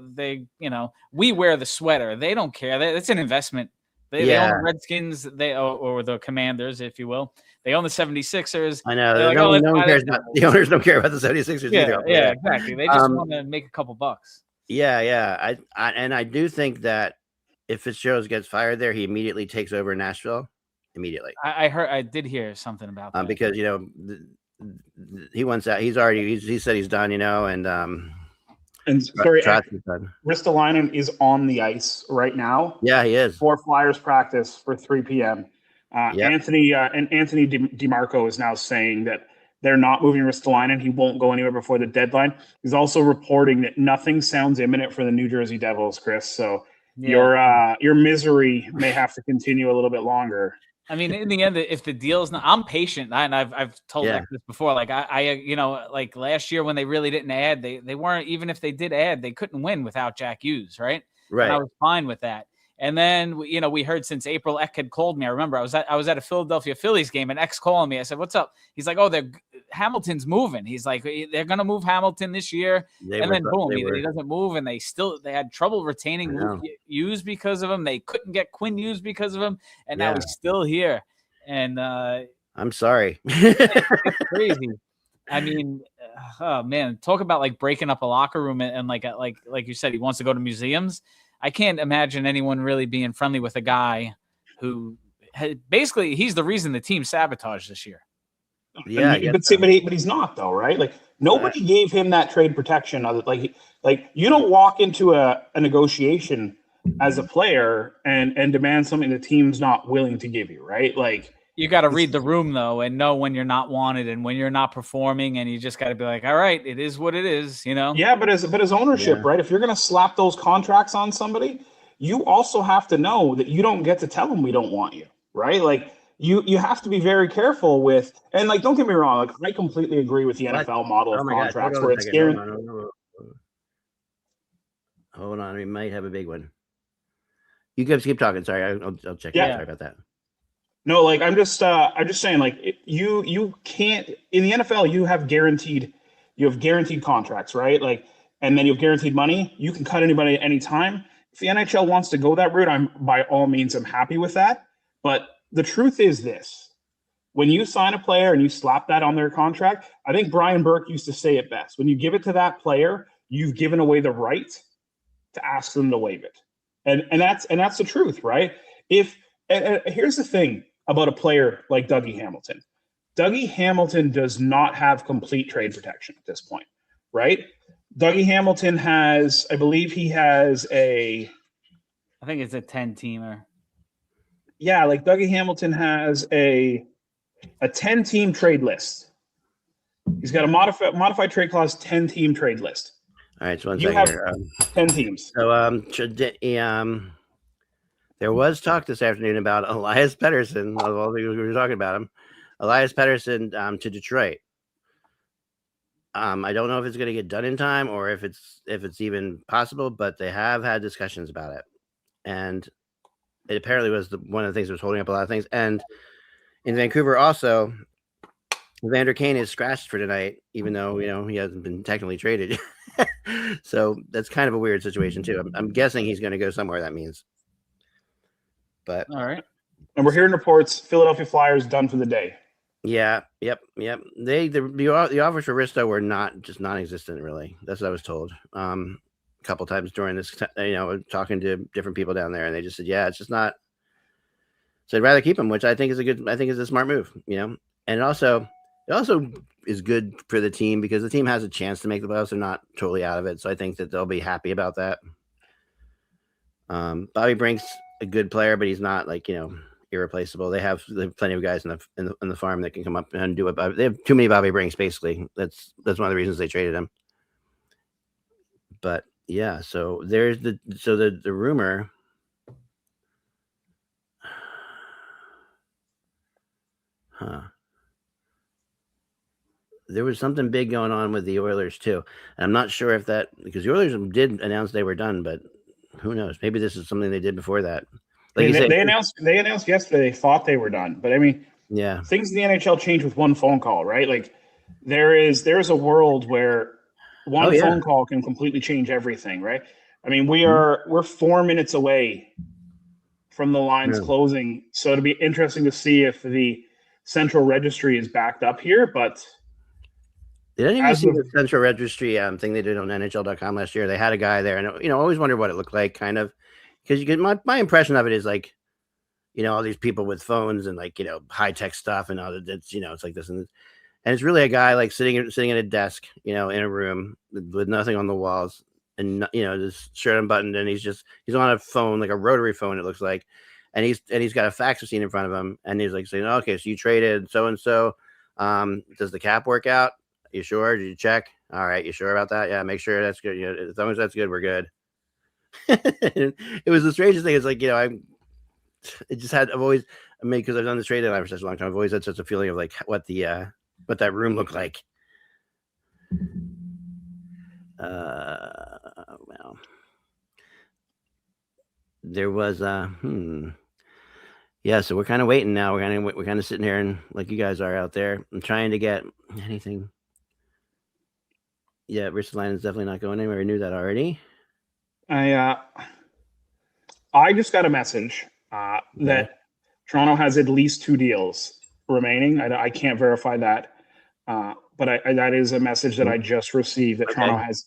We wear the sweater. They don't care. It's an investment. They own the Redskins, or the Commanders, if you will. They own the 76ers. I know. No one cares about the owners. Don't care about the 76ers either. Yeah, exactly. They just want to make a couple bucks. Yeah. I do think that if Fitzgerald gets fired there, he immediately takes over Nashville. Immediately. I did hear something about that. Because he wants out. He said he's done. And sorry, Ristolainen is on the ice right now. Yeah, he is. For Flyers practice for 3 p.m. Anthony DeMarco is now saying that they're not moving Ristolainen. He won't go anywhere before the deadline. He's also reporting that nothing sounds imminent for the New Jersey Devils, Chris. So your misery may have to continue a little bit longer. I mean, in the end, if the deal's not, I'm patient, and I've told this before. Like like last year when they really didn't add, they weren't, even if they did add, they couldn't win without Jack Hughes, right? Right. And I was fine with that. And then we heard since April, Eck had called me. I remember I was at a Philadelphia Phillies game, and Eck's calling me. I said, "What's up?" He's like, "Oh, Hamilton's moving." He's like, "They're gonna move Hamilton this year," and then boom, he doesn't move, and they had trouble retaining Hughes because of him. They couldn't get Quinn Hughes because of him, and now he's still here. And I'm sorry, it's crazy. I mean, oh man, talk about like breaking up a locker room and like you said, he wants to go to museums. I can't imagine anyone really being friendly with a guy who basically he's the reason the team sabotaged this year. Yeah, but he's not though, right? Like nobody gave him that trade protection. Like you don't walk into a negotiation as a player and demand something the team's not willing to give you, right? Like you got to read the room though and know when you're not wanted and when you're not performing, and you just got to be like, all right, it is what it is, Yeah, but as ownership, right? If you're going to slap those contracts on somebody, you also have to know that you don't get to tell them we don't want you, right? Like you have to be very careful with, and like don't get me wrong, like I completely agree with the NFL model of contracts where it's guaranteed. Hold on, we might have a big one. You guys keep talking. Sorry, I'll check. Yeah, sorry about that. No, like I'm just saying, like you can't in the NFL. You have guaranteed contracts, right? Like, and then you have guaranteed money. You can cut anybody at any time. If the NHL wants to go that route, I'm happy with that. But the truth is this: when you sign a player and you slap that on their contract, I think Brian Burke used to say it best: when you give it to that player, you've given away the right to ask them to waive it. And that's the truth, right? Here's the thing about a player like Dougie Hamilton. Dougie Hamilton does not have complete trade protection at this point, right? Dougie Hamilton I believe he has I think it's a 10-teamer. Yeah, like Dougie Hamilton has a 10-team trade list. He's got a modified trade clause 10-team trade list. All right, so one You second have here. 10 teams. So there was talk this afternoon about Elias Pettersson. Well, we were talking about him. Elias Pettersson to Detroit. I don't know if it's going to get done in time or if it's even possible, but they have had discussions about it, and it apparently was one of the things that was holding up a lot of things. And in Vancouver, also, Vander Kane is scratched for tonight, even though he hasn't been technically traded. So that's kind of a weird situation too. I'm guessing he's going to go somewhere. That means, but all right. And we're hearing reports Philadelphia Flyers done for the day. Yeah. Yep. The offers for Risto were non-existent. Really, that's what I was told. A couple times during this, talking to different people down there, and they just said, yeah, it's just not. So I'd rather keep him, which I think is a smart move. And it also is good for the team because the team has a chance to make the playoffs. They're not totally out of it, so I think that they'll be happy about that. Bobby Brink's a good player, but he's not irreplaceable. They have plenty of guys in the farm that can come up and do it. They have too many Bobby Brinks, basically. That's one of the reasons they traded him. But yeah, so there's the rumor. Huh. There was something big going on with the Oilers too. And I'm not sure if because the Oilers did announce they were done, but who knows? Maybe this is something they did before that. Like they announced yesterday they thought they were done, but I mean, yeah, things in the NHL change with one phone call, right? Like there's a world where one phone call can completely change everything, right? I mean, we're 4 minutes away from the lines closing, so it'll be interesting to see if the Central Registry is backed up here. But did anyone see the Central Registry thing they did on NHL.com last year? They had a guy there, and I always wondered what it looked like, kind of. Because you get my impression of it is like, all these people with phones and high tech stuff and all that. It's like this and it's really a guy like sitting at a desk, in a room with nothing on the walls and just shirt unbuttoned, and he's on a phone, like a rotary phone, it looks like, and he's got a fax machine in front of him, and he's like saying, okay, so you traded so and so, does the cap work out? You sure? Did you check? All right, you sure about that? Yeah, make sure that's good. As long as that's good, we're good. It was the strangest thing. It's like, I've always, because I've done this trade line for such a long time, I've always had such a feeling of like what that room looked like. Well, there was yeah, so we're kind of waiting now. We're kind of sitting here and like you guys are out there. I'm trying to get anything. Yeah, Richard Laine is definitely not going anywhere. I knew that already. I just got a message that Toronto has at least 2 deals remaining. I can't verify that, but that is a message that I just received that Toronto has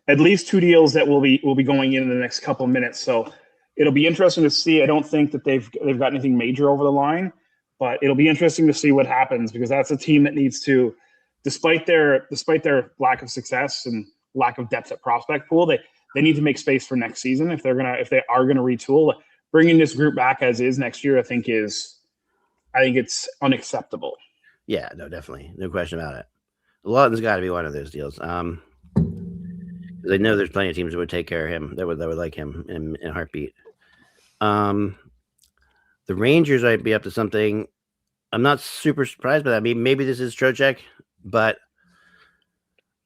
at least 2 deals that will be going in the next couple of minutes. So it'll be interesting to see. I don't think that they've got anything major over the line, but it'll be interesting to see what happens because that's a team that needs to, despite their lack of success and lack of depth at prospect pool, they need to make space for next season if they are gonna retool. Bringing this group back as is next year, I think it's unacceptable. Yeah, no, definitely, no question about it. Laughton's got to be one of those deals. They know there's plenty of teams that would take care of him, that would like him in a heartbeat. The Rangers might be up to something. I'm not super surprised by that. Maybe this is Trocheck, but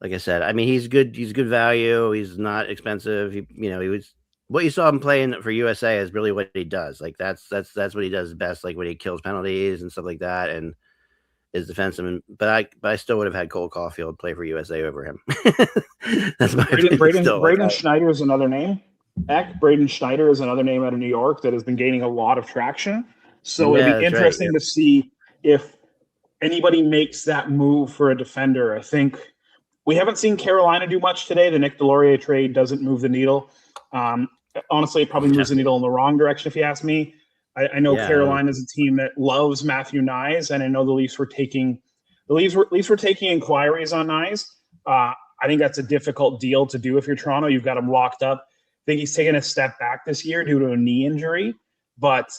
like I said, I mean, he's good. He's good value. He's not expensive. He was what you saw him playing for USA is really what he does. Like that's what he does best. Like when he kills penalties and stuff like that, and is defenseman. But I still would have had Cole Caulfield play for USA over him. That's my Braden Schneider is another name. Braden Schneider is another name out of New York that has been gaining a lot of traction. So it'd be interesting to see if anybody makes that move for a defender. I think we haven't seen Carolina do much today. The Nick Delorier trade doesn't move the needle. Honestly, it probably moves the needle in the wrong direction, if you ask me. I know Carolina is a team that loves Matthew Nyes, and I know the Leafs were taking inquiries on Nyes. I think that's a difficult deal to do if you're Toronto. You've got him locked up. I think he's taken a step back this year due to a knee injury. but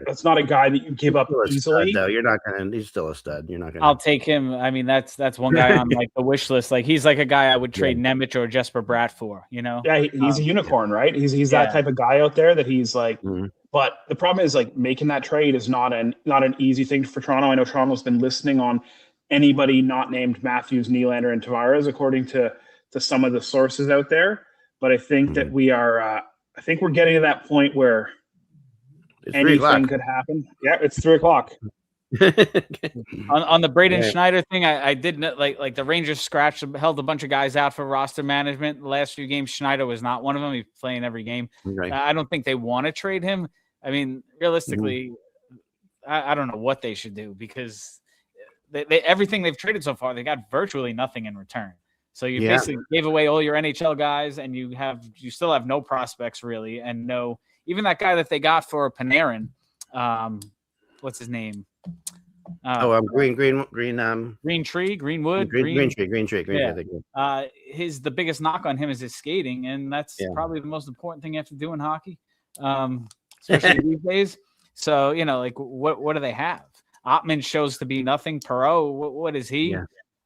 that's not a guy that you give up easily. Stud, you're not gonna. He's still a stud. You're not gonna. I'll take him. I mean, that's one guy on like the wish list. Like he's like a guy I would trade Nemec or Jesper Bratt for. You know? Yeah, he's a unicorn, right? He's that type of guy out there that he's like. Mm-hmm. But the problem is like making that trade is not an easy thing for Toronto. I know Toronto's been listening on anybody not named Matthews, Nylander, and Tavares, according to some of the sources out there. But I think that we are. I think we're getting to that point where. It's anything could happen. Yeah, it's 3:00. on the Braden Schneider thing, I did like the Rangers held a bunch of guys out for roster management the last few games. Schneider was not one of them. He's playing every game. Right. I don't think they want to trade him. I mean, realistically, I don't know what they should do because they everything they've traded so far, they got virtually nothing in return. So you basically gave away all your NHL guys, and you still have no prospects really, and no. Even that guy that they got for Panarin, what's his name? Greenwood. Green Tree. Yeah. The biggest knock on him is his skating, and that's probably the most important thing you have to do in hockey, especially these days. So like what do they have? Ottman shows to be nothing. Perot, what is he? Yeah.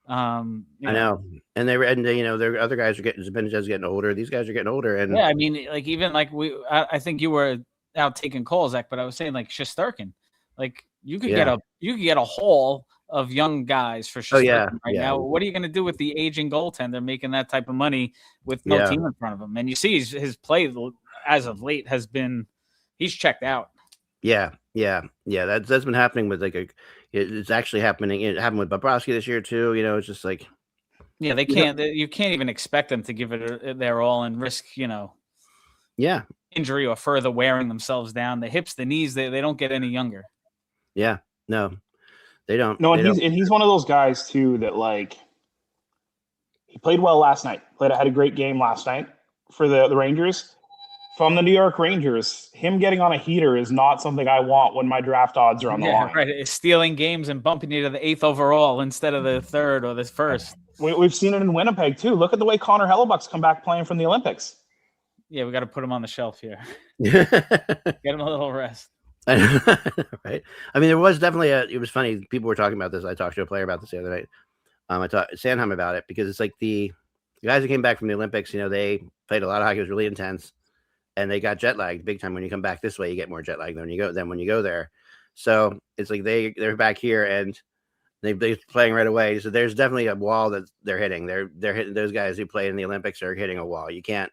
I know, and their other guys are getting older. These guys are getting older, and I mean, like even like I think you were out taking calls, Zach, but I was saying like Shesterkin, like you could get a haul of young guys for Shesterkin now. What are you going to do with the aging goaltender making that type of money with no team in front of him? And you see his play as of late has been he's checked out. Yeah. That's been happening with it's actually happening. It happened with Bobrovsky this year too. It's just like, they can't. You can't even expect them to give it their all and risk, injury or further wearing themselves down. The hips, the knees, they don't get any younger. Yeah, no, they don't. No, and he's one of those guys too that like he played well last night. Had a great game last night for the Rangers. From the New York Rangers, him getting on a heater is not something I want when my draft odds are on the line. Right. It's stealing games and bumping you to the 8th overall instead of the 3rd or the 1st. We've seen it in Winnipeg, too. Look at the way Connor Hellebuck's come back playing from the Olympics. Yeah, we got to put him on the shelf here. Get him a little rest. Right. I mean, there was definitely it was funny. People were talking about this. I talked to a player about this the other night. I talked to Sandheim about it because it's like the guys that came back from the Olympics, they played a lot of hockey. It was really intense. And they got jet lagged big time. When you come back this way, you get more jet lag than when you go there. So it's like they're back here and they're playing right away. So there's definitely a wall that they're hitting. They're hitting those guys who played in the Olympics are hitting a wall. You can't,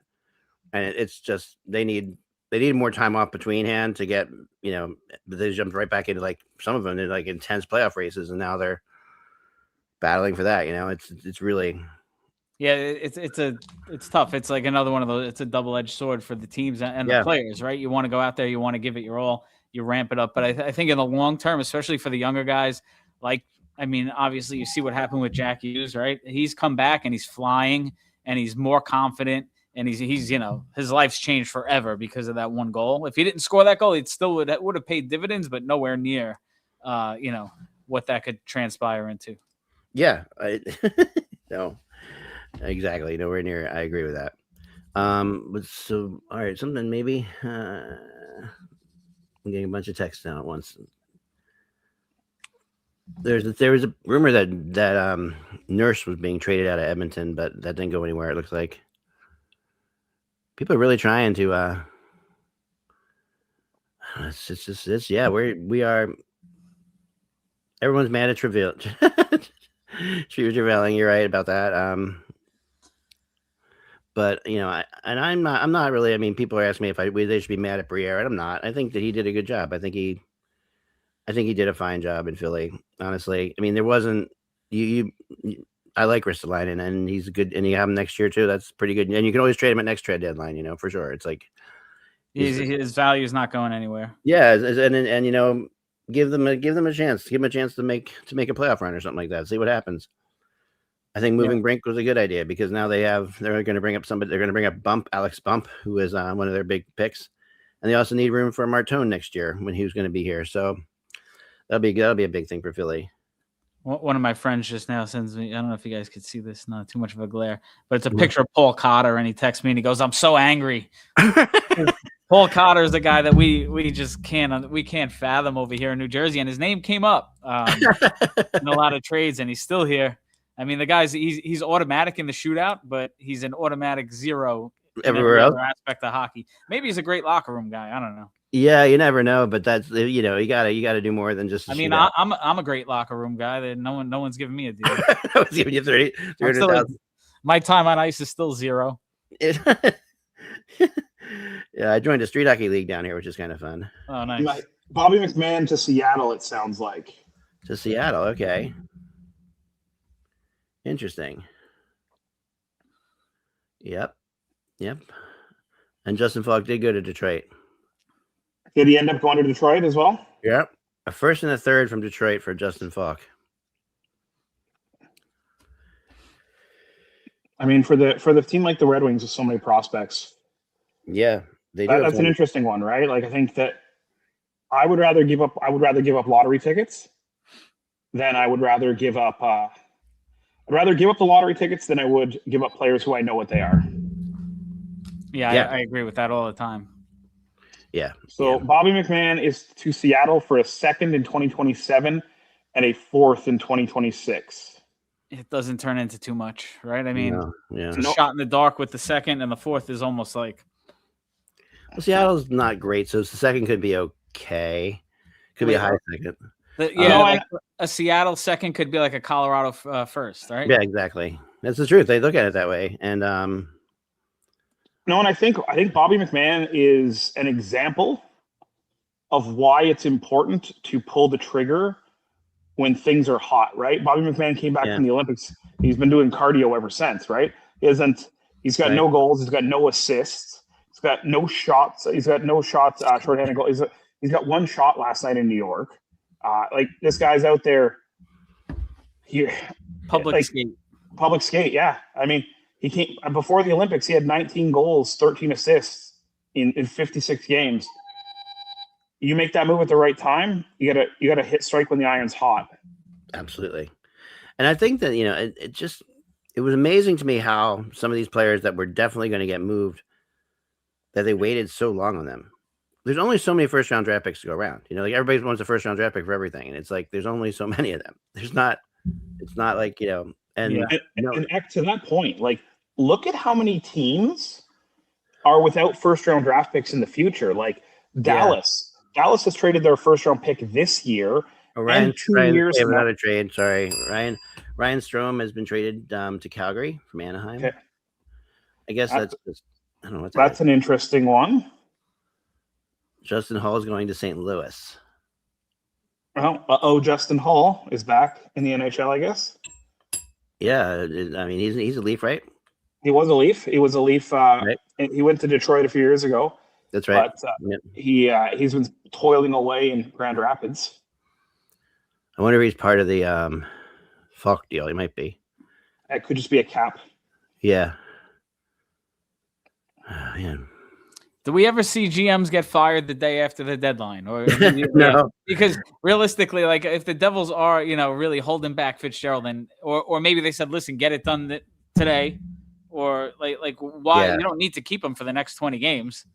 and it's just they need more time off between hand to get they jumped right back into like some of them in like intense playoff races, and now they're battling for that. It's really. Yeah, it's tough. It's like another one of those. It's a double-edged sword for the teams and the players, right? You want to go out there, you want to give it your all, you ramp it up. But I think in the long term, especially for the younger guys, obviously you see what happened with Jack Hughes, right? He's come back and he's flying and he's more confident and he's his life's changed forever because of that one goal. If he didn't score that goal, it still would have paid dividends, but nowhere near, what that could transpire into. Yeah, no. Exactly. Nowhere near. I agree with that. But so, all right, something maybe I'm getting a bunch of texts down at once. There was a rumor that Nurse was being traded out of Edmonton, but that didn't go anywhere. It looks like people are really trying to. We are. Everyone's mad at Travail. Travailing. You're right about that. But I'm not really. I mean, people are asking me if they should be mad at Briere, and I'm not. I think that he did a good job. I think he did a fine job in Philly. Honestly, I mean, there wasn't I like Ristolainen, and he's good, and you have him next year too. That's pretty good, and you can always trade him at next trade deadline. For sure. It's like his value is not going anywhere. Yeah, and give them a chance. Give them a chance to make a playoff run or something like that. See what happens. I think moving Brink was a good idea because now they're going to bring up somebody. They're going to bring up Alex Bump, who is one of their big picks, and they also need room for Marchand next year when he was going to be here. So that'll be a big thing for Philly. One of my friends just now sends me. I don't know if you guys could see this. Not too much of a glare, but it's a picture of Paul Cotter, and he texts me and he goes, "I'm so angry." Paul Cotter is the guy that we just can't fathom over here in New Jersey, and his name came up in a lot of trades, and he's still here. I mean, the guy's he's automatic in the shootout, but he's an automatic zero everywhere else. Other aspect of hockey. Maybe he's a great locker room guy. I don't know. Yeah, you never know, but that's you gotta do more than just. I mean, I'm a great locker room guy. That no one's giving me a deal. I was giving you 300,000. My time on ice is still zero. Yeah, I joined a street hockey league down here, which is kind of fun. Oh, nice. Bobby McMahon to Seattle, it sounds like. To Seattle, okay. Interesting. Yep. And Justin Falk did go to Detroit. Did he end up going to Detroit as well? Yep. A first and a third from Detroit for Justin Falk. I mean, for the team like the Red Wings with so many prospects. Yeah, they do. That's an interesting one, right? Like, I think that I would rather give up lottery tickets than I would rather give up. I'd rather give up the lottery tickets than I would give up players who I know what they are. Yeah. I agree with that all the time. Yeah. So Bobby McMahon is to Seattle for a second in 2027 and a fourth in 2026. It doesn't turn into too much, right? I mean, it's a shot in the dark with the second, and the fourth is almost like. Well, Seattle's not great, so the second could be okay. Could be a high second. A Seattle second could be like a Colorado first, right? Yeah, exactly. That's the truth. They look at it that way, and and I think Bobby McMahon is an example of why it's important to pull the trigger when things are hot, right? Bobby McMahon came back from the Olympics. He's been doing cardio ever since, right? He's got no goals. He's got no assists. He's got no shots. He's got no shots, shorthanded goal. He's got one shot last night in New York. Like, this guy's out there. Public skate. Yeah. I mean, he came before the Olympics. He had 19 goals, 13 assists in 56 games. You make that move at the right time. You gotta hit strike when the iron's hot. Absolutely. And I think that it was amazing to me how some of these players that were definitely going to get moved, that they waited so long on them. There's only so many first round draft picks to go around. Like, everybody wants a first round draft pick for everything, and it's like there's only so many of them. It's not like And to that point, like, look at how many teams are without first round draft picks in the future. Like Dallas. Dallas has traded their first round pick this year. Ryan, 2 years ago. Another trade. Sorry. Ryan Strome has been traded to Calgary from Anaheim. Okay. I guess that's just, I don't know. That's an interesting one. Justin Hall is going to St. Louis. Well, Justin Hall is back in the NHL, I guess. Yeah. I mean, he's a Leaf, right? He was a Leaf. Right. He went to Detroit a few years ago. That's right. But he's been toiling away in Grand Rapids. I wonder if he's part of the Falk deal. He might be. It could just be a cap. Yeah. Oh, man. Do we ever see GMs get fired the day after the deadline? Or no? Because realistically, like, if the Devils are, really holding back Fitzgerald, or maybe they said, "Listen, get it done today," or like why you don't need to keep him for the next 20 games.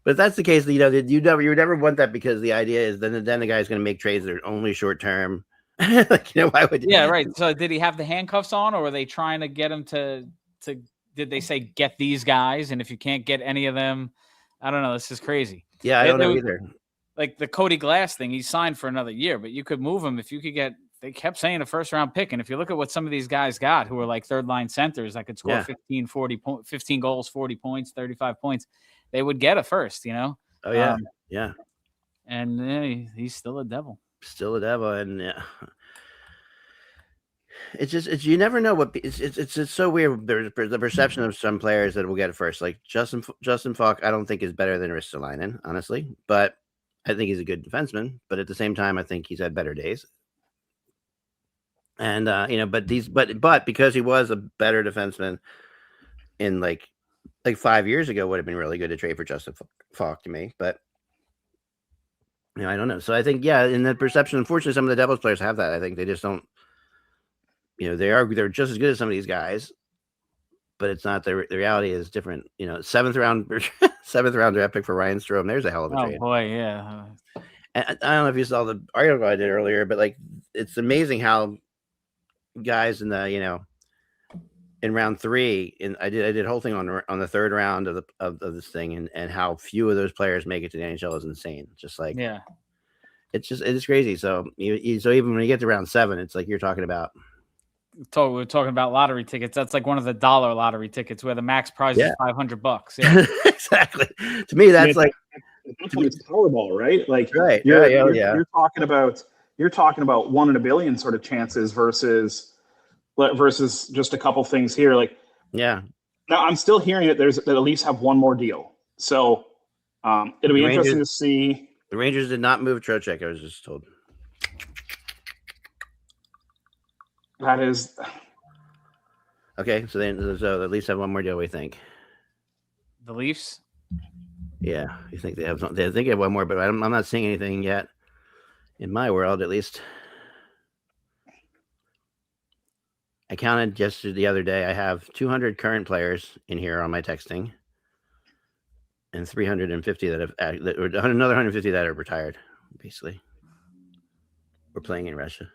But if that's the case, you would never want that, because the idea is then the guy's going to make trades that are only short term. Why would you? Yeah, right. So did he have the handcuffs on, or were they trying to get him to? Did they say get these guys, and if you can't get any of them, I don't know. This is crazy. Yeah, I don't know either. Like the Cody Glass thing, he signed for another year, but you could move him if you could get. They kept saying a first round pick, and if you look at what some of these guys got, who are like third line centers that could score 15 goals, 40 points, 35 points. They would get a first, Oh, yeah. Yeah. And he's still a Devil. Still a Devil. And it's you never know what it's so weird. There's the perception of some players that will get it first. Like Justin Falk, I don't think is better than Ristolainen, honestly, but I think he's a good defenseman. But at the same time, I think he's had better days. And, but because he was a better defenseman in like 5 years ago, would have been really good to trade for Justin Falk to me, but I don't know. So I think, in the perception, unfortunately, some of the Devils players have that. I think they just don't, they're just as good as some of these guys, but it's not. The reality is different. Seventh round draft pick for Ryan Strome. There's a hell of a trade. Oh boy, yeah. And I don't know if you saw the article I did earlier, but like it's amazing how guys in the in round 3, and I did a whole thing on the third round of this thing, and how few of those players make it to the NHL is insane. Just like it's crazy. So so even when you get to round 7, it's like you're talking about. We're talking about lottery tickets. That's like one of the dollar lottery tickets where the max prize is $500. Yeah. Exactly. To me, that's it's Powerball, right? Like right. You're talking about 1 in a billion sort of chances versus just a couple things here. Like now I'm still hearing that that at least have one more deal. So it'll be interesting to see. The Rangers did not move Trocheck, I was just told. That is okay. So at least have one more deal. We think the Leafs. Yeah, you think they have something? They think they have one more, but I'm not seeing anything yet. In my world, at least. I counted just the other day. I have 200 current players in here on my texting, and 350 that have another 150 that are retired. Basically, we're playing in Russia.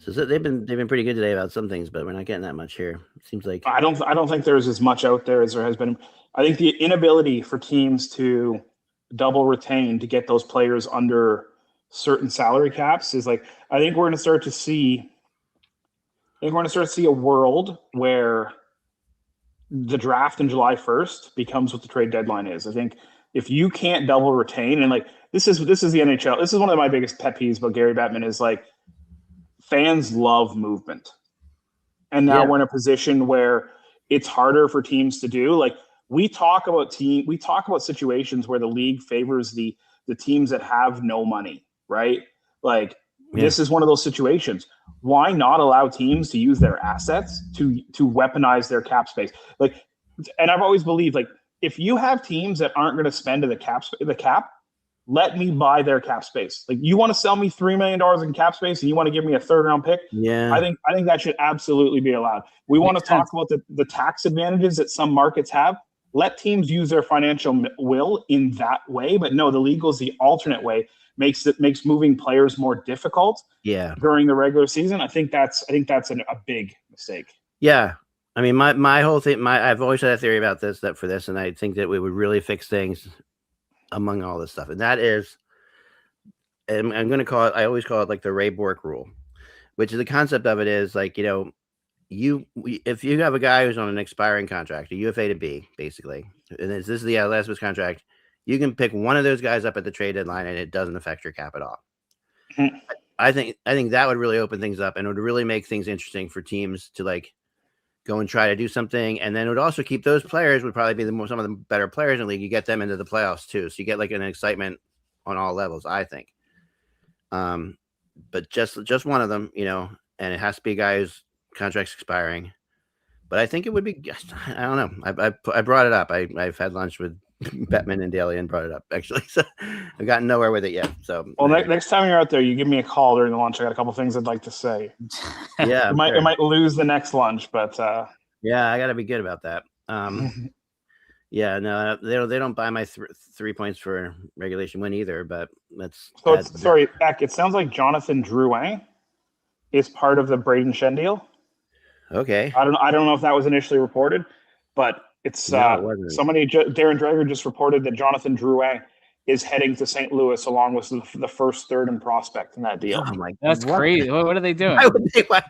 So they've been pretty good today about some things, but we're not getting that much here. It seems like I don't think there's as much out there as there has been. I think the inability for teams to double retain to get those players under certain salary caps is like I think we're going to start to see a world where the draft in July 1st becomes what the trade deadline is. I think if you can't double retain, and like this is the NHL. This is one of my biggest pet peeves about Gary Bettman is like fans love movement. And now we're in a position where it's harder for teams to do. Like we talk about situations where the league favors the teams that have no money, right? Like this is one of those situations. Why not allow teams to use their assets to weaponize their cap space? Like, and I've always believed like if you have teams that aren't going to spend to the cap, let me buy their cap space. Like you want to sell me $3 million in cap space and you want to give me a 3rd round pick. Yeah. I think that should absolutely be allowed. We want to talk about the tax advantages that some markets have. Let teams use their financial will in that way. But no, the league goes the alternate way. Makes moving players more difficult. Yeah. During the regular season. I think that's a big mistake. Yeah. I mean, my whole thing, I've always had a theory about this, and I think that we would really fix things among all this stuff. And that is, and I'm going to I always call it like the Ray Bork rule, which is the concept of it is like, if you have a guy who's on an expiring contract, a UFA to B, basically, and this is the last of his contract, you can pick one of those guys up at the trade deadline and it doesn't affect your cap at all. Mm-hmm. I think that would really open things up and it would really make things interesting for teams to like go and try to do something. And then it would also keep those players would probably be some of the better players in the league. You get them into the playoffs too. So you get like an excitement on all levels, I think. But just one of them, and it has to be a guy whose contract's expiring. But I think it would be, I don't know. I brought it up. I've had lunch with Bettman and Daly and brought it up actually. So I've gotten nowhere with it yet. So next time you're out there, you give me a call during the lunch. I got a couple things I'd like to say. Yeah, I might lose the next lunch, but yeah, I got to be good about that. Yeah, no, they don't buy my 3 points for regulation win either. But sorry, Beck. It sounds like Jonathan Drouin is part of the Braden Shen deal. Okay, I don't know if that was initially reported, but it's somebody. Darren Dreger just reported that Jonathan Drouin is heading to St. Louis along with the first, third, and prospect in that deal. Oh my, that's crazy. What are they doing? Why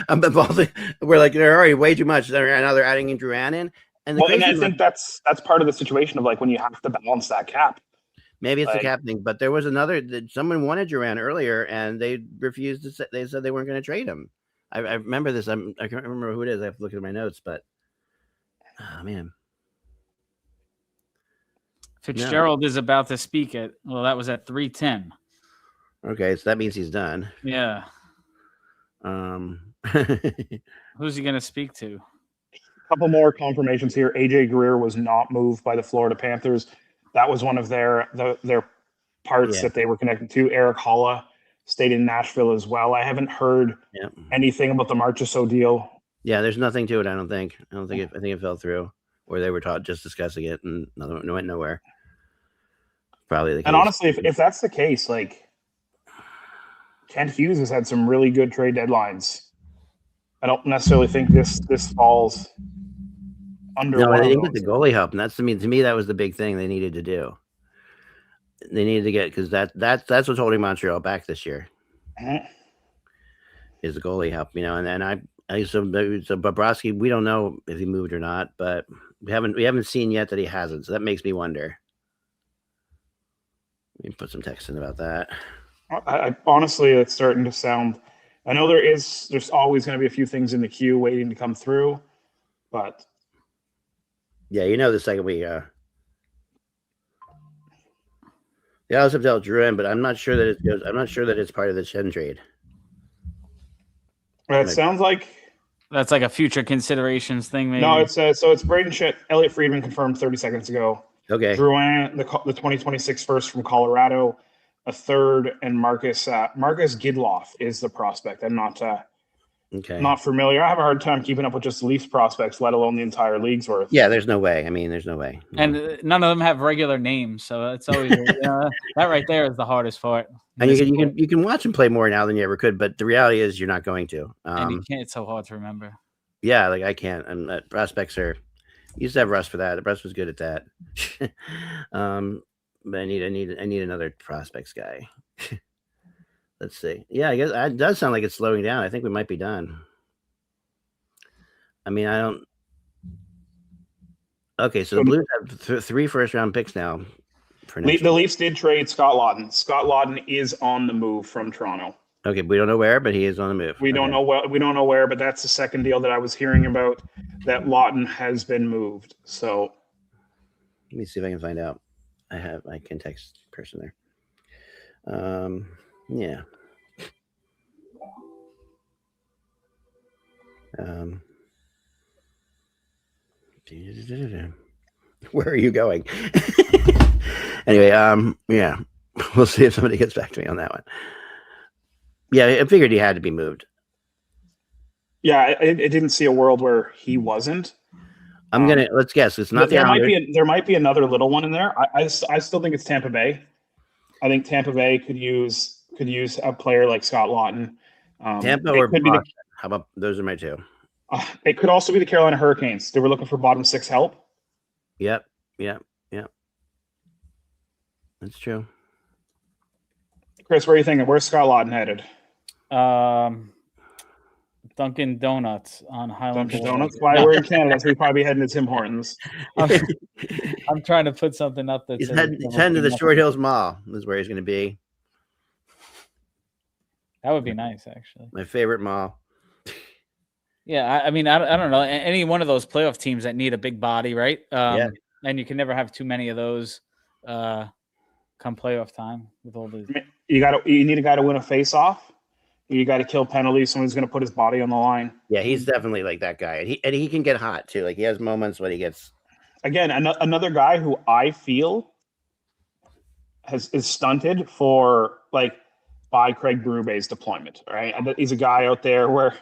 I'm involved? We're like they're already way too much. Now they're adding in Drouin in, and I think that's part of the situation of like when you have to balance that cap. Maybe it's the cap thing, but there was someone wanted Drouin earlier, and they refused to. They said they weren't going to trade him. I remember this. I can't remember who it is. I have to look at my notes, but oh man. Fitzgerald is about to speak that was at 3:10. Okay, so that means he's done. Yeah. Who's he going to speak to? A couple more confirmations here. AJ Greer was not moved by the Florida Panthers. That was one of their parts that they were connected to. Eric Holla stayed in Nashville as well. I haven't heard anything about the Marchand and St deal Yeah, there's nothing to it. I think it fell through, or they were just discussing it and it went nowhere. Probably the case. And honestly, if that's the case, like Kent Hughes has had some really good trade deadlines. I don't necessarily think this falls under. No, one they of didn't those. get the goalie help, and to me that was the big thing they needed to do. They needed to get, because that's what's holding Montreal back this year. Mm-hmm. Is the goalie help, so Bobrovsky, we don't know if he moved or not, but we haven't seen yet that he hasn't. So that makes me wonder. Let me put some text in about that. I honestly, it's starting to sound. I know there's always going to be a few things in the queue waiting to come through, but yeah, the second we the Isles of Del drew in, but I'm not sure that it's part of the Shen trade. It sounds like that's like a future considerations thing. Maybe. No, it's Braden Shett. Elliot Friedman confirmed 30 seconds ago. Okay. Drew in the 2026 first from Colorado, a third, and Marcus Gidloff is the prospect. I'm not not familiar. I have a hard time keeping up with just Leafs prospects, let alone the entire league's worth. Yeah, there's no way. There's no way. And none of them have regular names, so it's always that right there is the hardest part. And you can watch him play more now than you ever could, but the reality is you're not going to. And you can't. It's so hard to remember. Yeah, like I can't. And prospects are. Used to have Russ for that. Russ was good at that. But I need another prospects guy. Let's see. Yeah, I guess it does sound like it's slowing down. I think we might be done. I don't. Okay, so the Blues have 3 first-round picks now. The Leafs did trade Scott Laughton. Scott Laughton is on the move from Toronto. Okay, we don't know where, but he is on the move. We don't know where, but that's the second deal that I was hearing about, that Laughton has been moved. So let me see if I can find out. I can text person there. Yeah. Where are you going? Anyway, yeah, we'll see if somebody gets back to me on that one. Yeah, I figured he had to be moved. Yeah, I didn't see a world where he wasn't. Let's guess. It's not there might be another little one in there. I still think it's Tampa Bay. I think Tampa Bay could use a player like Scott Laughton. Tampa or Boston. How about those are my two? It could also be the Carolina Hurricanes. They were looking for bottom 6 help. Yep. That's true. Chris, where are you thinking? Where's Scott Laughton headed? Dunkin' Donuts on Highland. Dunkin' Donuts? Why we're in Canada, so we'd probably be heading to Tim Hortons. I'm trying to put something up that he's heading to the Short Hills Mall. Is where he's going to be. That would be nice, actually. My favorite mall. Yeah, I don't know. Any one of those playoff teams that need a big body, right? Yeah. And you can never have too many of those come playoff time with all the. You need a guy to win a face-off. You got to kill penalties. Someone's going to put his body on the line. Yeah, he's definitely like that guy, and he can get hot too. Like he has moments when he gets. Again, another guy who I feel is stunted by Craig Berube's deployment. Right, he's a guy out there where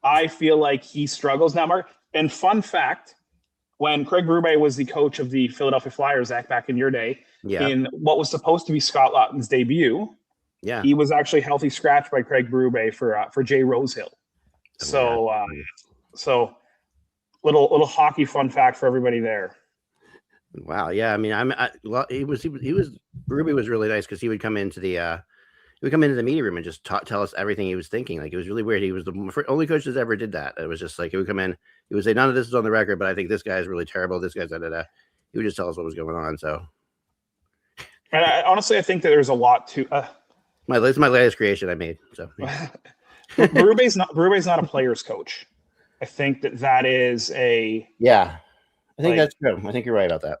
I feel like he struggles now, Mark. And fun fact, when Craig Berube was the coach of the Philadelphia Flyers, Zach, back in your day, in what was supposed to be Scott Laughton's debut, he was actually healthy scratched by Craig Berube for Jay Rosehill. So little hockey fun fact for everybody there. Wow, yeah. Berube was really nice because he would come into the media room and just tell us everything he was thinking. Like it was really weird. He was the only coach that ever did that. It was just like he would come in, he would say, "None of this is on the record, but I think this guy is really terrible. This guy's da." He would just tell us what was going on. So, and honestly, I think that there's a lot to. It's my latest creation I made. So, Berube's not a player's coach. I think that is a. Yeah, I think that's true. I think you're right about that.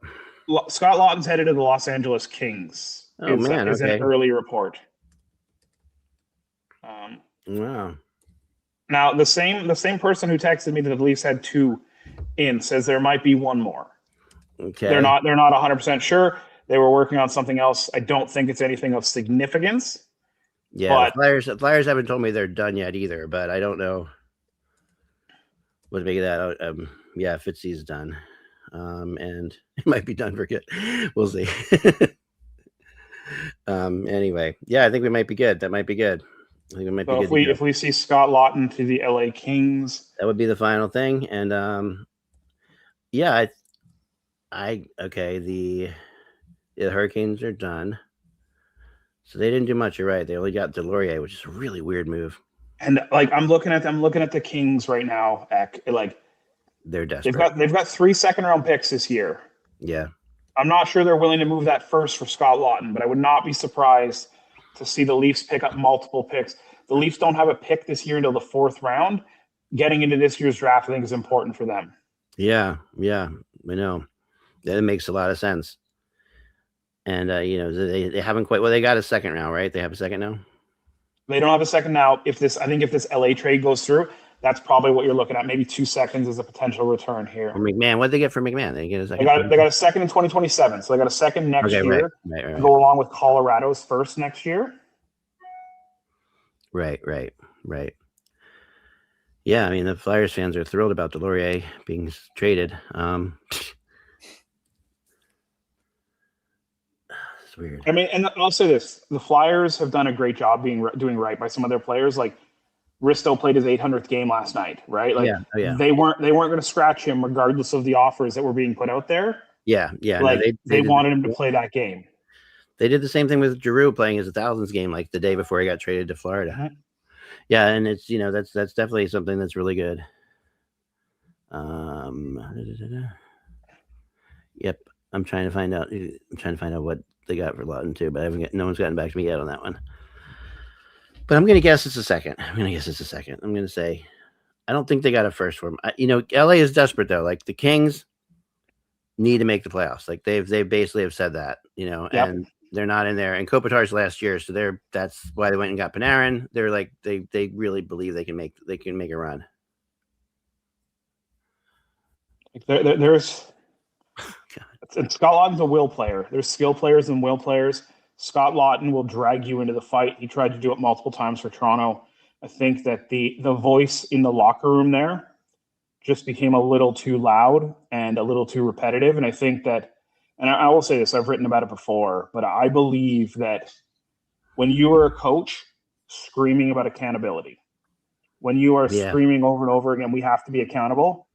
Scott Laughton's headed to the Los Angeles Kings. Is an early report. Wow. Now the same person who texted me that the Leafs had 2 in says there might be one more. Okay. They're not 100% sure. They were working on something else. I don't think it's anything of significance. Yeah, the Flyers haven't told me they're done yet either, but I don't know. What to make of that? Yeah, Fitzy's done, and it might be done for good. We'll see. Anyway, yeah, I think we might be good. That might be good. I think it might be good. If we see Scott Laughton to the LA Kings, that would be the final thing. And yeah, okay. The Hurricanes are done, so they didn't do much. You're right. They only got Delorier, which is a really weird move. And like I'm looking at the Kings right now. Like they're desperate. They've got 3 second-round picks this year. Yeah. I'm not sure they're willing to move that first for Scott Laughton, but I would not be surprised to see the Leafs pick up multiple picks. The Leafs don't have a pick this year until the 4th round. Getting into this year's draft, I think, is important for them. Yeah, I know. That makes a lot of sense. And they haven't quite. Well, they got a second now, right? They have a second now. They don't have a second now. If this LA trade goes through, that's probably what you're looking at. Maybe 2 seconds as a potential return here. For McMahon, what did they get for McMahon? They get a second. They got a second in 2027. So they got a second next year. Right. To go along with Colorado's first next year. Right. Yeah, I mean the Flyers fans are thrilled about Delorier being traded. It's weird. I mean, and I'll say this: the Flyers have done a great job doing right by some of their players. Like Risto played his 800th game last night, right? Like they weren't going to scratch him regardless of the offers that were being put out there. Yeah. Like they wanted him to play that game. They did the same thing with Giroux playing his 1000s game like the day before he got traded to Florida. Mm-hmm. Yeah, and it's that's definitely something that's really good. Yep, I'm trying to find out what they got for Laughton too, but no one's gotten back to me yet on that one. But I'm gonna guess it's a second. I'm gonna say I don't think they got a first for him. LA is desperate though. Like the Kings need to make the playoffs. Like they basically have said that, yep. And they're not in there. And Kopitar's last year, so that's why they went and got Panarin. They're like they really believe they can make a run. There's and Scott Laughton's a will player. There's skill players and will players. Scott Laughton will drag you into the fight. He tried to do it multiple times for Toronto. I think that the voice in the locker room there just became a little too loud and a little too repetitive. And I think that, and I will say this, I've written about it before, but I believe that when you are a coach screaming about accountability, when you are screaming over and over again, we have to be accountable.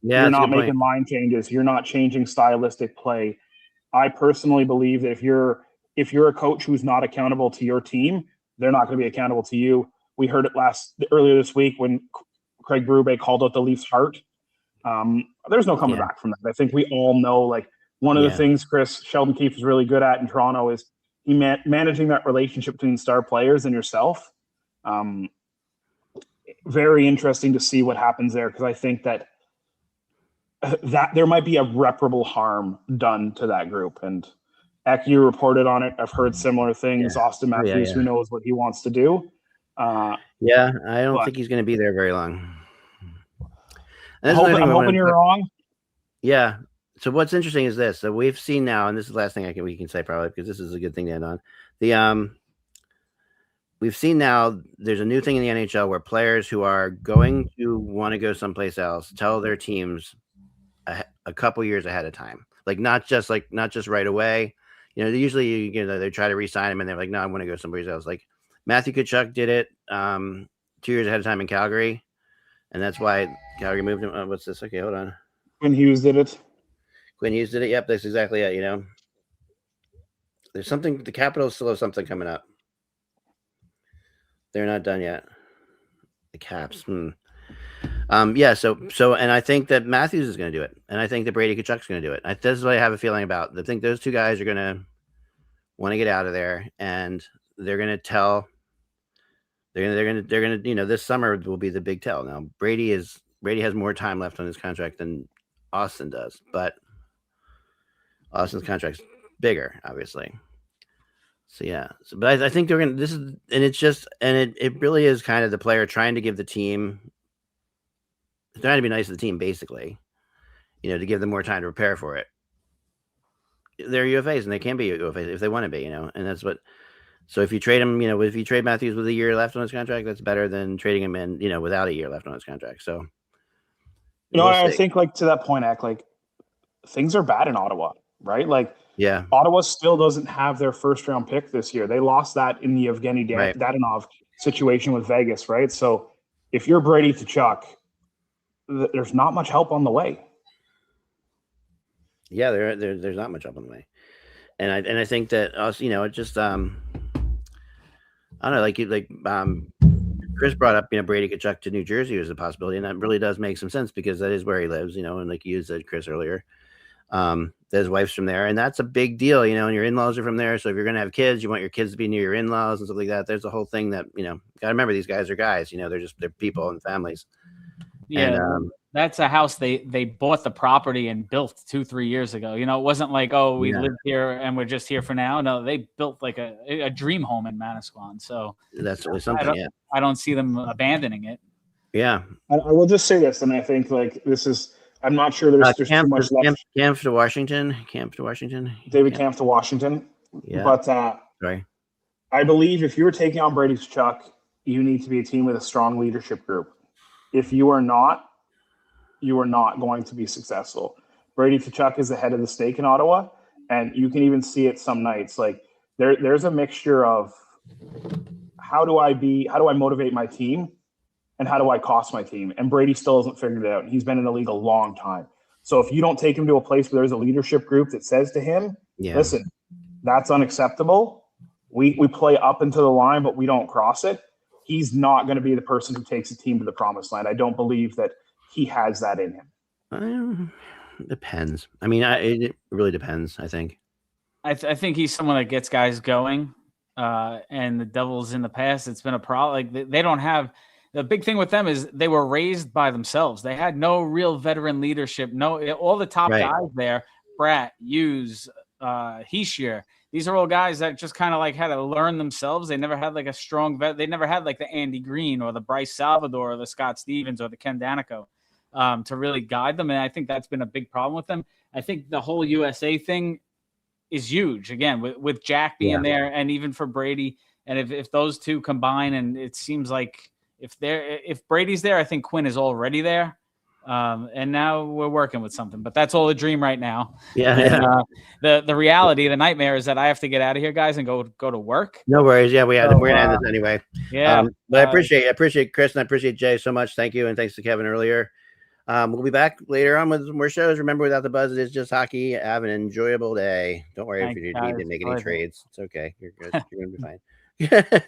Yeah, you're not making line changes. You're not changing stylistic play. I personally believe that if you're a coach who's not accountable to your team, they're not going to be accountable to you. We heard it earlier this week when Craig Berube called out the Leafs' heart. There's no coming back from that. I think we all know, like, one of the things Sheldon Keefe is really good at in Toronto is managing that relationship between star players and yourself. Very interesting to see what happens there, because I think that there might be irreparable harm done to that group. And you reported on it. I've heard similar things. Yeah. Austin Matthews, who knows what he wants to do. I don't think he's going to be there very long. I'm hoping you're wrong. Yeah. So what's interesting is this. So we've seen now, and this is the last thing we can say probably, because this is a good thing to end on. We've seen now there's a new thing in the NHL where players who are going to want to go someplace else tell their teams a couple years ahead of time. Like not just right away. They usually they try to re-sign him and they're like, no, I want to go someplace else. Like Matthew Tkachuk did it 2 years ahead of time in Calgary, and that's why Calgary moved him. What's this? Okay, hold on. Quinn Hughes did it. Yep, that's exactly it. There's something. The Capitals still have something coming up. They're not done yet. The Caps. So and I think that Matthews is going to do it, and I think that Brady Tkachuk's going to do it. That's what I have a feeling about. I think those two guys are going to want to get out of there, and they're going to tell. They're going to. This summer will be the big tell. Now Brady has more time left on his contract than Austin does, but Austin's contract's bigger, obviously. So yeah, but I think they're going to. This is, and it's just, and it really is kind of the player trying to give the team. Trying to be nice to the team, basically, to give them more time to prepare for it. They're UFAs, and they can be UFAs if they want to be, and that's what. So if you trade him, if you trade Matthews with a year left on his contract, that's better than trading him in, without a year left on his contract. So You know, I think like to that point, like things are bad in Ottawa, right? Like, yeah, Ottawa still doesn't have their first round pick this year. They lost that in the Evgeny Dadonov situation with Vegas, right? So if you're Brady Tkachuk, there's not much help on the way. Yeah, there's not much help on the way, and I think that also, you know, it just I don't know, like Chris brought up, you know, Brady Tkachuk to New Jersey as a possibility, and that really does make some sense because that is where he lives, you know, and like you said, Chris, earlier. His wife's from there, and that's a big deal, you know, and your in-laws are from there. So if you're going to have kids, you want your kids to be near your in-laws and stuff like that. There's a whole thing that, you know, got to remember these guys are guys, you know, they're people and families. Yeah. And, that's a house they bought the property and built 2-3 years ago. You know, it wasn't like, oh, we live here and we're just here for now. No, they built like a dream home in Manasquan. So that's really something. I don't see them abandoning it. Yeah. I will just say this, and I think like this is, I'm not sure there's too much left. Camp to Washington. David Camp to Washington. Yeah. But sorry. I believe if you're taking on Brady Tkachuk, you need to be a team with a strong leadership group. If you are not going to be successful. Brady Tkachuk is the head of the stake in Ottawa, and you can even see it some nights. Like there's a mixture of how do I motivate my team and how do I cost my team? And Brady still hasn't figured it out. He's been in the league a long time. So if you don't take him to a place where there's a leadership group that says to him, listen, that's unacceptable. We play up into the line, but we don't cross it. He's not going to be the person who takes a team to the promised land. I don't believe that he has that in him. Depends. I mean, it really depends, I think. I think he's someone that gets guys going. And the Devils in the past, it's been a problem. Like they don't have – the big thing with them is they were raised by themselves. They had no real veteran leadership. All the top guys there, Bratt, Hughes, Heishier, these are all guys that just kind of like had to learn themselves. They never had like a strong vet. They never had like the Andy Green or the Bryce Salvador or the Scott Stevens or the Ken Danico to really guide them. And I think that's been a big problem with them. I think the whole USA thing is huge, again, with Jack being there and even for Brady. And if those two combine, and it seems like if Brady's there, I think Quinn is already there. And now we're working with something, but that's all a dream right now. Yeah. The reality, the nightmare is that I have to get out of here, guys, and go to work. No worries. Yeah, we're going to end this anyway. Yeah. But I appreciate Chris and I appreciate Jay so much. Thank you. And thanks to Kevin earlier. We'll be back later on with more shows. Remember, without the buzz, it is just hockey. Have an enjoyable day. Don't worry if you need to make any trades. It's okay. You're good. You're going to be fine.